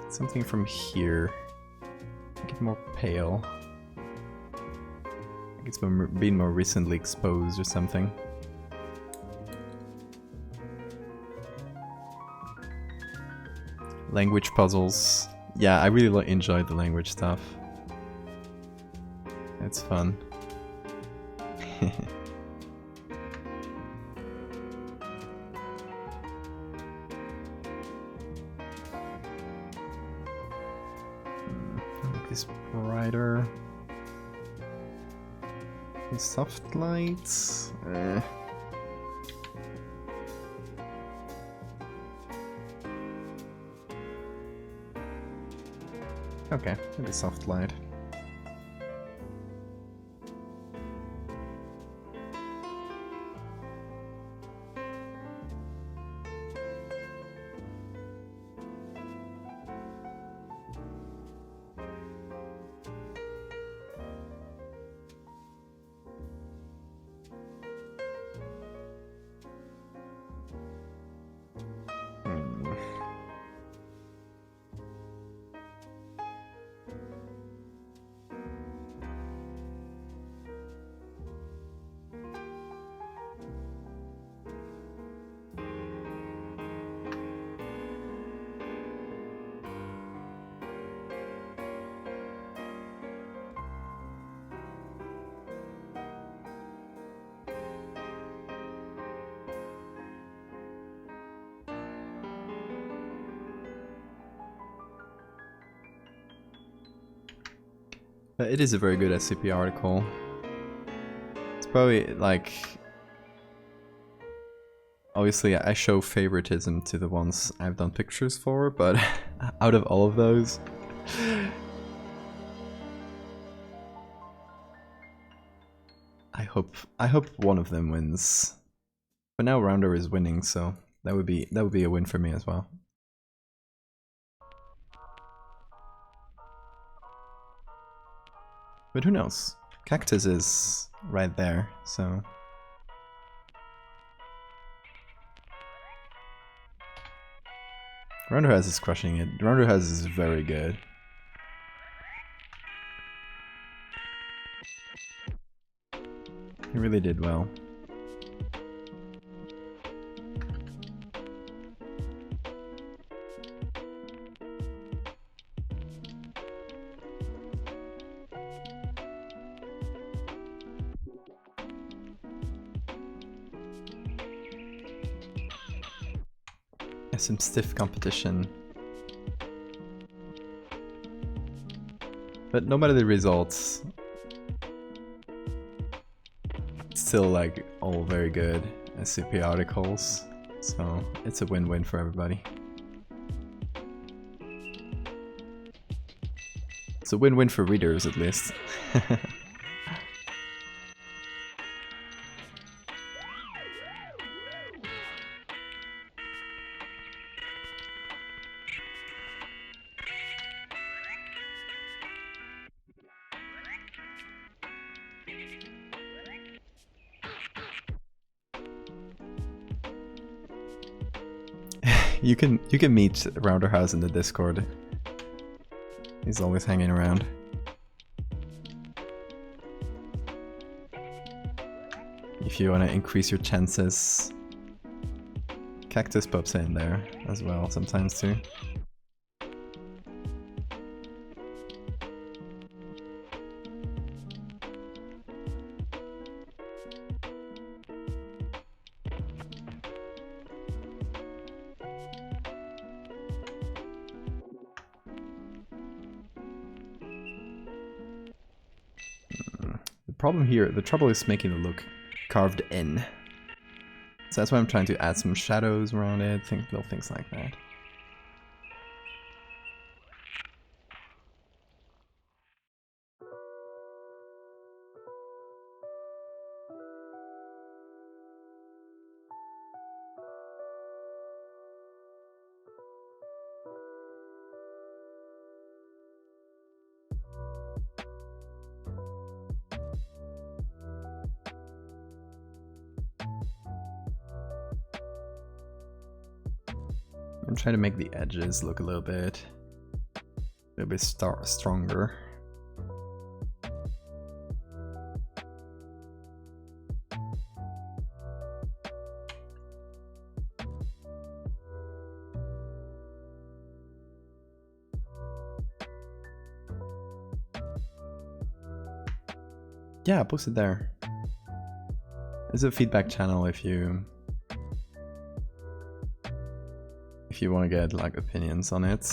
Speaker 1: Something from here. Make it more pale. Like it's been more recently exposed or something. Language puzzles. Yeah, I really enjoyed the language stuff. It's fun. This brighter. These soft lights. Okay, maybe soft light. It is a very good SCP article. It's probably like... Obviously I show favoritism to the ones I've done pictures for, but out of all of those... I hope one of them wins. But now Rounder is winning, so that would be a win for me as well. But who knows? Cactus is right there, so... Roundhouse is crushing it. Roundhouse is very good. He really did well. Some stiff competition. But no matter the results, it's still like all very good SCP articles. So it's a win-win for everybody. It's a win-win for readers, at least. You can meet Rounderhouse in the Discord. He's always hanging around. If you want to increase your chances. Cactus pops in there as well sometimes too. The trouble is making it look carved in. So that's why I'm trying to add some shadows around it, little things like that. I'm trying to make the edges look a little bit stronger. Yeah, post it there. There's a feedback channel if you want to get like opinions on it.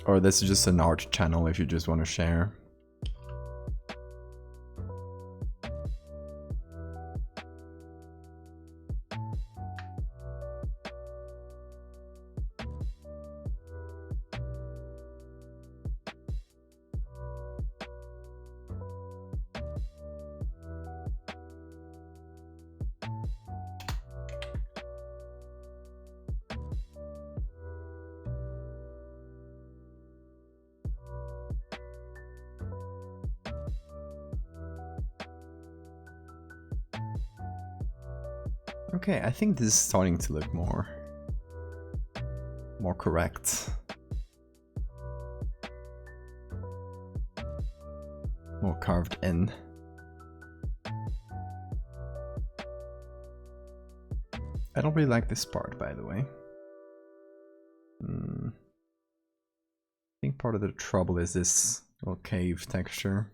Speaker 1: Or this is just an art channel if you just want to share. Okay, I think this is starting to look more correct. More carved in. I don't really like this part, by the way. I think part of the trouble is this little cave texture.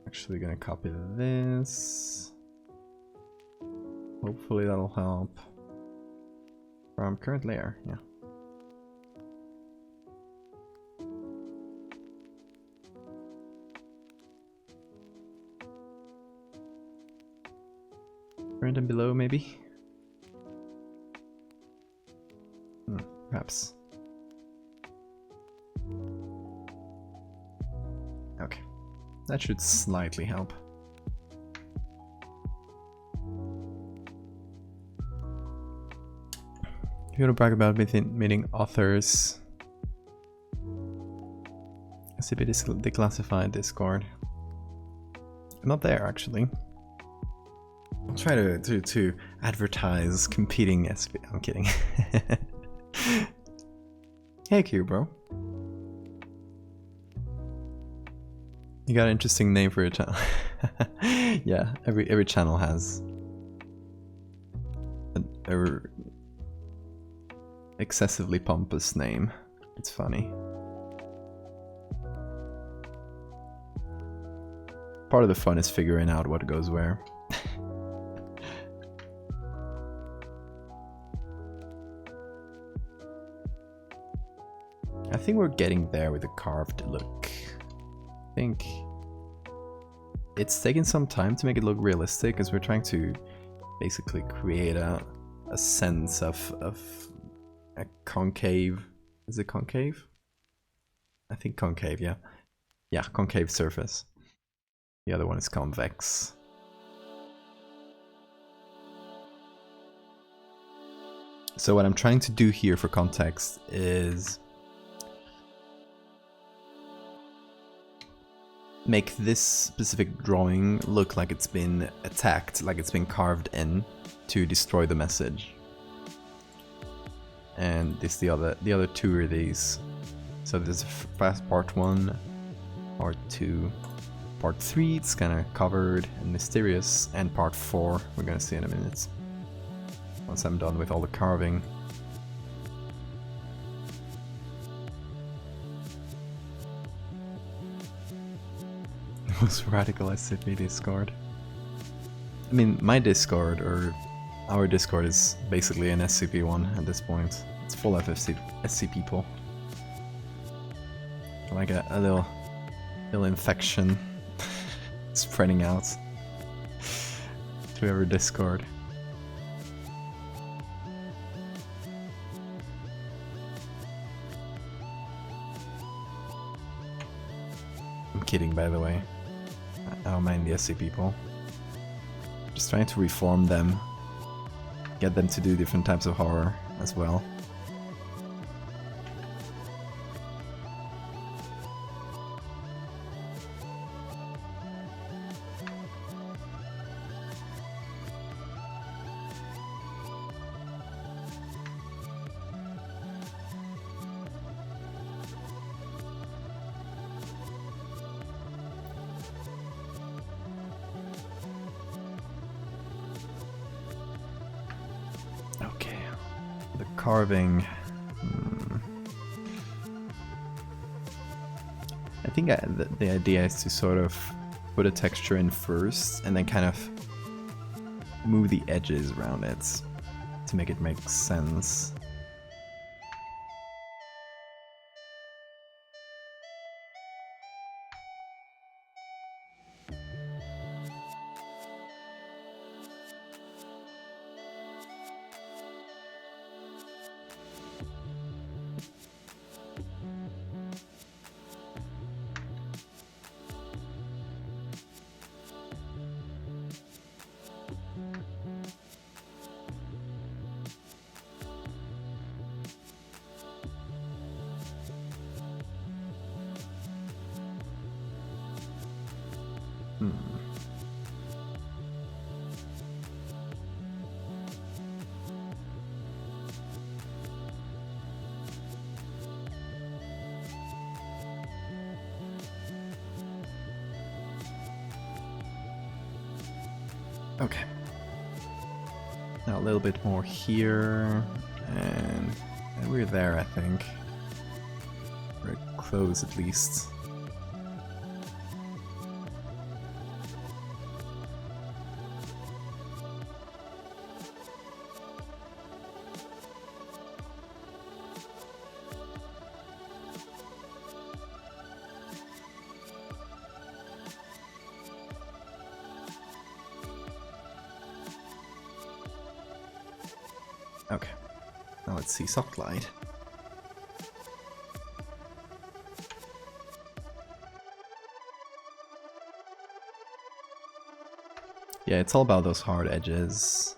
Speaker 1: Actually gonna copy this. Hopefully that'll help. From current layer, yeah. Current and below, maybe? Perhaps. Okay. That should slightly help. If you want to brag about meeting authors, SCP declassified Discord. I'm not there actually. I'll try to advertise competing SCP. I'm kidding. Hey Q, bro. You got an interesting name for your channel. Yeah, every channel has a excessively pompous name. It's funny. Part of the fun is figuring out what goes where. I think we're getting there with the carved look. I think it's taken some time to make it look realistic, because we're trying to basically create a sense of a concave. Is it concave? I think concave, yeah. Yeah, concave surface. The other one is convex. So what I'm trying to do here for context is make this specific drawing look like it's been attacked, like it's been carved in to destroy the message. And this the other two are these. So there's fast part 1, part 2, part 3, it's kind of covered and mysterious, and part 4 we're gonna see in a minute. Once I'm done with all the carving. Most radical SCP Discord. I mean, my Discord, or our Discord, is basically an SCP one at this point. It's full of SC people. Like a little infection spreading out through our Discord. I'm kidding, by the way. I don't mind the SC people. Just trying to reform them. Get them to do different types of horror as well. Okay, the carving. I think the idea is to sort of put a texture in first and then kind of move the edges around it to make it make sense. Okay. Now a little bit more here, and we're there, I think. We're close at least. Okay, now let's see soft light. Yeah, it's all about those hard edges.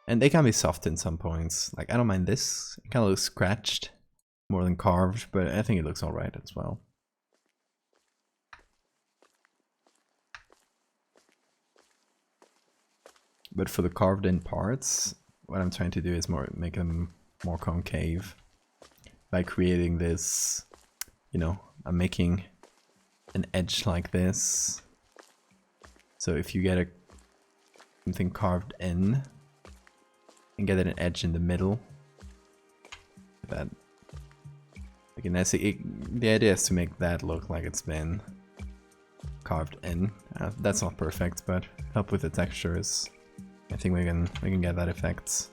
Speaker 1: And they can be soft in some points. Like, I don't mind this. It kind of looks scratched more than carved, but I think it looks alright as well. But for the carved in parts, what I'm trying to do is make them more concave by creating this, you know, I'm making an edge like this. So if you get something carved in and get an edge in the middle, that again, the idea is to make that look like it's been carved in. That's not perfect, but help with the textures. I think we can get that effect.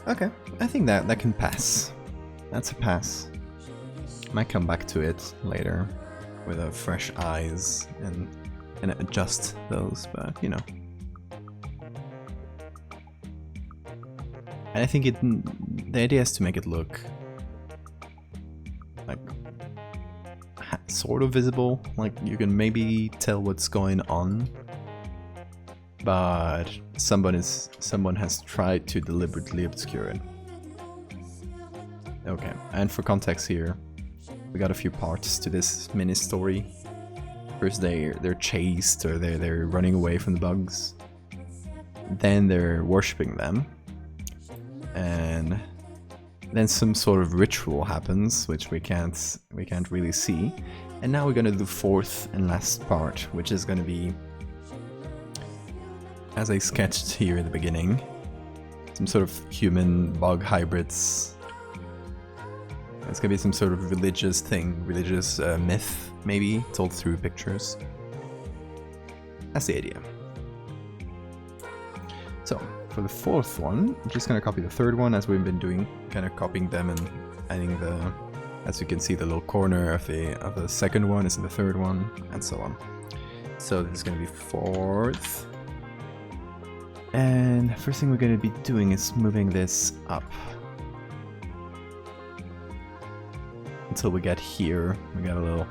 Speaker 1: Okay, I think that can pass. That's a pass. Might come back to it later with a fresh eyes and adjust those, but you know. And I think the idea is to make it look like sort of visible, like you can maybe tell what's going on, but someone has tried to deliberately obscure it. Okay, and for context here, we got a few parts to this mini story. First they're chased, or they're running away from the bugs. Then they're worshipping them. And then some sort of ritual happens, which we can't really see. And now we're gonna do the fourth and last part, which is gonna be, as I sketched here in the beginning, some sort of human bug hybrids. It's gonna be some sort of religious thing, religious myth, maybe, told through pictures. That's the idea. So, for the fourth one, I'm just gonna copy the third one as we've been doing, kind of copying them and adding the, as you can see, the little corner of the second one is in the third one, and so on. So this is gonna be fourth. And the first thing we're gonna be doing is moving this up. Until we get here, we got a little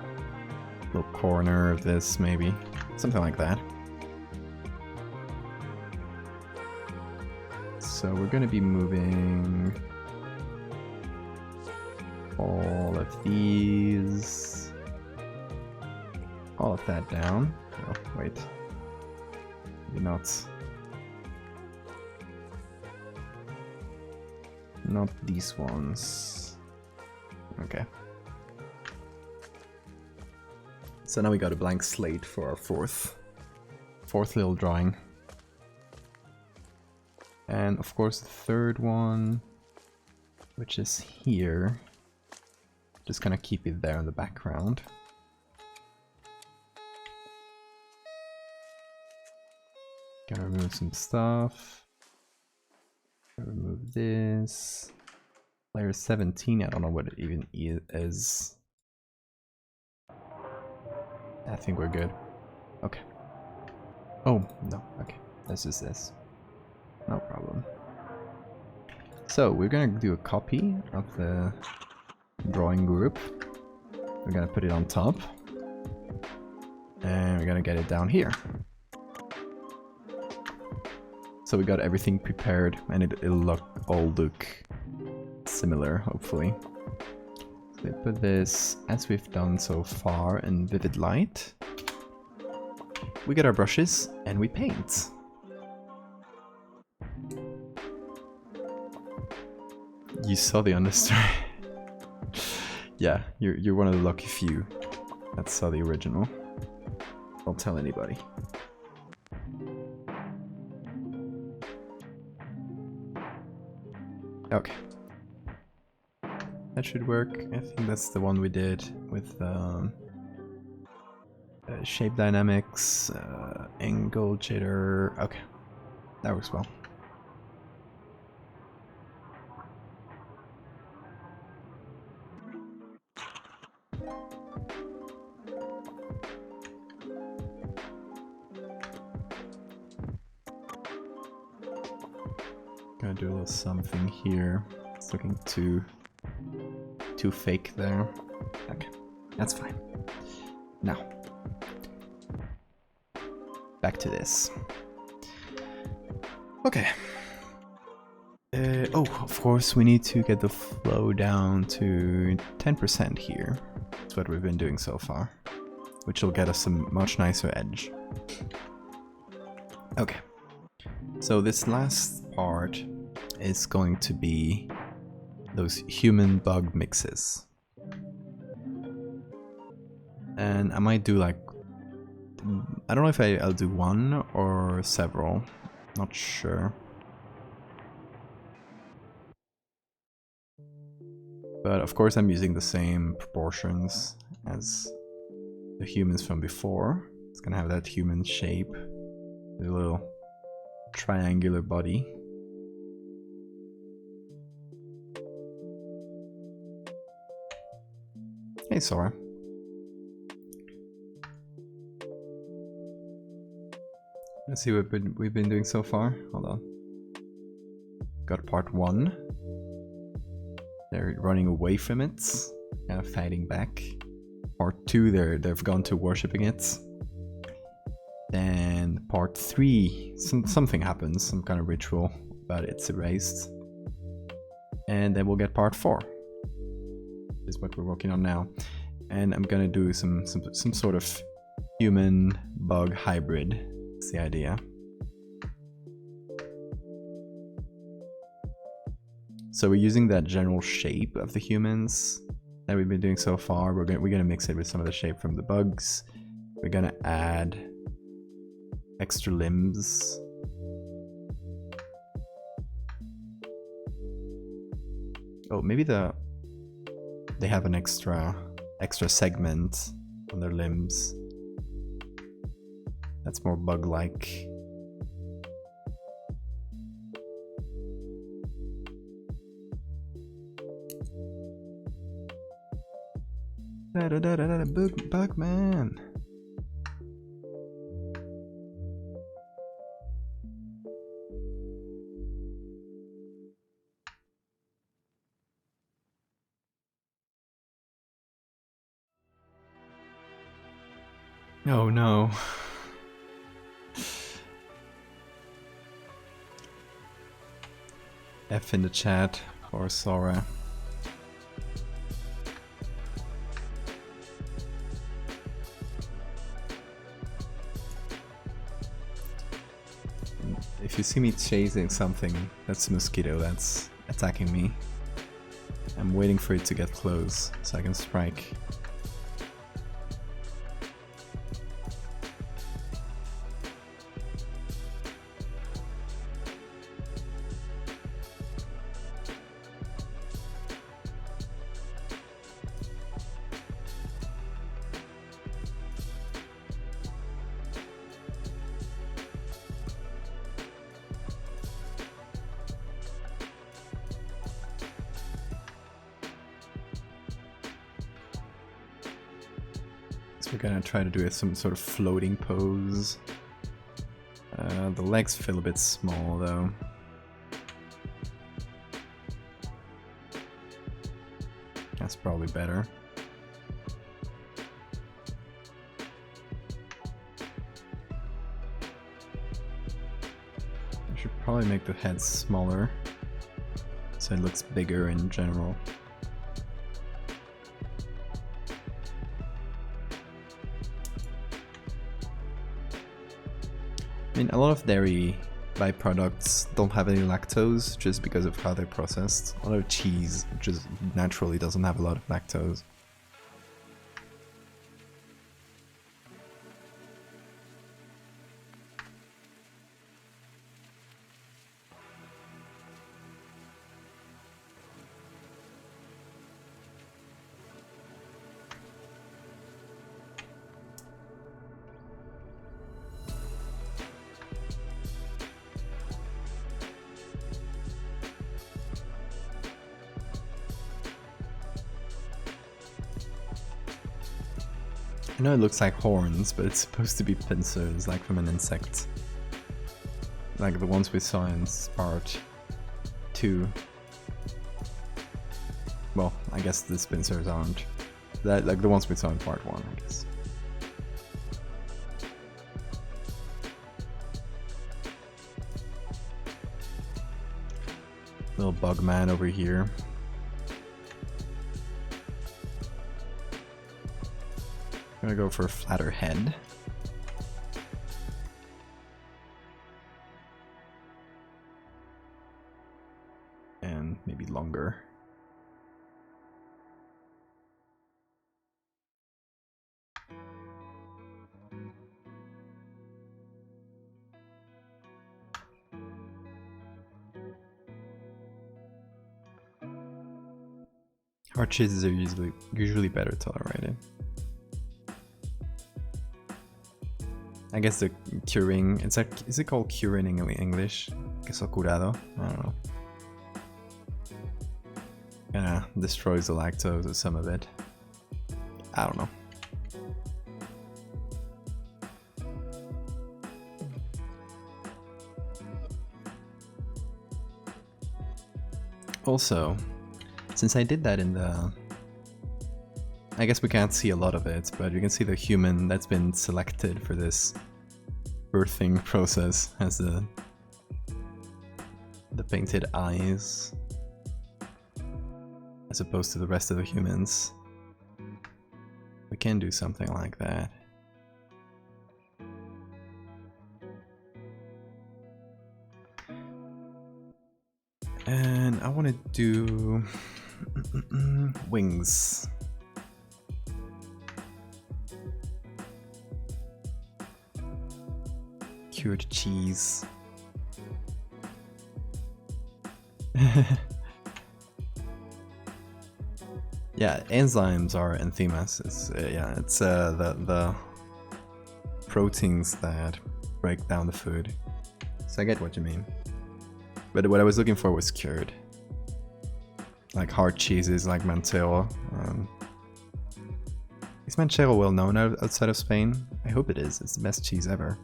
Speaker 1: corner of this, maybe. Something like that. So we're going to be moving all of these, all of that down. Oh, wait, maybe not these ones. Okay. So now we got a blank slate for our fourth little drawing. And of course the third one, which is here, just gonna keep it there in the background. Gotta remove some stuff. Gotta remove this. Layer 17, I don't know what it even is. I think we're good. Okay. Oh, no, okay. This is this. No problem. So we're gonna do a copy of the drawing group. We're gonna put it on top. And we're gonna get it down here. So we got everything prepared, and it'll all look similar, hopefully. So we put this, as we've done so far, in vivid light. We get our brushes, and we paint. You saw the understory. Yeah, you're one of the lucky few that saw the original. Don't tell anybody. Okay. That should work. I think that's the one we did with shape dynamics, angle jitter. Okay, that works well. Gonna do a little something here. It's looking too fake there. Okay, that's fine. Now, back to this. Okay. Oh, of course, we need to get the flow down to 10% here. That's what we've been doing so far, which will get us a much nicer edge. Okay. So this last part is going to be those human bug mixes. And I might do like, I don't know if I'll do one or several, not sure. But of course I'm using the same proportions as the humans from before. It's gonna have that human shape, the little triangular body. Hey, Sora. Let's see what we've been doing so far. Hold on. Got part 1. They're running away from it, kind of fighting back. Part 2, they've gone to worshipping it. Then part 3, something happens, some kind of ritual, but it's erased. And then we'll get part 4. Is what we're working on now. And I'm gonna do some sort of human bug hybrid. That's the idea. So we're using that general shape of the humans that we've been doing so far. We're gonna mix it with some of the shape from the bugs. We're gonna add extra limbs. Oh, maybe they have an extra segment on their limbs. That's more bug-like. Bug man. Oh no. F in the chat for Sora. If you see me chasing something, that's a mosquito that's attacking me. I'm waiting for it to get close so I can strike. We're gonna try to do some sort of floating pose. The legs feel a bit small though. That's probably better. I should probably make the head smaller so it looks bigger in general. I mean, a lot of dairy byproducts don't have any lactose just because of how they're processed. A lot of cheese just naturally doesn't have a lot of lactose. I know it looks like horns, but it's supposed to be pincers, like from an insect. Like the ones we saw in part 2. Well, I guess the pincers aren't. Like the ones we saw in part 1, I guess. Little bug man over here. I'm gonna go for a flatter head. And maybe longer. Hard cheeses are usually better tolerated. I guess the curing, it's like, is it called curing in English? Queso curado? I don't know. Kinda destroys the lactose or some of it. I don't know. Also, since I did that in the... I guess we can't see a lot of it, but you can see the human that's been selected for this birthing process has the painted eyes as opposed to the rest of the humans. We can do something like that. And I want to do wings. Cured cheese. Yeah, enzymes are enzymes. It's it's the proteins that break down the food. So I get what you mean. But what I was looking for was cured. Like hard cheeses like Manchego. Is Manchego well known outside of Spain? I hope it is. It's the best cheese ever.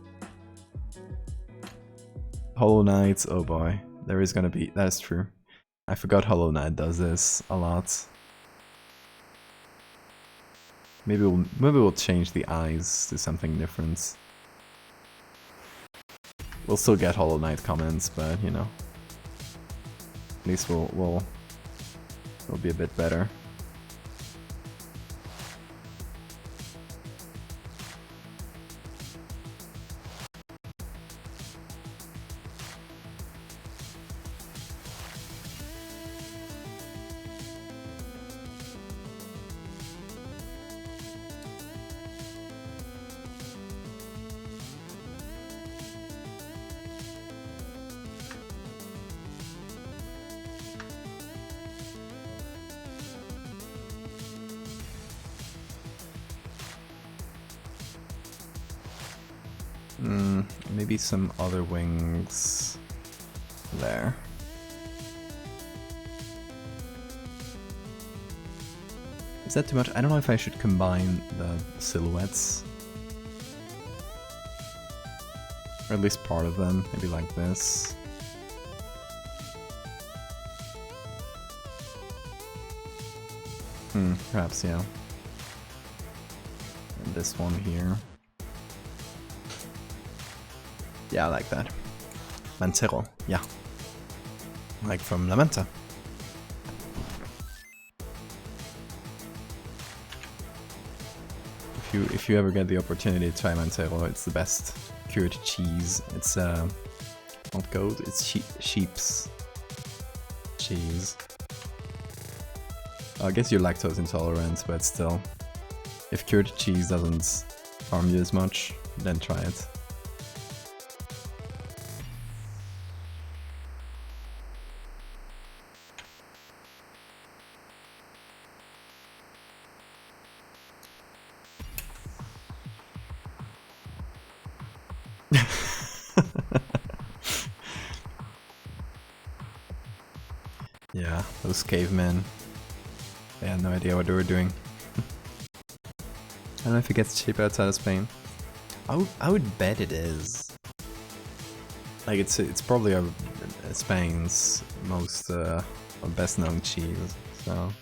Speaker 1: Hollow Knight, oh boy. There is gonna be... That's true. I forgot Hollow Knight does this a lot. Maybe we'll change the eyes to something different. We'll still get Hollow Knight comments, but you know, at least we'll be a bit better. Maybe some other wings there. Is that too much? I don't know if I should combine the silhouettes. Or at least part of them, maybe like this. Perhaps, yeah. And this one here. Yeah, I like that. Manchego, yeah. Like from La Manta. If you ever get the opportunity to try Manchego, it's the best cured cheese. It's not goat, it's sheep's cheese. I guess you're lactose intolerant, but still. If cured cheese doesn't harm you as much, then try it. Yeah, those cavemen. They had no idea what they were doing. I don't know if it gets cheap outside of Spain. I would bet it is. Like it's probably Spain's most best known cheese, so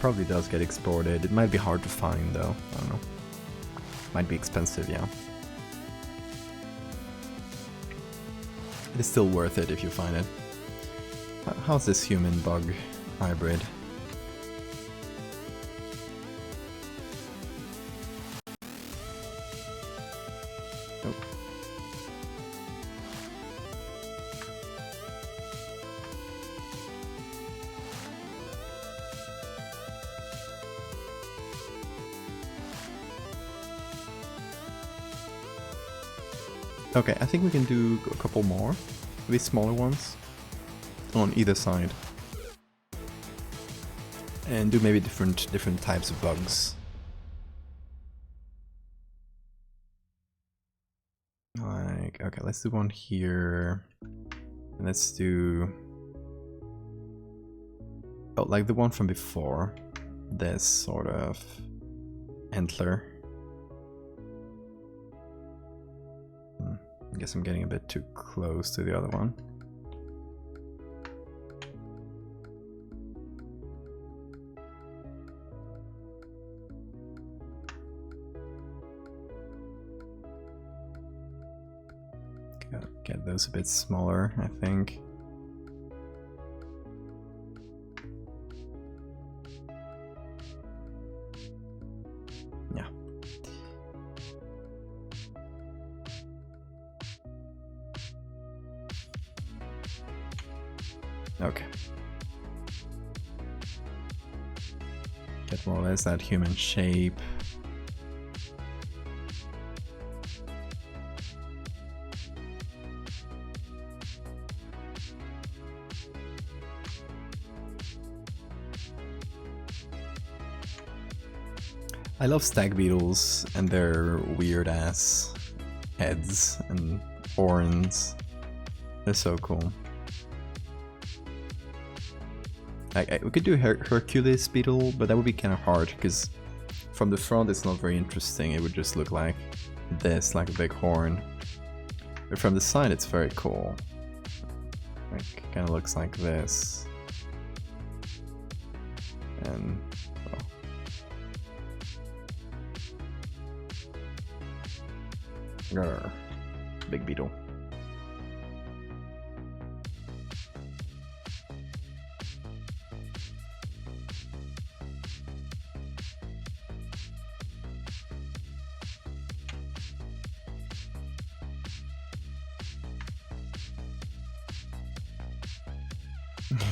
Speaker 1: probably does get exported. It might be hard to find though. I don't know. Might be expensive, yeah. It is still worth it if you find it. How's this human bug hybrid? Oh. Okay, I think we can do a couple more, maybe smaller ones, on either side, and do maybe different types of bugs. Like, okay, let's do one here, and let's do like the one from before. this sort of antler. I guess I'm getting a bit too close to the other one. Gotta get those a bit smaller, I think. Yeah. Okay. Get more or less that human shape. I love stag beetles and their weird ass heads and horns. They're so cool. We could do Hercules beetle, but that would be kind of hard because from the front it's not very interesting. It would just look like this, like a big horn. But from the side it's very cool. Like, kind of looks like this. And grr, big beetle.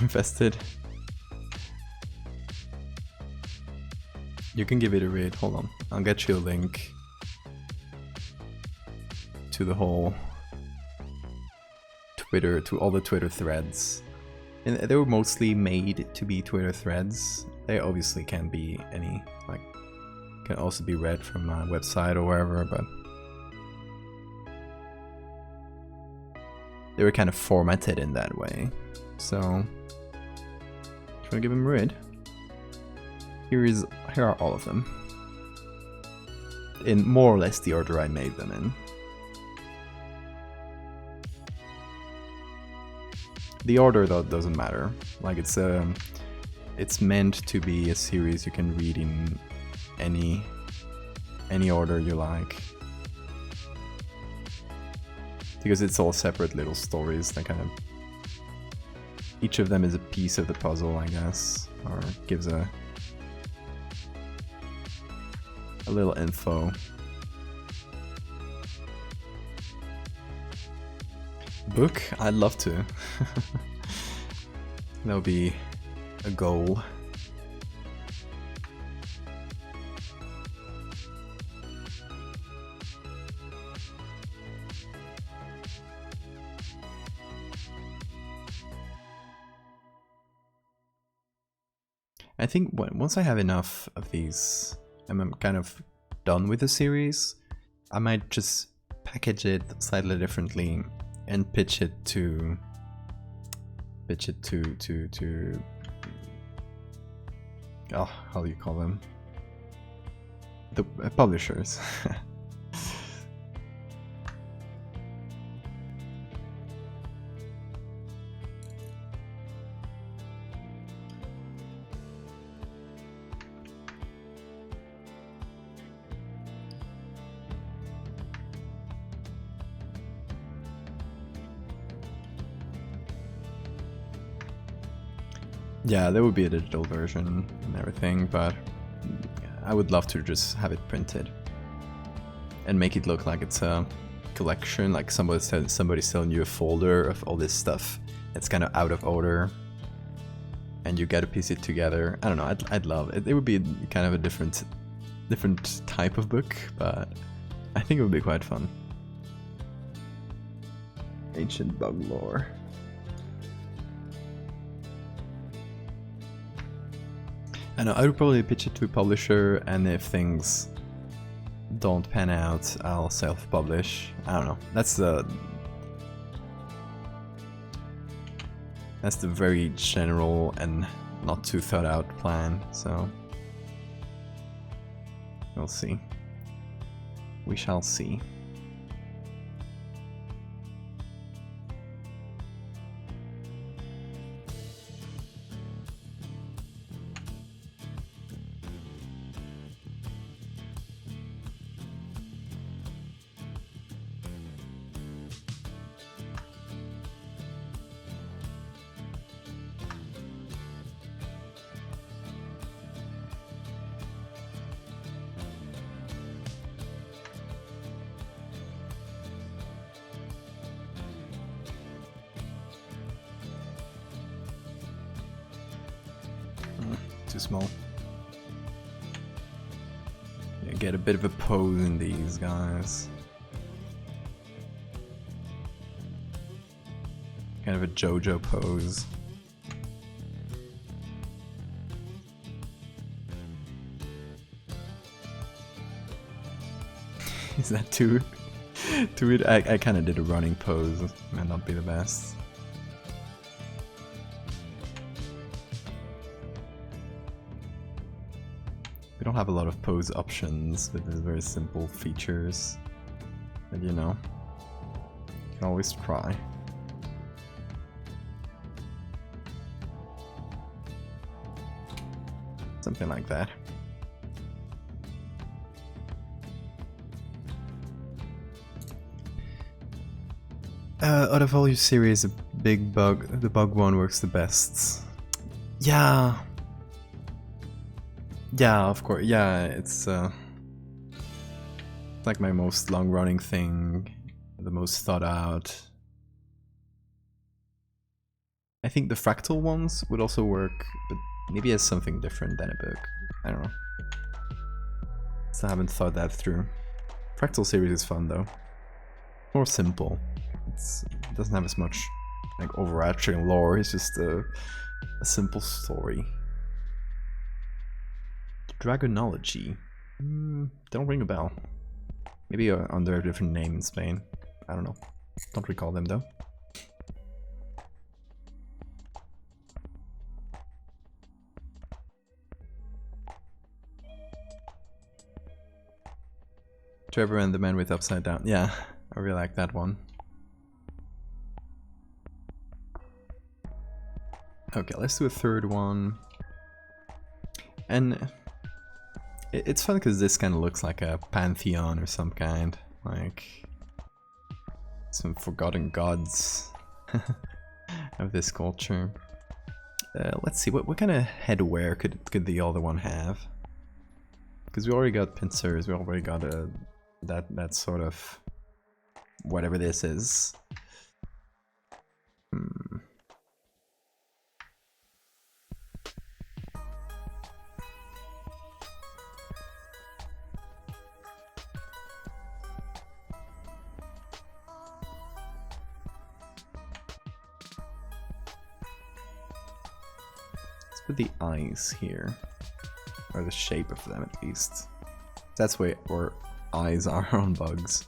Speaker 1: Infested. You can give it a read. Hold on, I'll get you a link to the whole Twitter, to all the Twitter threads. And they were mostly made to be Twitter threads. They obviously can be any, like, can also be read from my website or wherever, but they were kind of formatted in that way. So, do you want to give them a read? Here are all of them. In more or less the order I made them in. The order though doesn't matter. Like it's meant to be a series you can read in any order you like. Because it's all separate little stories that kind of, each of them is a piece of the puzzle, I guess, or gives a little info. Book? I'd love to. That would be a goal. I think once I have enough of these, I'm kind of done with the series. I might just package it slightly differently and pitch it to oh, how do you call them? The publishers. Yeah, there would be a digital version and everything, but I would love to just have it printed and make it look like it's a collection, like somebody's selling you a folder of all this stuff that's kind of out of order, and you get to piece it together. I don't know. I'd love it. It would be kind of a different type of book, but I think it would be quite fun. Ancient bug lore. I know, I would probably pitch it to a publisher, and if things don't pan out, I'll self-publish. I don't know. That's the very general and not too thought out plan, so We'll see. We shall see. Too small. Yeah, get a bit of a pose in these guys. Kind of a JoJo pose. Is that too it? I kind of did a running pose. Might not be the best. We don't have a lot of pose options with these very simple features, but you know, you can always try. Something like that. Out of all your series, the bug one works the best. Yeah. Yeah, of course. Yeah, it's like my most long-running thing, the most thought out. I think the fractal ones would also work, but maybe as something different than a book. I don't know. Still haven't thought that through. Fractal series is fun though. More simple. It doesn't have as much like overarching lore. It's just a simple story. Dragonology. Don't ring a bell. Maybe under a different name in Spain. I don't know. Don't recall them though. Trevor and the Man with Upside Down. Yeah, I really like that one. Okay, let's do a third one. And it's fun because this kind of looks like a pantheon or some kind. Like some forgotten gods of this culture. Let's see, what kind of headwear could the other one have? Because we already got pincers, we already got that sort of whatever this is. Let's put the eyes here, or the shape of them at least. That's where eyes are on bugs.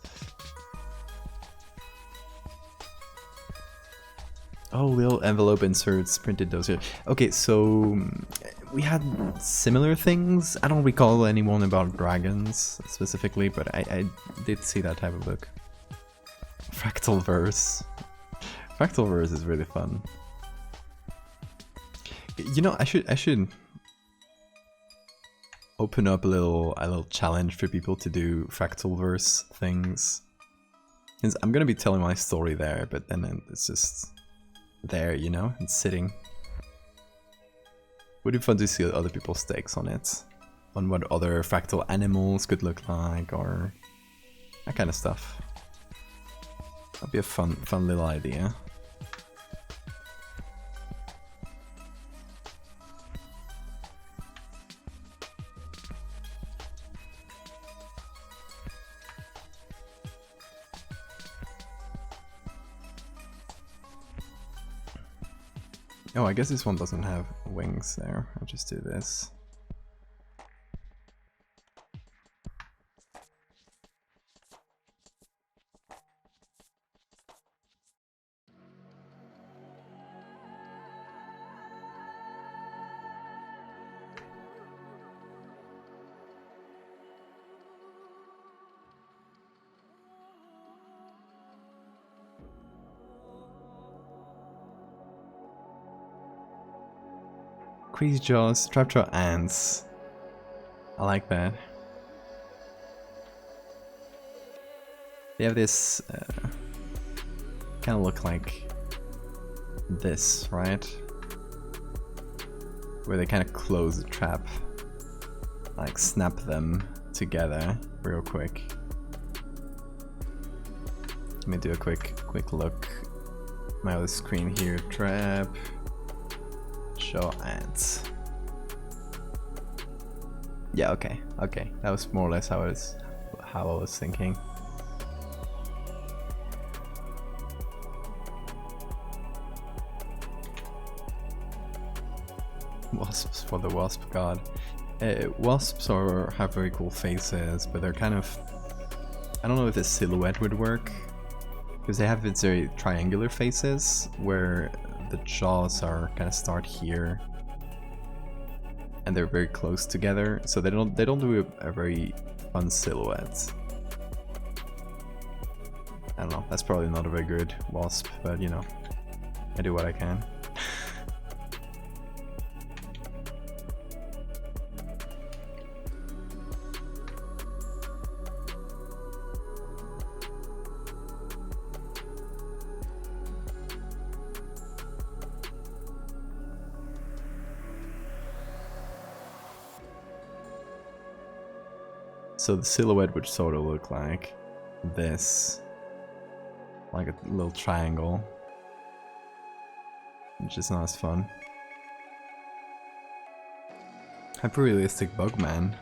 Speaker 1: Oh, little envelope inserts, printed those here. Okay, so we had similar things. I don't recall anyone about dragons specifically, but I did see that type of book. Fractal verse. Fractal verse is really fun. You know, I should open up a little challenge for people to do fractal verse things. Since I'm gonna be telling my story there, but then it's just there, you know, and sitting. Would be fun to see other people's takes on it, on what other fractal animals could look like, or that kind of stuff. That'd be a fun little idea. Oh, I guess this one doesn't have wings there. I'll just do this. crazy jaws, trapjaw ants. I like that. They have this kind of look like this, right? Where they kind of close the trap, like snap them together real quick. Let me do a quick look. My other screen here, trap, show ants. Yeah, okay, that was more or less how I was thinking. Wasps for the wasp god. Wasps have very cool faces, but they're kind of... I don't know if the silhouette would work, because they have these very triangular faces, where the jaws are kind of start here, and they're very close together, so they don't do a very fun silhouette. I don't know, that's probably not a very good wasp, but you know, I do what I can. So the silhouette would sort of look like this, like a little triangle, which is not as fun. Hyper-realistic Bugman. I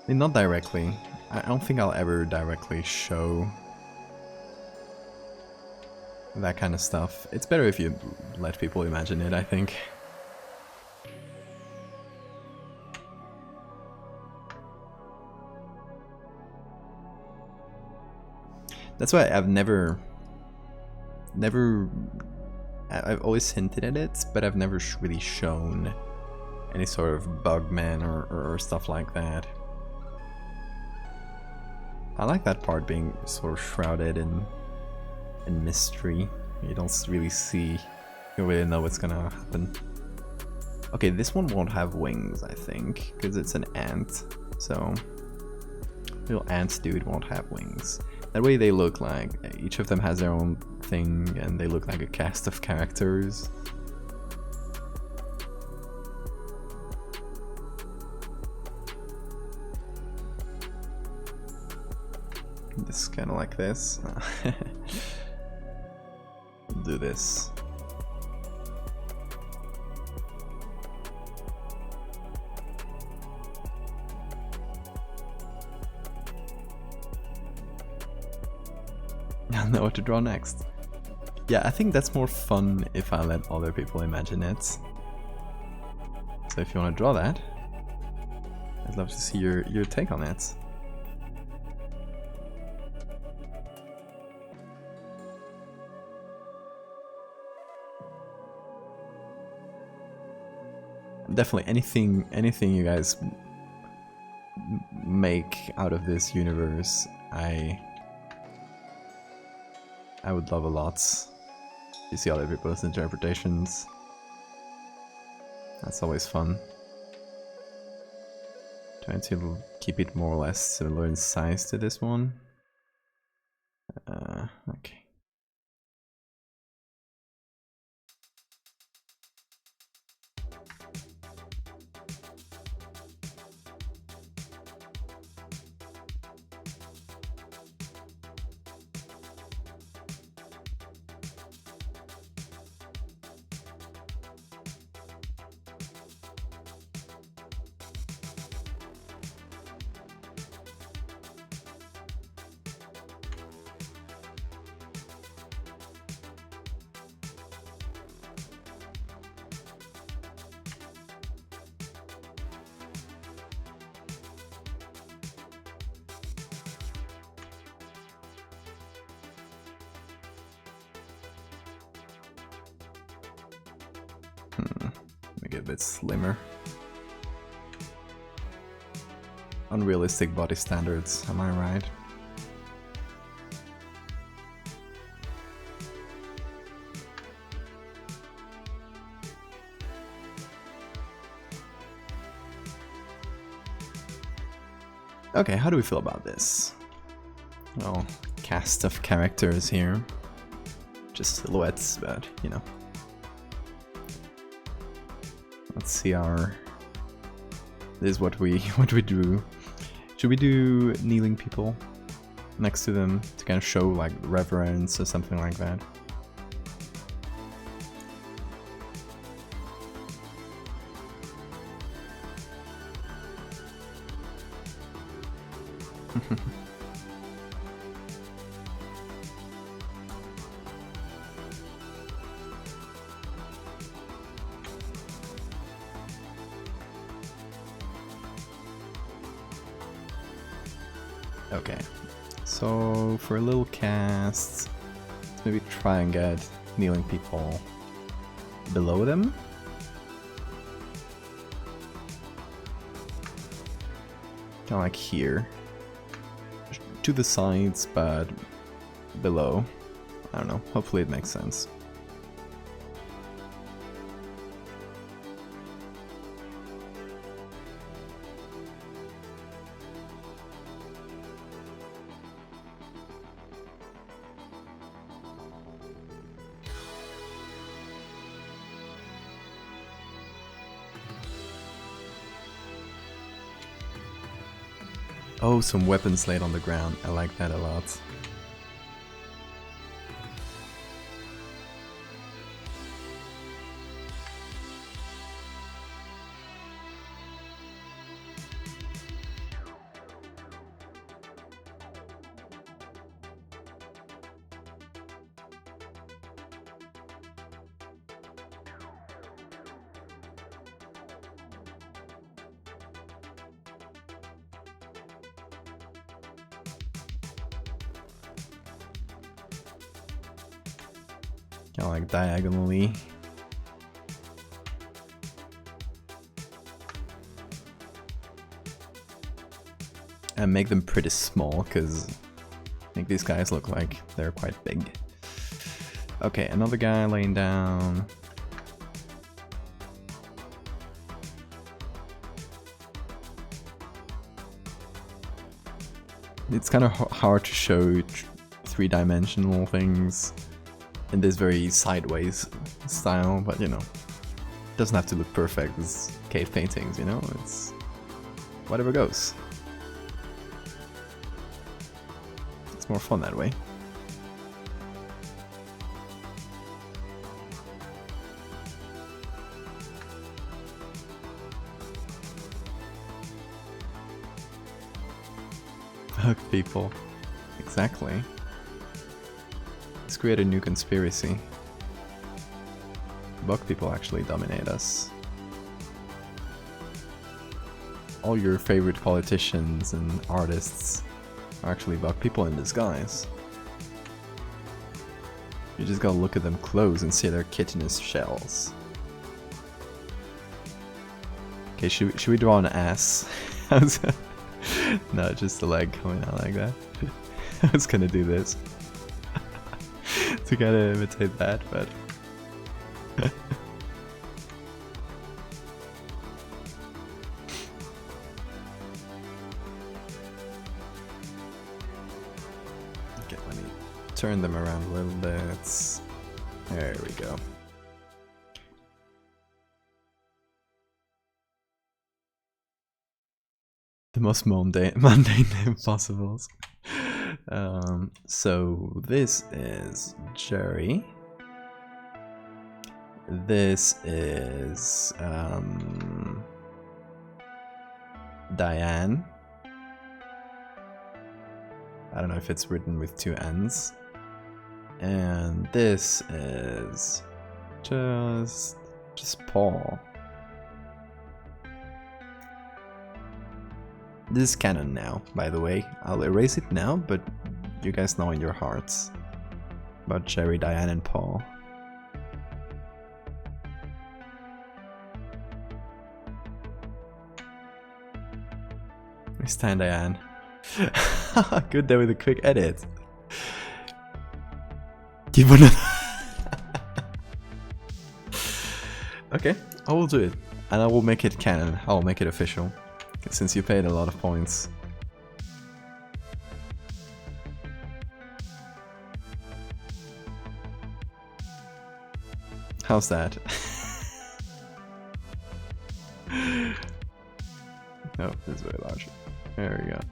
Speaker 1: mean, not directly. I don't think I'll ever directly show that kind of stuff. It's better if you let people imagine it, I think. That's why I've I've always hinted at it, but I've never really shown any sort of Bugman or stuff like that. I like that part being sort of shrouded in mystery. You don't really see, you don't really know what's gonna happen. Okay, this one won't have wings, I think, because it's an ant, so little ant dude won't have wings. That way they look like, each of them has their own thing, and they look like a cast of characters. This is kind of like this. Do this. I know what to draw next. Yeah, I think that's more fun if I let other people imagine it. So if you want to draw that, I'd love to see your take on it. Definitely anything you guys make out of this universe, I would love a lot. You see other people's interpretations. That's always fun. Trying to keep it more or less similar in size to this one. Okay. Make it a bit slimmer. Unrealistic body standards, am I right? Okay, how do we feel about this? Well, cast of characters here. Just silhouettes, but you know. Let's see our... This is what we do. Should we do kneeling people next to them to kind of show like reverence or something like that? Okay, so for a little cast, let's maybe try and get kneeling people below them. Kind of like here. To the sides, but below. I don't know, hopefully it makes sense. Oh, some weapons laid on the ground. I like that a lot. Kind of like diagonally. And make them pretty small, because I think these guys look like they're quite big. Okay, another guy laying down. It's kind of hard to show three-dimensional things in this very sideways style, but you know, it doesn't have to look perfect as cave paintings, you know, it's whatever goes. It's more fun that way. Bug people. Exactly. Let's create a new conspiracy. Bug people actually dominate us. All your favorite politicians and artists are actually bug people in disguise. You just gotta look at them close and see their chitinous shells. Okay, should we draw an ass? No, just a leg coming out like that. I was gonna do this to kind of imitate that, but okay, let me turn them around a little bit. There we go. The most mundane name possible. So this is Jerry. This is Diane. I don't know if it's written with two N's. And this is just Paul. This is canon now, by the way. I'll erase it now, but you guys know in your hearts about Jerry, Diane, and Paul. It's time, Diane. Good day with a quick edit. You wanna... Okay, I will do it. And I will make it canon. I will make it official. Since you paid a lot of points How's that? No, this is very large. There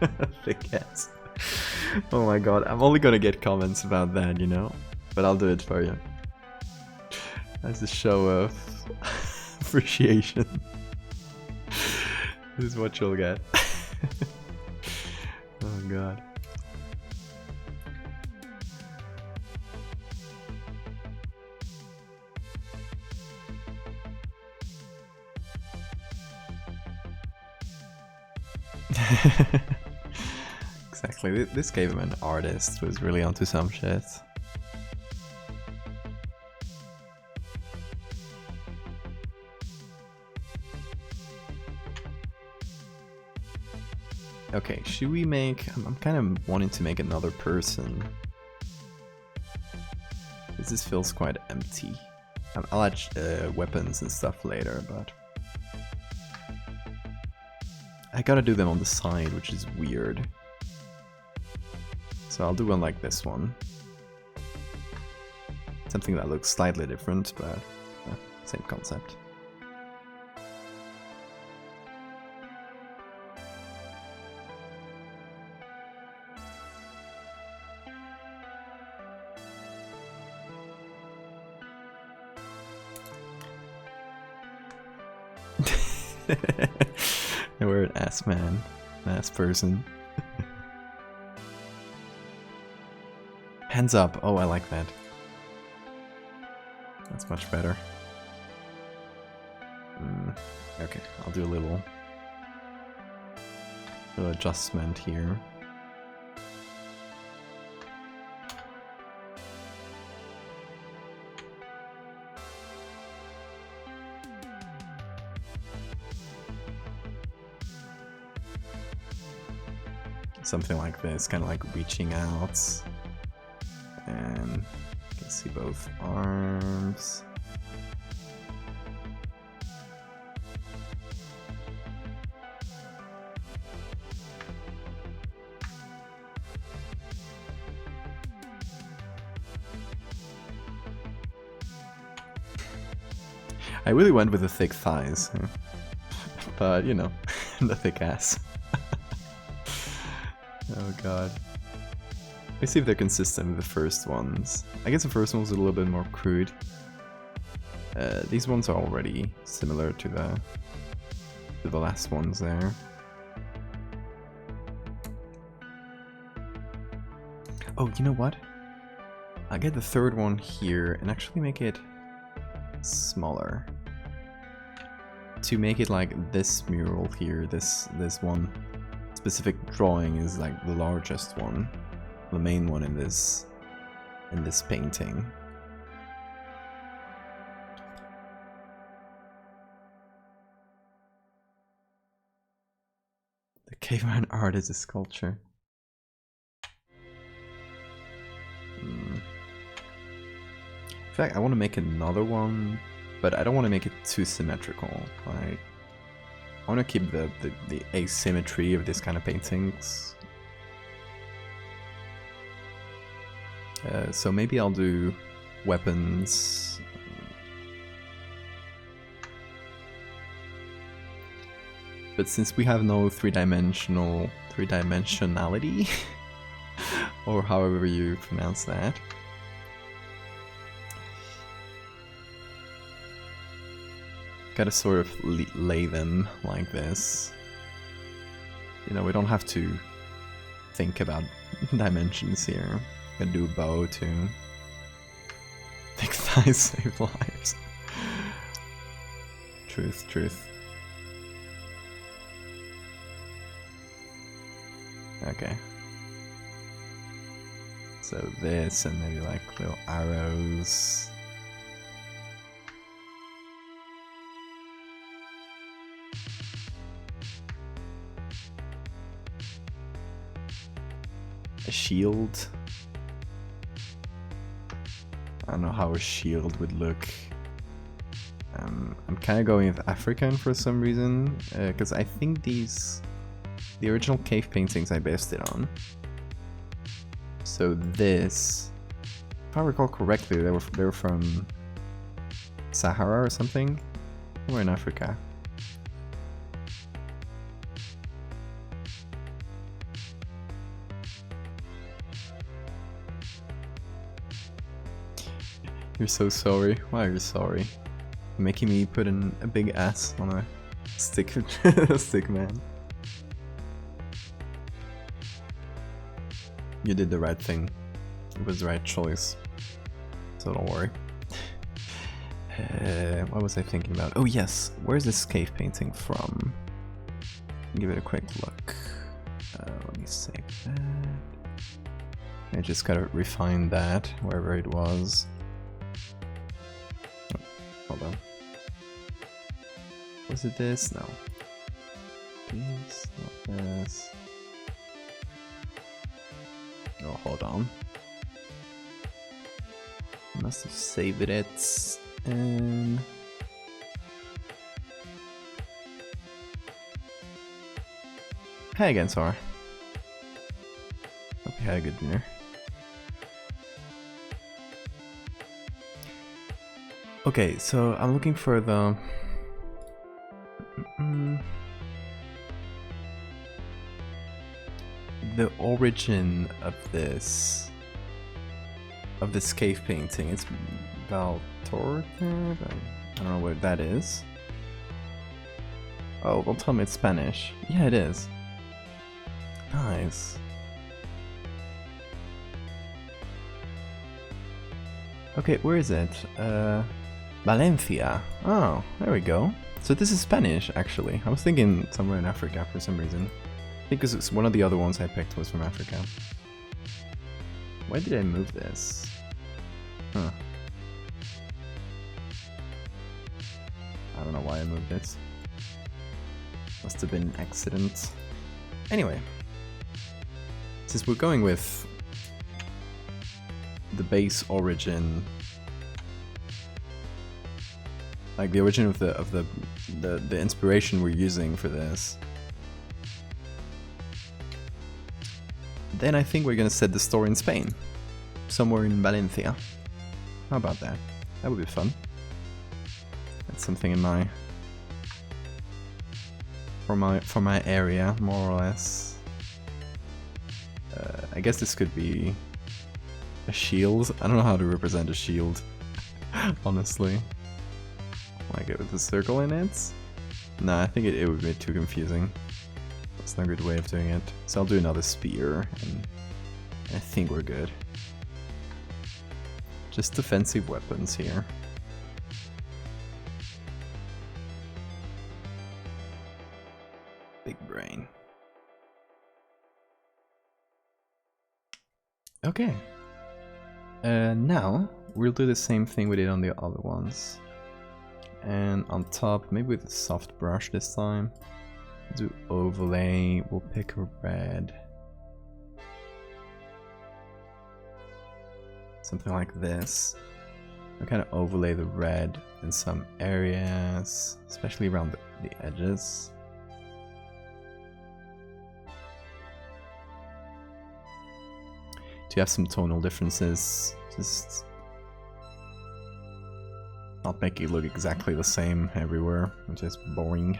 Speaker 1: we go. Thick ass. Oh my god, I'm only gonna get comments about that, you know? But I'll do it for you. As a show of appreciation. This is what you'll get. Oh god. Exactly, this caveman artist was really onto some shit. Okay, should we make... I'm kind of wanting to make another person. This feels quite empty. I'll add weapons and stuff later, but... I gotta do them on the side, which is weird. So I'll do one like this one. Something that looks slightly different, but same concept. We're an ass man, an ass person. Hands up. Oh, I like that. That's much better. Okay, I'll do a little adjustment here. Something like this, kind of like reaching out. And you can see both arms. I really went with the thick thighs, but you know, the thick ass. Oh god. Let me see if they're consistent with the first ones. I guess the first one was a little bit more crude. These ones are already similar to the last ones there. Oh, you know what? I'll get the third one here and actually make it smaller. To make it like this mural here, this one specific drawing is like the largest one, the main one in this painting. The caveman art is a sculpture. In fact, I want to make another one, but I don't want to make it too symmetrical. Like, I want to keep the asymmetry of this kind of paintings. So maybe I'll do weapons. But since we have no three-dimensionality, or however you pronounce that, gotta sort of lay them like this. You know, we don't have to think about dimensions here. Gotta do a bow too. Thick thighs save lives. Truth, truth. Okay. So this, and maybe like little arrows. A shield. I don't know how a shield would look. I'm kind of going with African for some reason, because I think the original cave paintings I based it on, So this, if I recall correctly, they were from Sahara or something. Somewhere in Africa. You're so sorry. Why are you sorry? You're making me put in a big ass on a stick, stick man. You did the right thing. It was the right choice. So don't worry. What was I thinking about? Oh yes, where's this cave painting from? Give it a quick look. Let me save that. I just gotta refine that, wherever it was. Oh, hold on. Was it this? No. This, not this. Oh, hold on. Must have saved it. And hey again, Sora. Hope you had a good dinner. Okay, so I'm looking for the origin of this cave painting. It's Valdevia? I don't know what that is. Oh, well, tell me it's Spanish. Yeah, it is. Nice. Okay, where is it? Valencia. Oh, there we go. So this is Spanish, actually. I was thinking somewhere in Africa for some reason. I think because it's one of the other ones I picked was from Africa. Why did I move this? Huh. I don't know why I moved it. Must have been an accident. Anyway. Since we're going with the base origin, like the origin of the inspiration we're using for this, then I think we're gonna set the story in Spain, somewhere in Valencia. How about that? That would be fun. That's something in my for my area, more or less. I guess this could be a shield. I don't know how to represent a shield, honestly. Like it with a circle in it? Nah, I think it would be too confusing. That's not a good way of doing it. So I'll do another spear, and I think we're good. Just defensive weapons here. Big brain. Okay. Now we'll do the same thing we did on the other ones. And on top, maybe with a soft brush this time. Do overlay, we'll pick a red. Something like this. I'll kind of overlay the red in some areas, especially around the edges. To have some tonal differences, just not make it look exactly the same everywhere, which is boring.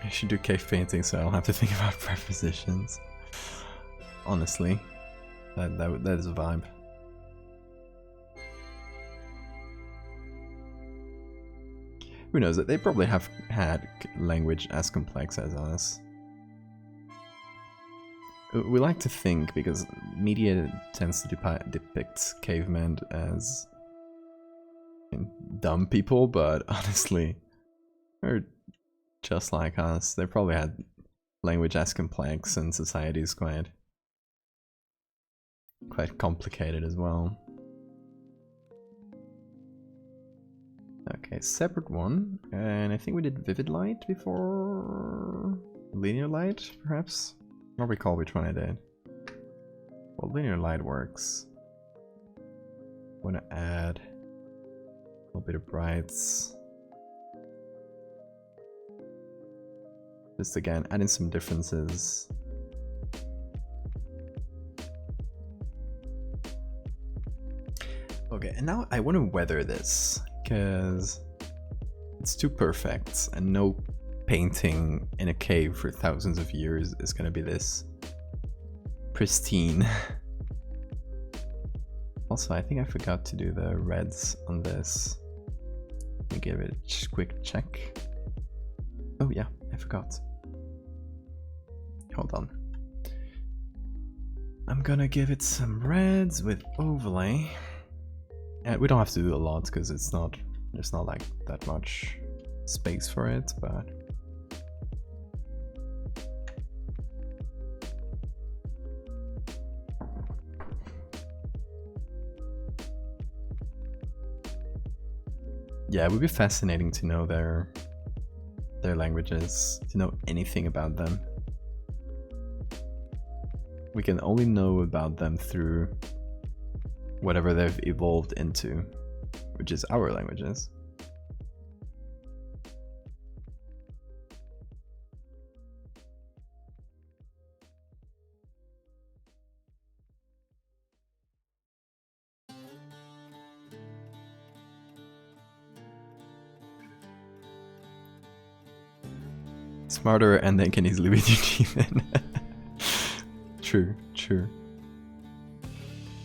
Speaker 1: I should do cave painting so I don't have to think about prepositions. Honestly, that is a vibe. Who knows? They probably have had language as complex as us. We like to think, because media tends to depict cavemen as dumb people, but honestly, they're just like us. They probably had language as complex, and society is quite complicated as well. Okay, separate one, and I think we did vivid light before linear light, perhaps? I don't recall which one I did. Well, linear light works. I want to add little bit of brights. Just again, adding some differences. Okay, and now I want to weather this, because it's too perfect, and no painting in a cave for thousands of years is going to be this pristine. Also, I think I forgot to do the reds on this. Let me give it a quick check. Oh yeah, I forgot. Hold on. I'm gonna give it some reds with overlay. And we don't have to do a lot because there's not like that much space for it, but yeah, it would be fascinating to know their languages, to know anything about them. We can only know about them through whatever they've evolved into, which is our languages. Smarter and they can easily be human. True, true.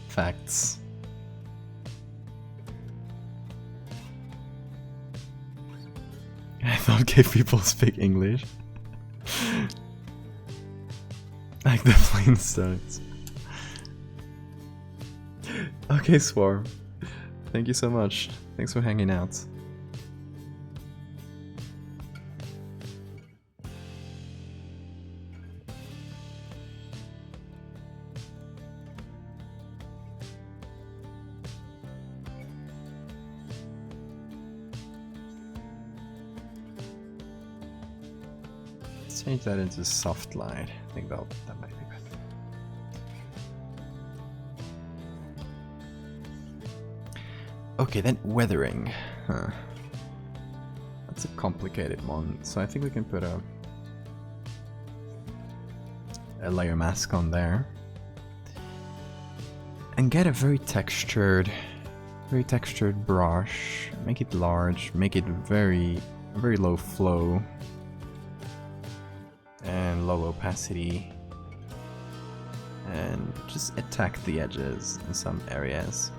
Speaker 1: Facts. I thought gay people speak English. Like the Flintstones. Okay, Swarm. Thank you so much. Thanks for hanging out. Change that into soft light. I think that might be better. Okay, then weathering. Huh. That's a complicated one. So I think we can put a layer mask on there and get a very textured brush. Make it large. Make it very low flow. And low opacity, and just attack the edges in some areas,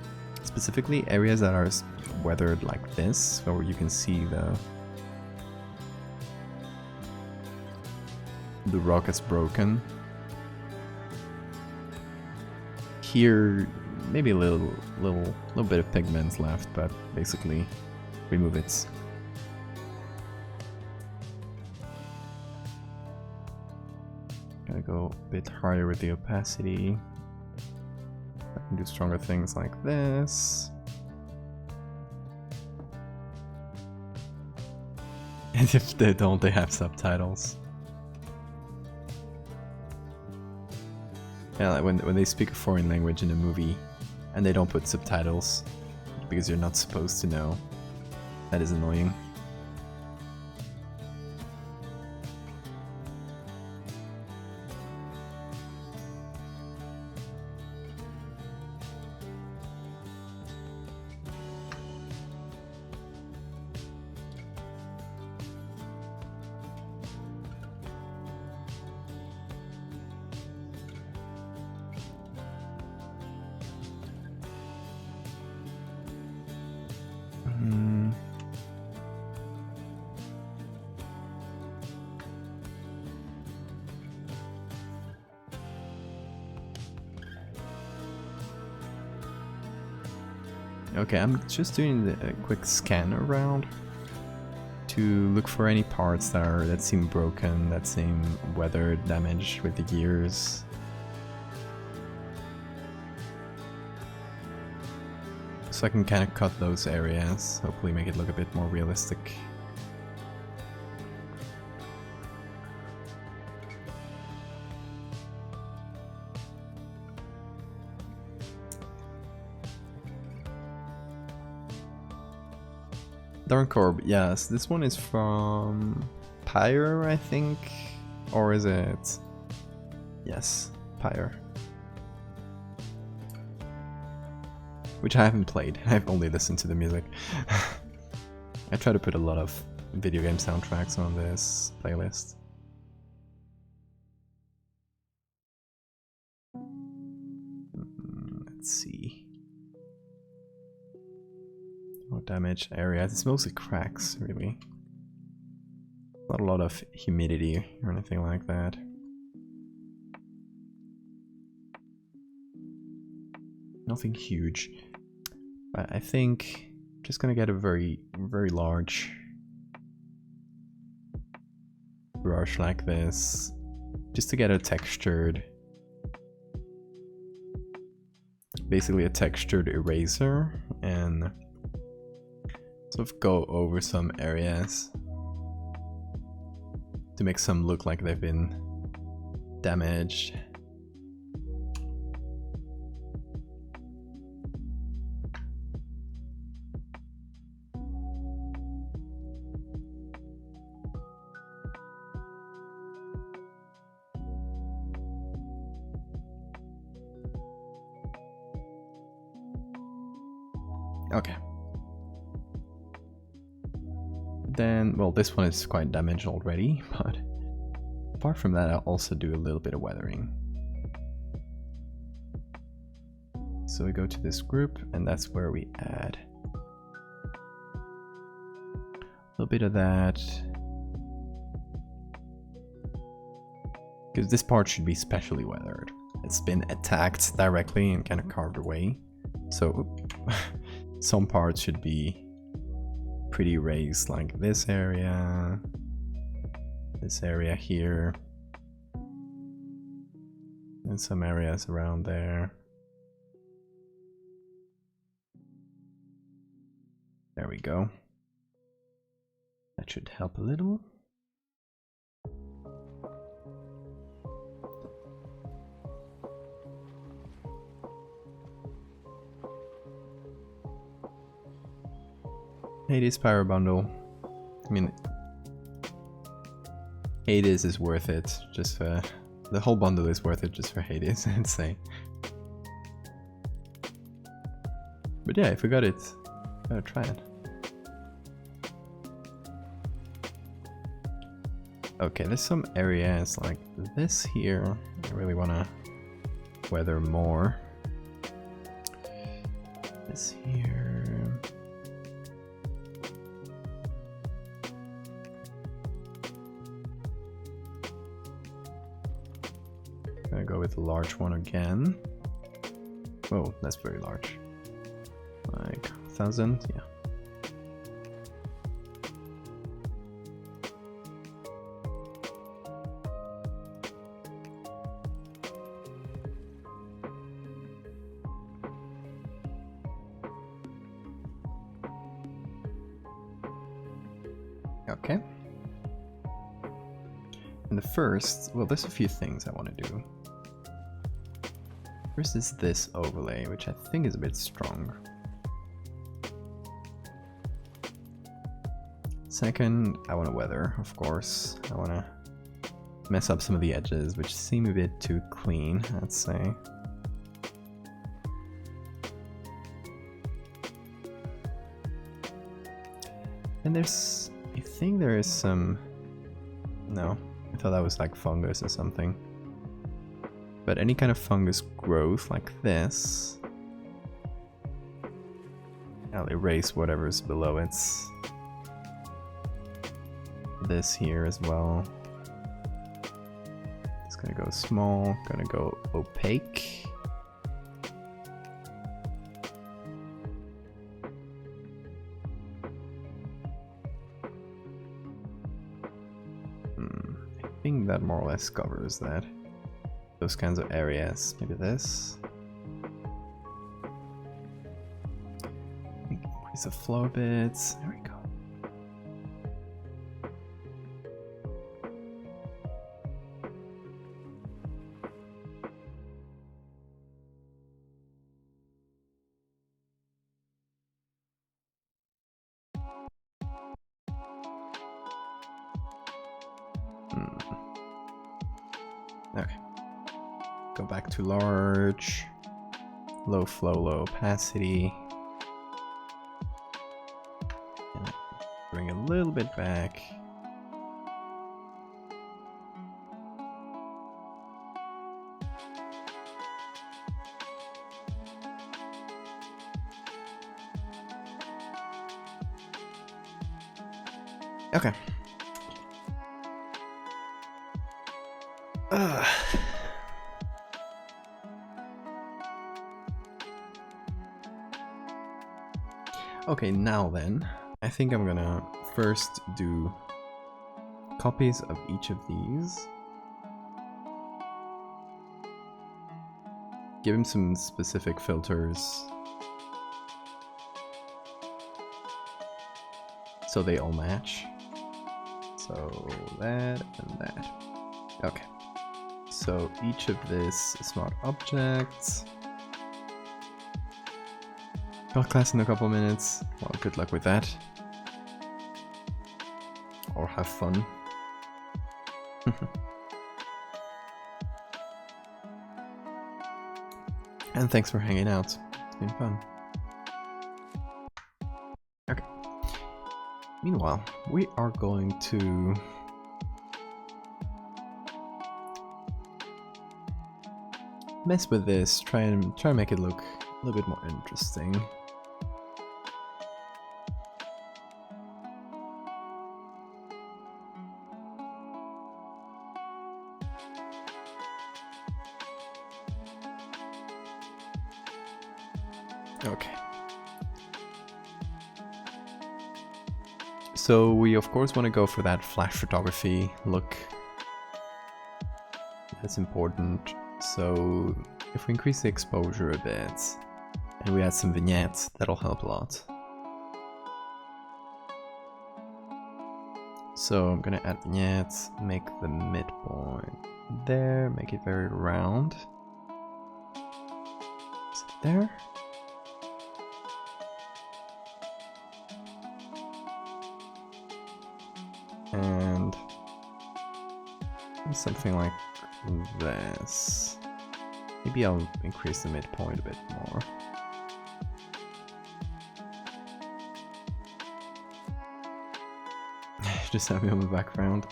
Speaker 1: specifically areas that are weathered like this, where you can see the rock is broken. Here, maybe a little bit of pigment left, but basically remove it. Gonna go a bit higher with the opacity. I can do stronger things like this. And if they don't, they have subtitles. Yeah, like when they speak a foreign language in a movie and they don't put subtitles because you're not supposed to know, that is annoying. Okay, I'm just doing a quick scan around to look for any parts that seem broken, that seem weathered, damaged with the years. So I can kind of cut those areas, hopefully make it look a bit more realistic. Dark Orb, yes. This one is from Pyre, I think. Or is it? Yes, Pyre. Which I haven't played. I've only listened to the music. I try to put a lot of video game soundtracks on this playlist. Let's see. Oh, damage areas. It's mostly cracks, really. Not a lot of humidity or anything like that. Nothing huge. But I think I'm just gonna get a very large brush like this, just to get a textured, basically a textured eraser, and sort of go over some areas to make some look like they've been damaged. Okay. Then, well, this one is quite damaged already, but apart from that, I'll also do a little bit of weathering. So we go to this group, and that's where we add a little bit of that. Because this part should be specially weathered. It's been attacked directly and kind of carved away. So some parts should be pretty raised, like this area here, and some areas around there. There we go. That should help a little. Hades Pyro Bundle. I mean, Hades is worth it, just for... The whole bundle is worth it just for Hades, I'd say. But yeah, if we got it, gotta try it. Okay, there's some areas like this here I really wanna weather more. This here... Gonna go with the large one again. Whoa, that's very large. Like 1,000, yeah. Okay. And the first, well, there's a few things I want to do. First is this overlay, which I think is a bit strong. Second, I want to weather, of course. I want to mess up some of the edges, which seem a bit too clean, I'd say. And there's, I think there is some, no, I thought that was like fungus or something. But any kind of fungus growth like this, I'll erase whatever's below it. This here as well. It's gonna go small, gonna go opaque. I think that more or less covers that. Those kinds of areas. Maybe this. Increase the flow a bit. There we go. go back to large. Low flow, low opacity. And bring a little bit back. Okay. Okay, now then, I think I'm gonna first do copies of each of these. Give him some specific filters so they all match. So that and that. Okay. So each of this is smart objects. Got class in a couple minutes. Well, good luck with that. Or have fun. And thanks for hanging out. It's been fun. Okay. Meanwhile, we are going to mess with this, try and make it look a little bit more interesting. Okay. So we of course want to go for that flash photography look. That's important. So if we increase the exposure a bit and we add some vignettes, that'll help a lot. So I'm gonna add vignettes, make the midpoint there, make it very round. Is it there? And something like this. Maybe I'll increase the midpoint a bit more. Just have me on the background.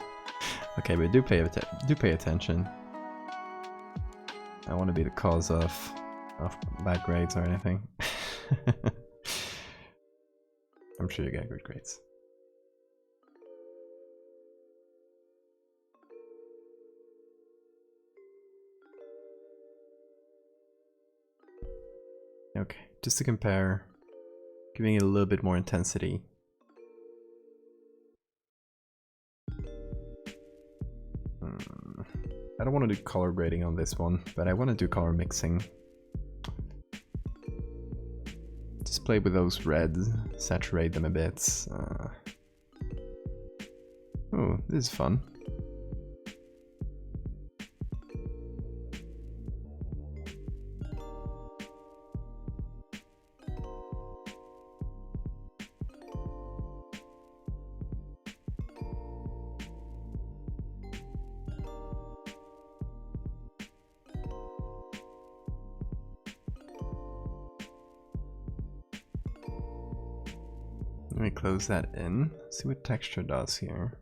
Speaker 1: Okay, but do pay attention. I don't want to be the cause of bad grades or anything. I'm sure you get good grades. Okay, just to compare, giving it a little bit more intensity. I don't want to do color grading on this one, but I want to do color mixing. Just play with those reds, saturate them a bit. Oh, this is fun. Let me close that in, see what texture does here.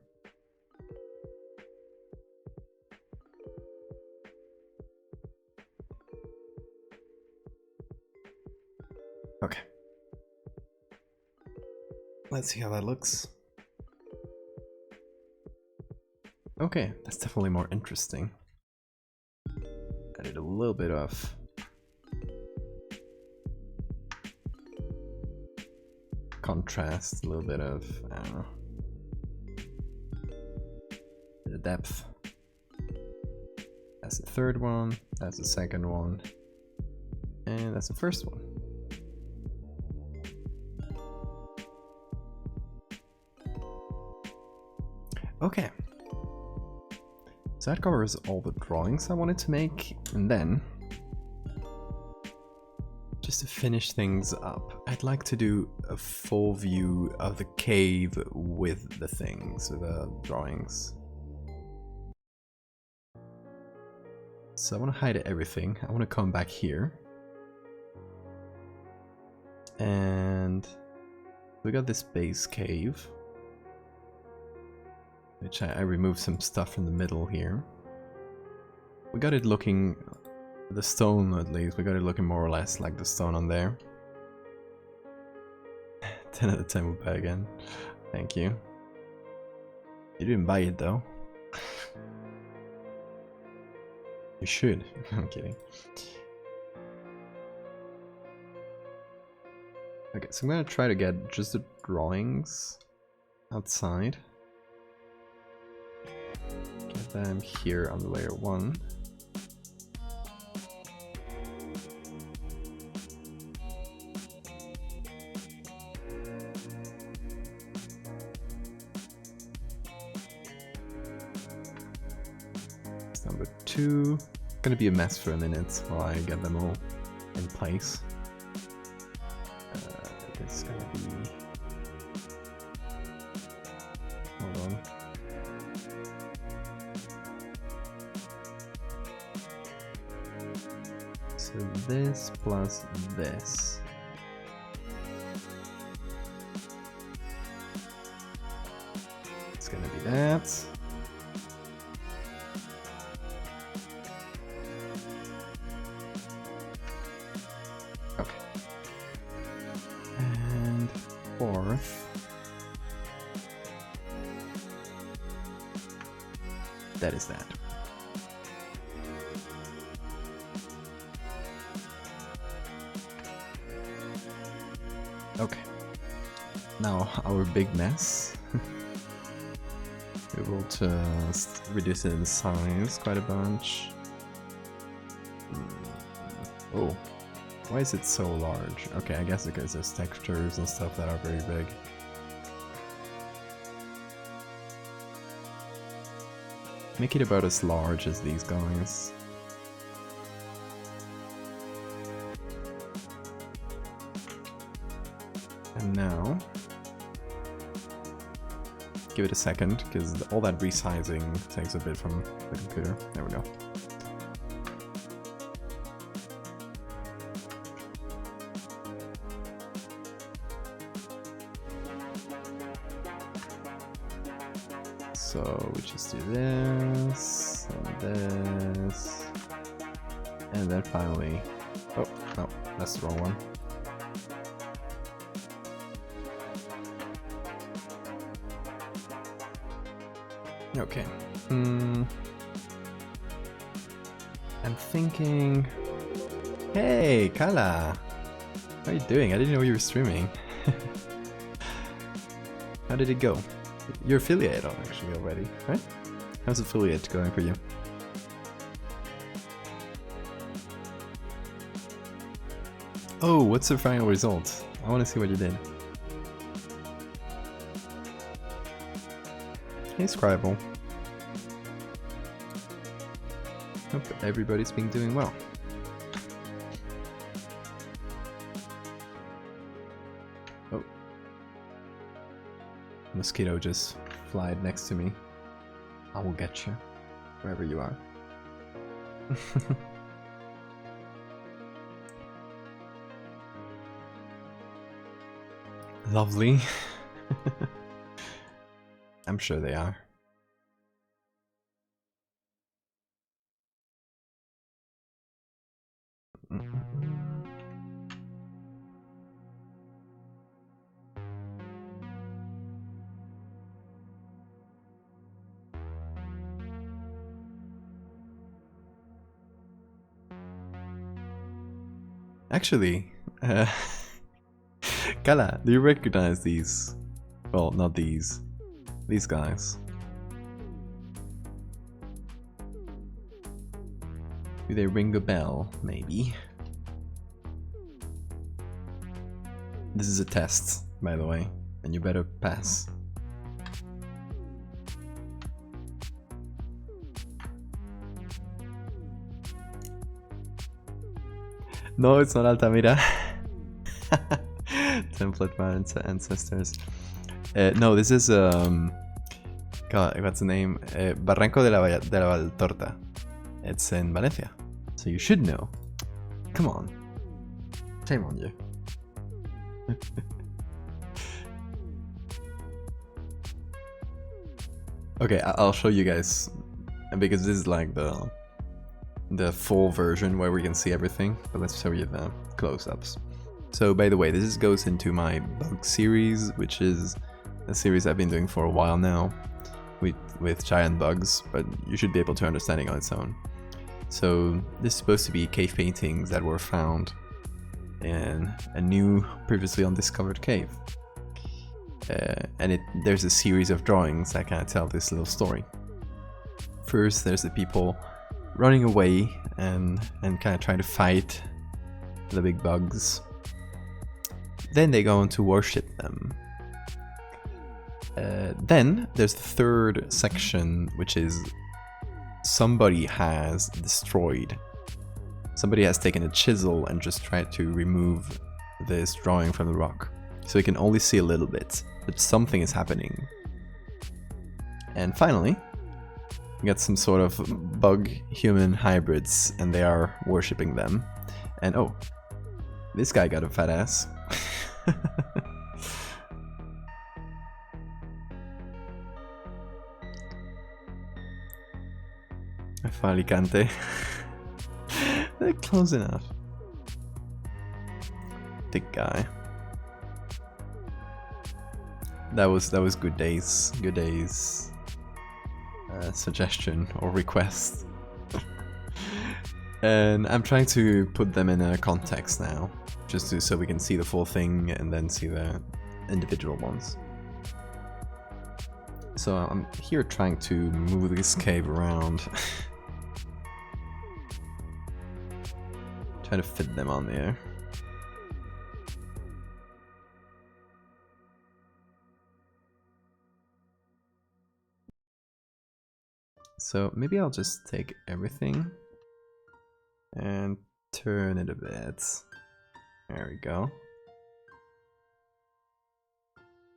Speaker 1: Okay. Let's see how that looks. Okay, that's definitely more interesting. Added a little bit of contrast, a little bit of, I don't know, bit of depth. That's the third one, that's the second one, and that's the first one. Okay, so that covers all the drawings I wanted to make, and then just to finish things up, I'd like to do a full view of the cave with the things, the drawings. So I want to hide everything. I want to come back here. And we got this base cave, which I removed some stuff from the middle here. We got it looking, the stone at least, we got it looking more or less like the stone on there. 10 out of 10 will buy again. Thank you. You didn't buy it though. You should. I'm kidding. Okay, so I'm gonna try to get just the drawings outside. Get them here on the layer 1. It's number 2. Gonna be a mess for a minute while I get them all in place. This is gonna be... Hold on. So this plus this. It's gonna be that. Okay. And fourth. That is that. Okay. Now our big mess. We're able to reduce it in size quite a bunch. Oh, why is it so large? Okay, I guess because there's textures and stuff that are very big. Make it about as large as these guys. And now, give it a second, because all that resizing takes a bit from the computer. There we go. So we just do this, and then finally, oh, no, that's the wrong one. Okay. I'm thinking... Hey, Kala! How are you doing? I didn't know you were streaming. How did it go? You're affiliate actually already, right? How's affiliate going for you? Oh, what's the final result? I want to see what you did. Hey, Scribble. Hope everybody's been doing well. Oh. Mosquito just flied next to me. I will get you, wherever you are. Lovely. I'm sure they are. Actually, Kala, do you recognize these? Well, not these. These guys. Do they ring a bell? Maybe. This is a test, by the way, and you better pass. No, it's not Altamira. Template my ancestors. No, this is God, what's the name? Barranco de la Valtorta. It's in Valdevia. So you should know. Come on. Shame on you. Okay, I'll show you guys, because this is like the full version where we can see everything, but let's show you the close-ups. So by the way, this goes into my bug series, which is a series I've been doing for a while now with giant bugs, but you should be able to understand it on its own. So this is supposed to be cave paintings that were found in a new, previously undiscovered cave. And there's a series of drawings that kind of tell this little story. First, there's the people running away and kind of trying to fight the big bugs. Then they go on to worship them. Then there's the third section, which is somebody has destroyed. Somebody has taken a chisel and just tried to remove this drawing from the rock. So you can only see a little bit, but something is happening. And finally, we got some sort of bug-human hybrids, and they are worshipping them. And oh, this guy got a fat ass. Falicante. They're close enough. Thick guy. That was good days. Good days. Suggestion or request. And I'm trying to put them in a context now, just so we can see the full thing and then see the individual ones. So I'm here trying to move this cave around. Trying to fit them on there. So maybe I'll just take everything and turn it a bit. There we go.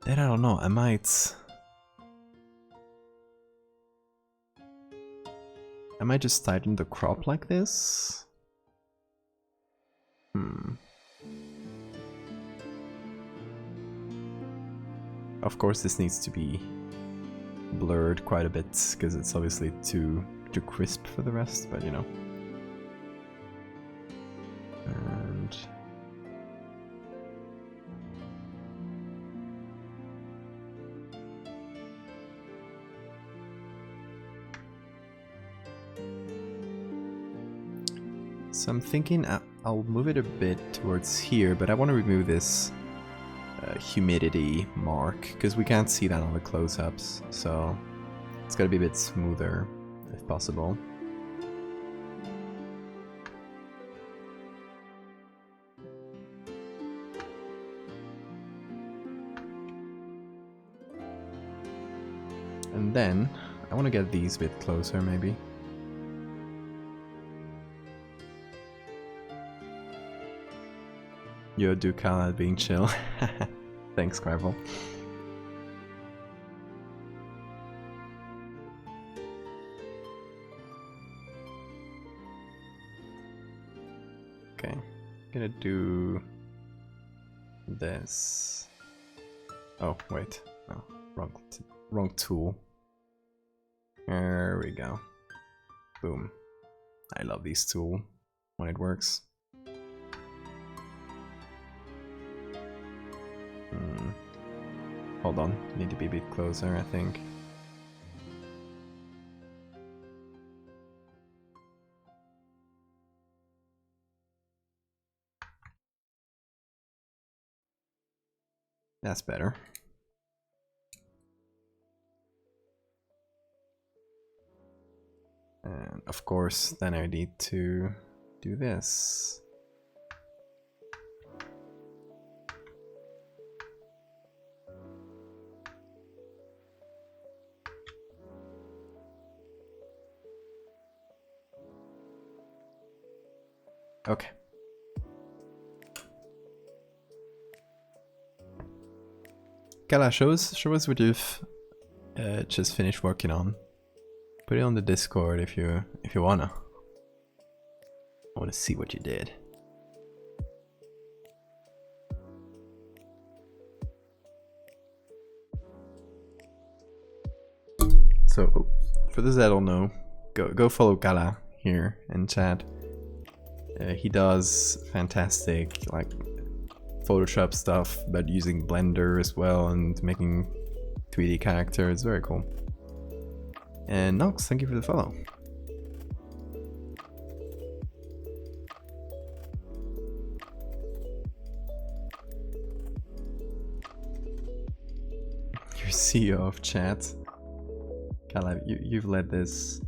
Speaker 1: Then I don't know, I might just tighten the crop like this? Of course this needs to be blurred quite a bit, because it's obviously too crisp for the rest, but you know. And so I'm thinking I'll move it a bit towards here, but I want to remove this humidity mark, because we can't see that on the close-ups, so it's got to be a bit smoother if possible. And then I want to get these a bit closer maybe. Yo, Ducal being chill. Thanks, Scribble. Okay, gonna do this. Oh, wait. Oh, wrong tool. There we go. Boom. I love these tools when it works. Hold on, need to be a bit closer, I think. That's better. And of course, then I need to do this. Okay. Kala, show us what you've just finished working on. Put it on the Discord if you wanna. I want to see what you did. So, for those that don't know, go follow Kala here in chat. He does fantastic like Photoshop stuff, but using Blender as well and making 3D characters. Very cool. And Nox, thank you for the follow. You're CEO of chat. Kala, you've led this.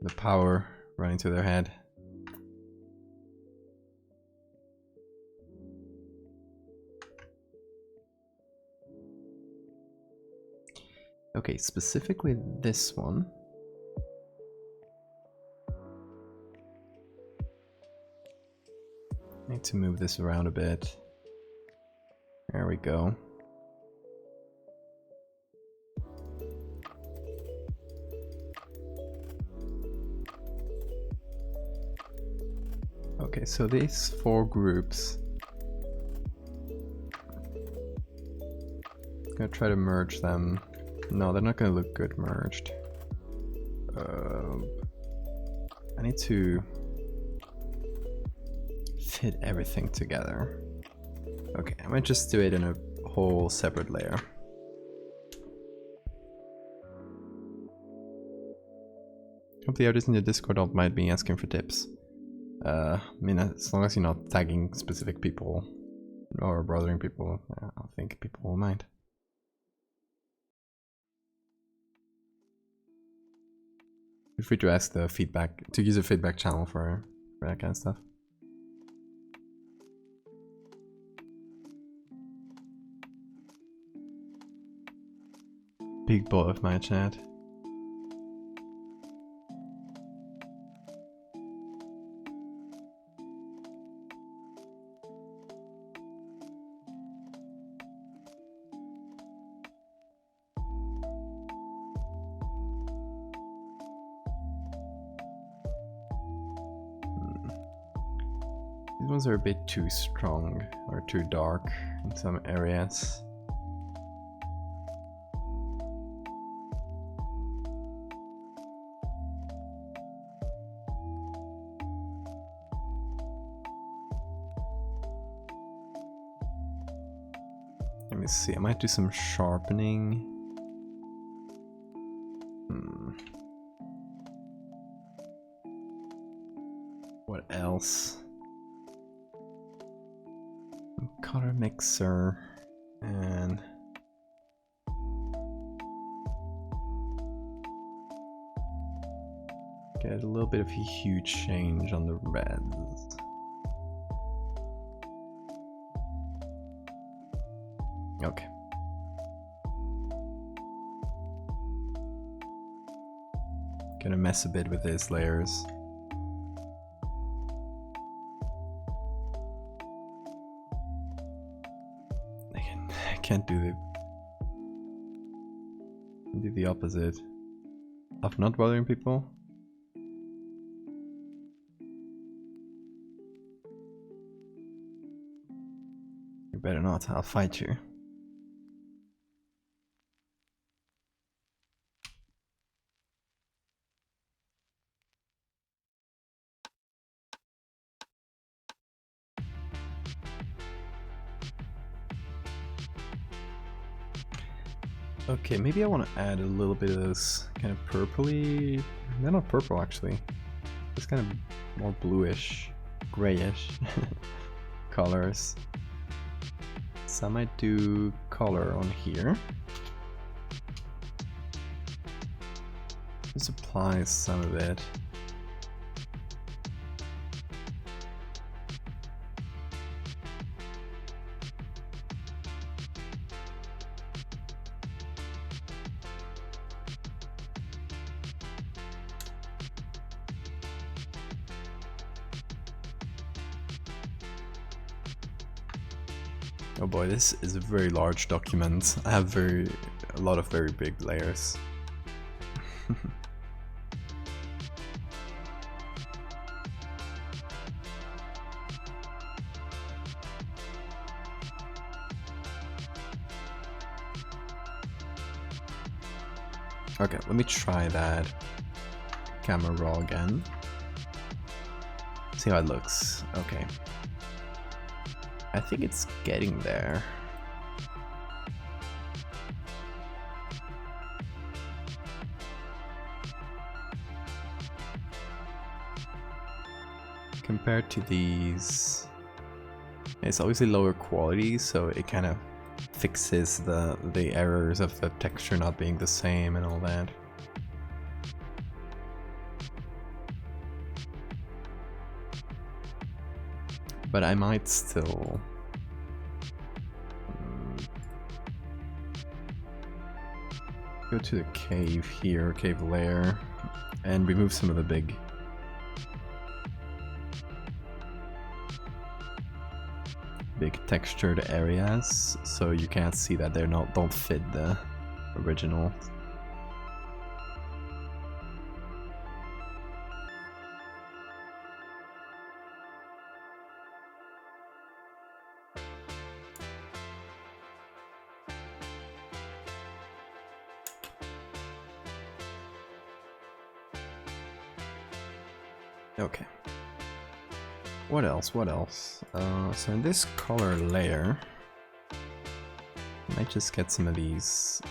Speaker 1: The power running to their head. Okay, specifically this one. I need to move this around a bit. There we go. Okay, so these 4 groups. I'm gonna try to merge them. No, they're not gonna look good merged. I need to fit everything together. Okay, I might just do it in a whole separate layer. Hope the others in the Discord don't mind me asking for tips. I mean, as long as you're not tagging specific people or bothering people, I don't think people will mind. Feel free to ask the feedback, to use a feedback channel for that kind of stuff. Big bot of my chat. These ones are a bit too strong or too dark in some areas. Let me see, I might do some sharpening. What else? Color mixer and get a little bit of a hue change on the reds. Okay. Gonna mess a bit with these layers. I can't do the opposite of not bothering people. You better not, I'll fight you. Okay, maybe I want to add a little bit of this kind of purpley. They're not purple actually. It's kind of more bluish, grayish colors. So I might do color on here. Just apply some of it. Oh boy, this is a very large document. I have a lot of very big layers. Okay, let me try that camera raw again. See how it looks. Okay. I think it's getting there. Compared to these, it's obviously lower quality, so it kind of fixes the errors of the texture not being the same and all that. But I might still go to the cave here, cave layer, and remove some of the big textured areas, so you can't see that they're don't fit the original. Okay. What else? What else? So in this color layer, I might just get some of these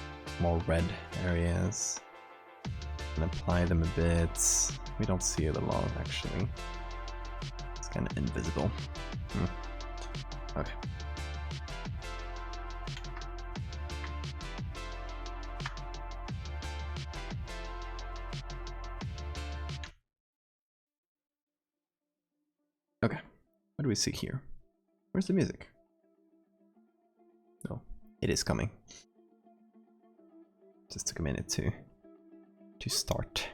Speaker 1: more red areas and apply them a bit. We don't see it a lot, actually. It's kind of invisible. Okay. Okay, what do we see here? Where's the music? No, it is coming. Just took a minute to start.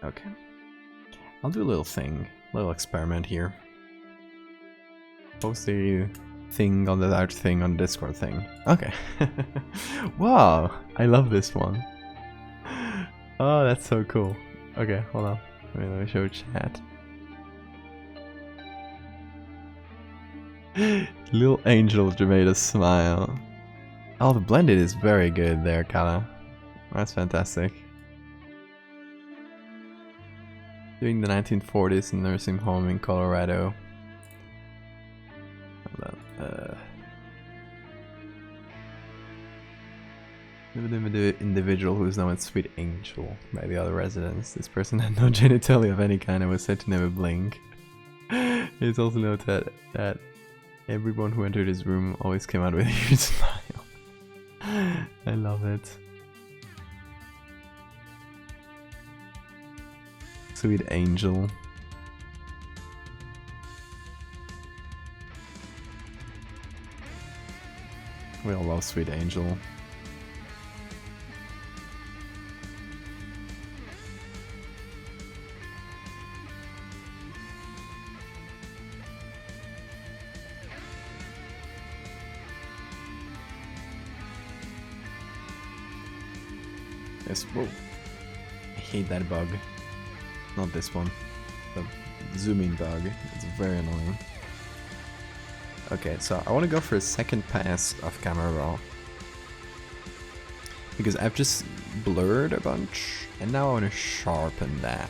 Speaker 1: Okay. I'll do a little thing, little experiment here. Post the thing on the large thing on Discord thing. Okay. Wow, I love this one. Oh, that's so cool. Okay, hold on. Let me show chat. Little angel made a smile. Oh, the blended is very good there, Kala. That's fantastic. Doing the 1940s nursing home in Colorado. The individual who is known as Sweet Angel by the other residents. This person had no genitalia of any kind and was said to never blink. It's also noted that everyone who entered his room always came out with a huge smile. I love it. Sweet Angel. We all love Sweet Angel. Yes, whoa. I hate that bug. Not this one. The zooming bug. It's very annoying. Okay, so I want to go for a second pass of camera raw. Because I've just blurred a bunch, and now I want to sharpen that.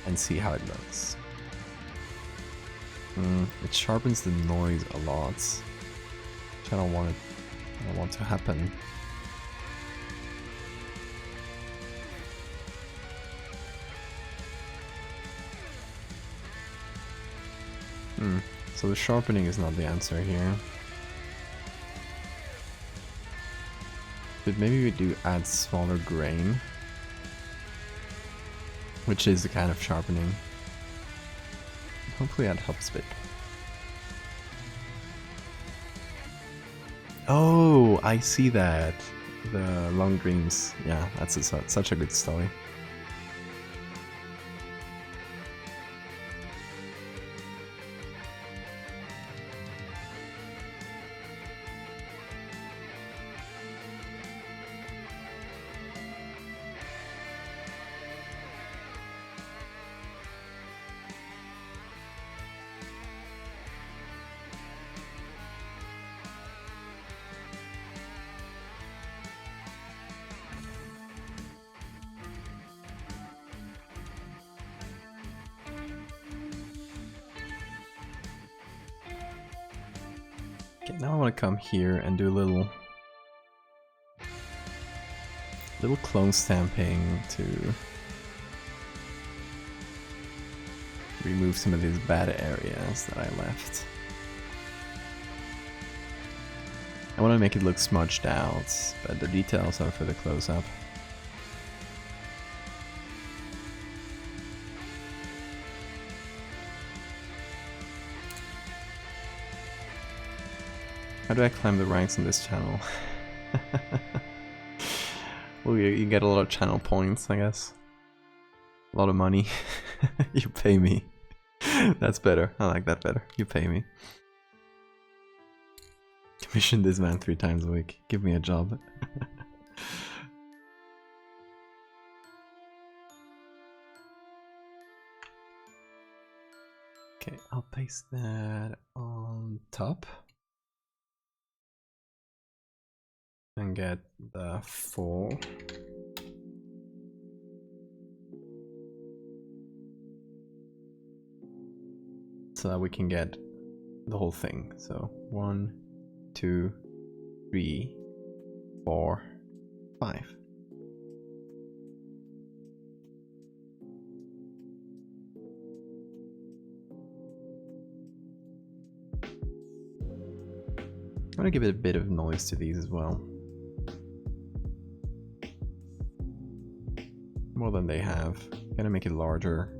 Speaker 1: And see how it looks. It sharpens the noise a lot. Which I don't want to happen. So the sharpening is not the answer here. But maybe we do add smaller grain. Which is the kind of sharpening. Hopefully that helps a bit. Oh, I see that. The long dreams. Yeah, that's such a good story. Okay, now I want to come here and do a little clone stamping to remove some of these bad areas that I left. I want to make it look smudged out, but the details are for the close-up. How do I climb the ranks in this channel? Well, you get a lot of channel points, I guess. A lot of money. You pay me. That's better. I like that better. You pay me. Commission this man 3 times a week. Give me a job. Okay, I'll paste that on top. And get the full. So that we can get the whole thing. So 1, 2, 3, 4, 5. I'm gonna give it a bit of noise to these as well. More than they have. Gonna make it larger.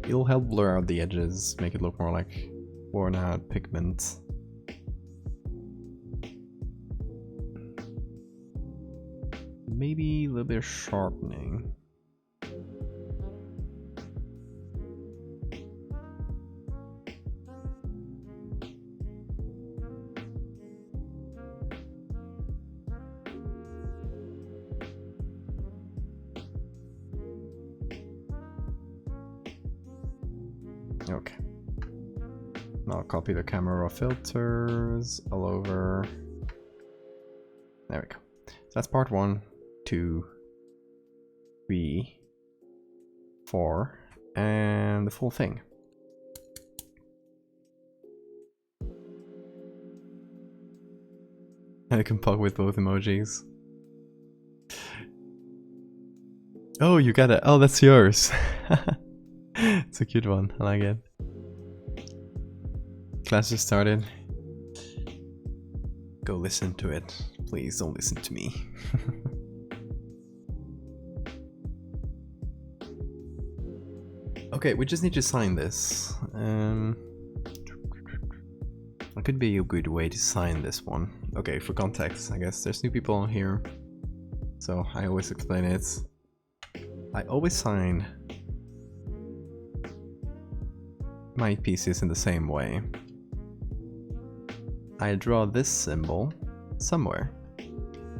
Speaker 1: It'll help blur out the edges, make it look more like worn out pigment. Maybe a little bit of sharpening. Okay. Now I'll copy the camera filters all over. There we go. So that's part 1, 2, 3, 4, and the full thing. I can pug with both emojis. Oh, you got it. Oh, that's yours. It's a cute one. I like it. Class just started. Go listen to it. Please don't listen to me. Okay, we just need to sign this. What could be a good way to sign this one? Okay, for context, I guess there's new people on here, so I always explain it. I always sign my pieces in the same way. I draw this symbol somewhere,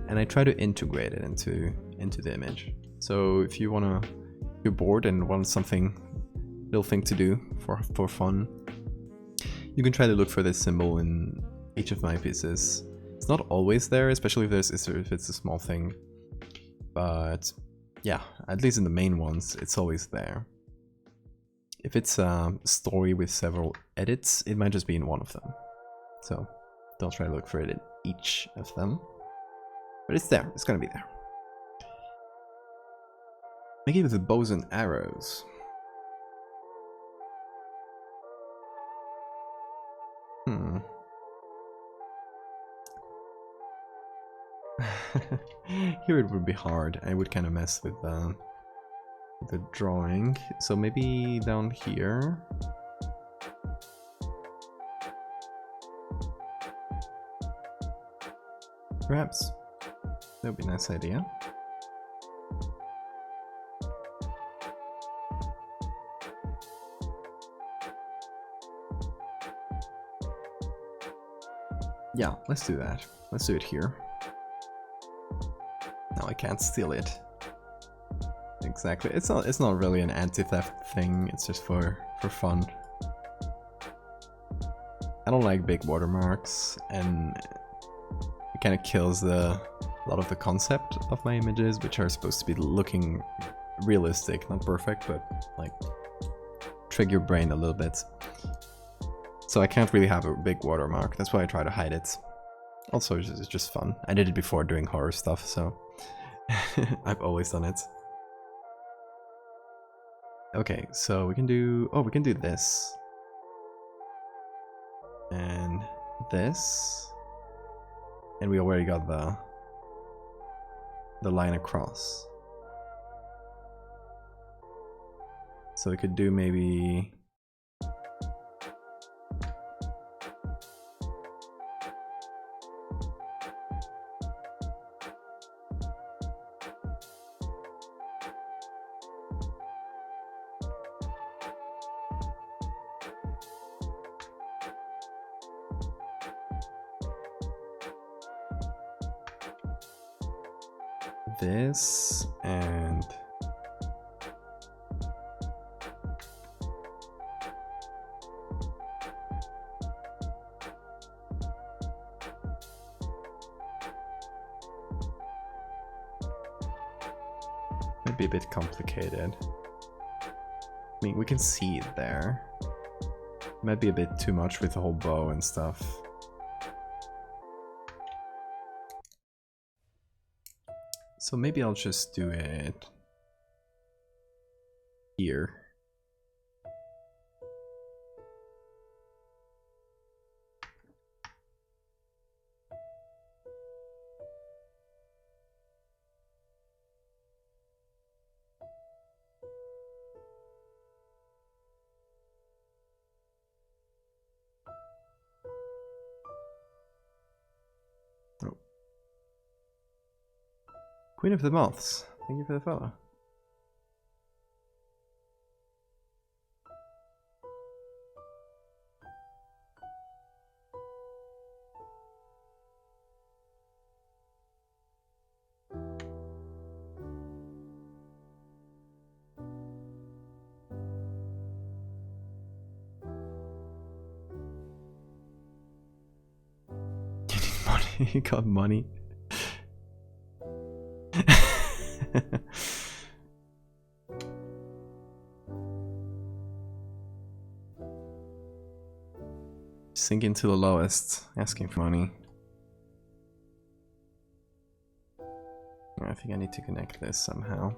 Speaker 1: and I try to integrate it into the image. So if you wanna, you're bored and want something, little thing to do for fun, you can try to look for this symbol in each of my pieces. It's not always there, especially if it's a small thing, but yeah, at least in the main ones, it's always there. If it's a story with several edits, it might just be in one of them. So don't try to look for it in each of them. But it's there, it's gonna be there. Make it with the bows and arrows. Here it would be hard. I would kind of mess with the drawing. So maybe down here. Perhaps. That would be a nice idea. Yeah, let's do that. Let's do it here. No, I can't steal it. Exactly. It's not really an anti-theft thing, it's just for fun. I don't like big watermarks, and it kind of kills a lot of the concept of my images, which are supposed to be looking realistic, not perfect, but like trick your brain a little bit. So I can't really have a big watermark. That's why I try to hide it. Also, it's just fun. I did it before doing horror stuff, so I've always done it. Okay, so we can do... Oh, we can do this. And this. And we already got the line across. So we could do maybe... this and might be a bit complicated. I mean, we can see it there. Might be a bit too much with the whole bow and stuff. So maybe I'll just do it here. Oh. Queen of the Moths, thank you for the follow. You need money, you got money. Sinking to the lowest, asking for money. I think I need to connect this somehow.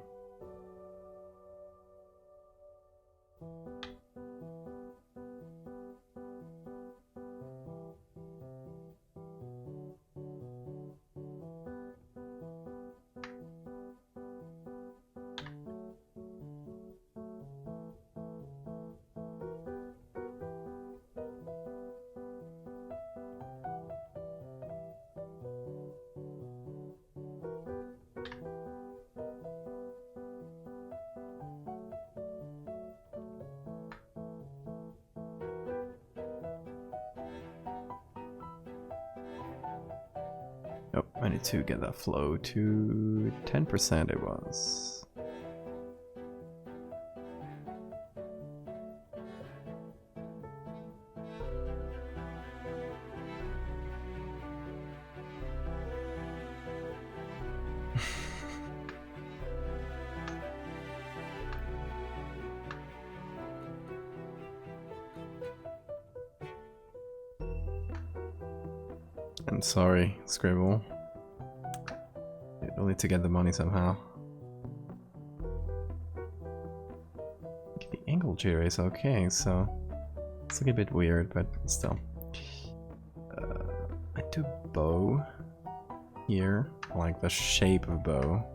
Speaker 1: Oh, I need to get that flow to 10% it was. I'm sorry, Scribble. You'll need to get the money somehow. The angle jitter is okay, so it's looking a bit weird, but still. I do bow here, like the shape of bow.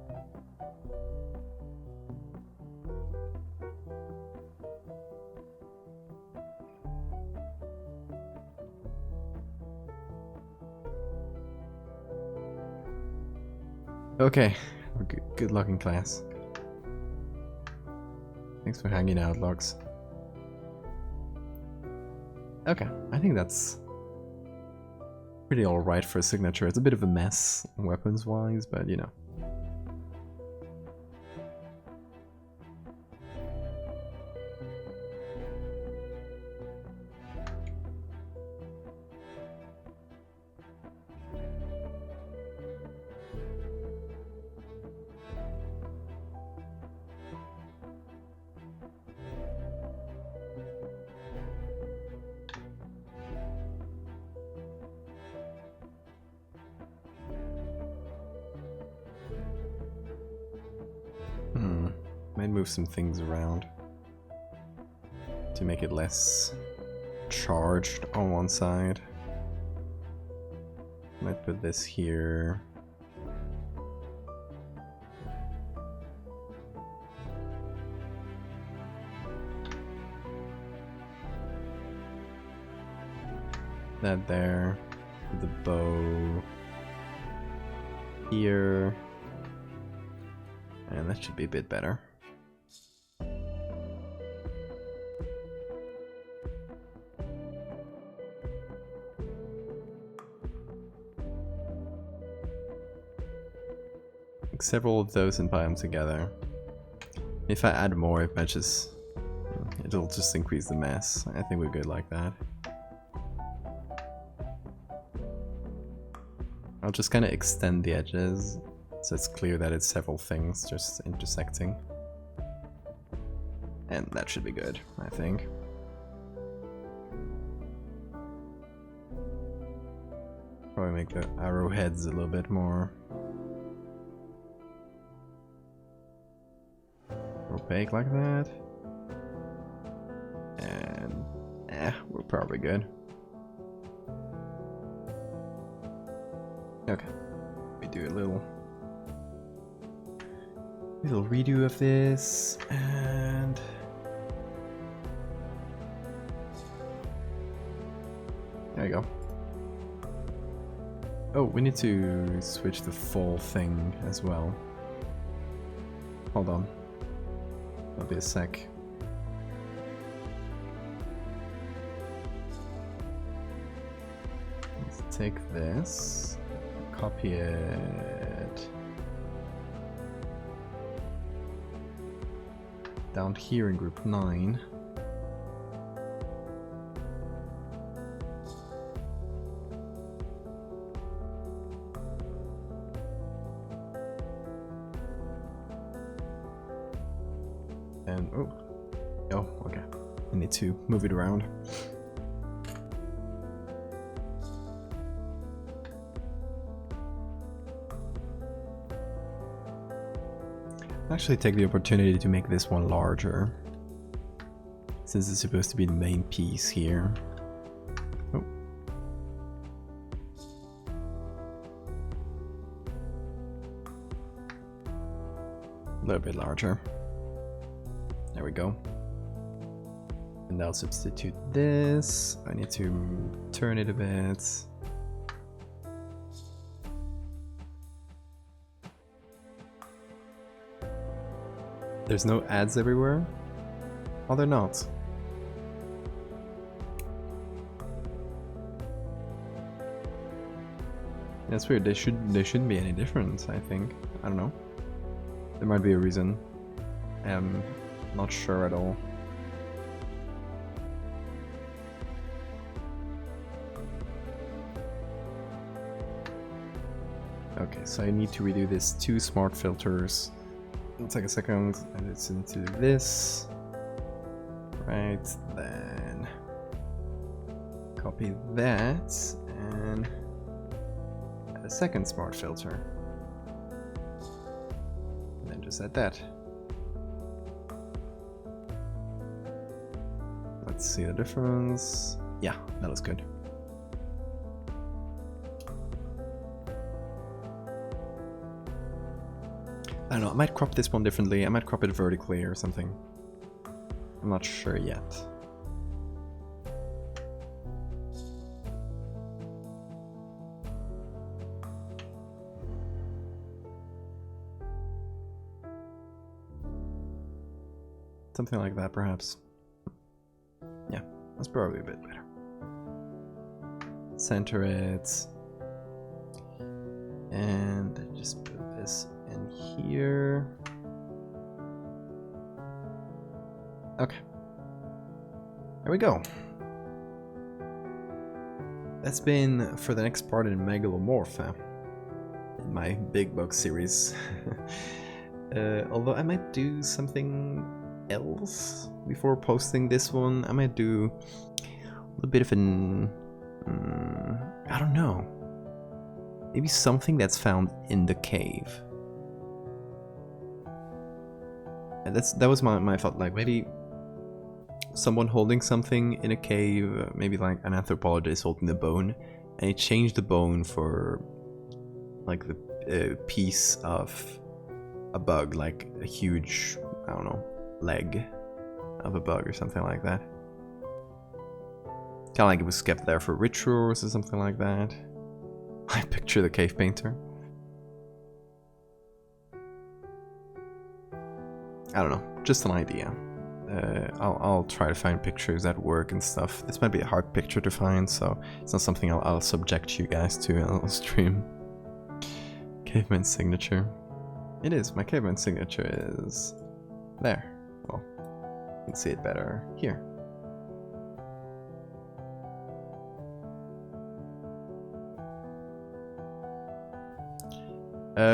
Speaker 1: Okay, good luck in class. Thanks for hanging out, Logs. Okay, I think that's pretty alright for a signature. It's a bit of a mess weapons-wise, but you know. Might move some things around to make it less charged on one side. Might put this here. That there. Put the bow here. And that should be a bit better. Several of those and buy them together. If I add more, it matches. It'll just increase the mass. I think we're good like that. I'll just kind of extend the edges so it's clear that it's several things just intersecting. And that should be good, I think. Probably make the arrowheads a little bit more opaque like that. And we're probably good. Okay. We do a little redo of this and there you go. Oh, we need to switch the fall thing as well. Hold on. That'll be a sec. Let's take this, copy it down here in group 9. And oh, okay. I need to move it around. Actually take the opportunity to make this one larger, since it's supposed to be the main piece here. Oh. A little bit larger. There we go. And I'll substitute this. I need to turn it a bit. There's no ads everywhere? Oh, they're not. That's weird. They shouldn't be any different, I think. I don't know. There might be a reason. I'm not sure at all. Okay, so I need to redo this 2 smart filters. It'll take a second, and it's into this. Right, then copy that and add a second smart filter. And then just add that. Let's see the difference. Yeah, that looks good. I don't know, I might crop this one differently. I might crop it vertically or something. I'm not sure yet. Something like that, perhaps. Yeah, that's probably a bit better. Center it. And just put this in here. Okay. There we go. That's been for the next part in Megalomorpha, in my big book series. Although I might do something else before posting this one. I might do a little bit of an... I don't know. Maybe something that's found in the cave. And that was my thought, like maybe someone holding something in a cave, maybe like an anthropologist holding the bone, and he changed the bone for like the piece of a bug, like a huge, I don't know, leg of a bug or something like that. Kind of like it was kept there for rituals or something like that. I picture the cave painter. I don't know, just an idea. I'll try to find pictures at work and stuff. This might be a hard picture to find, so it's not something I'll subject you guys to on stream. Caveman signature. It is, my caveman signature is there. Well, you can see it better here.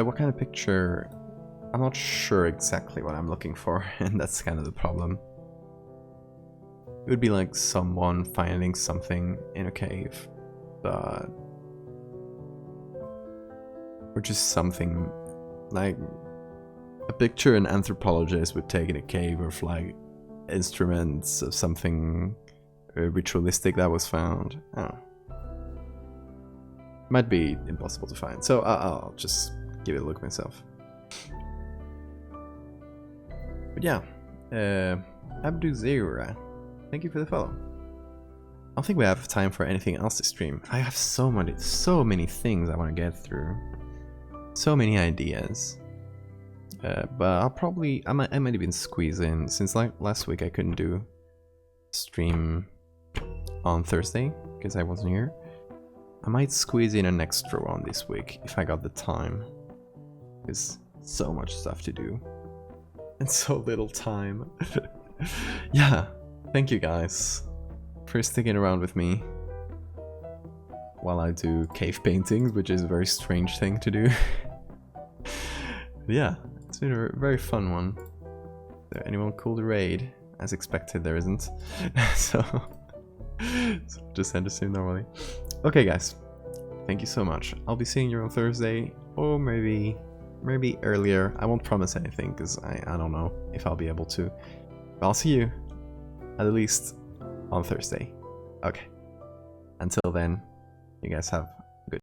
Speaker 1: What kind of picture? I'm not sure exactly what I'm looking for, and that's kind of the problem. It would be like someone finding something in a cave, but... or just something like a picture an anthropologist would take in a cave of like instruments of something ritualistic that was found. I don't know. Might be impossible to find, so I'll just give it a look myself. But yeah, Abduzera, thank you for the follow. I don't think we have time for anything else to stream. I have so many things I want to get through. So many ideas. But I might even squeeze in, since like last week I couldn't do stream on Thursday because I wasn't here. I might squeeze in an extra one this week if I got the time. There's so much stuff to do. And so little time. Yeah, thank you guys for sticking around with me while I do cave paintings, which is a very strange thing to do. Yeah, it's been a very fun one. Is there anyone cool to raid? As expected, there isn't. so just end the stream normally. Okay, guys, thank you so much. I'll be seeing you on Thursday, or maybe earlier. I won't promise anything because I don't know if I'll be able to. But I'll see you at least on Thursday. Okay. Until then, you guys have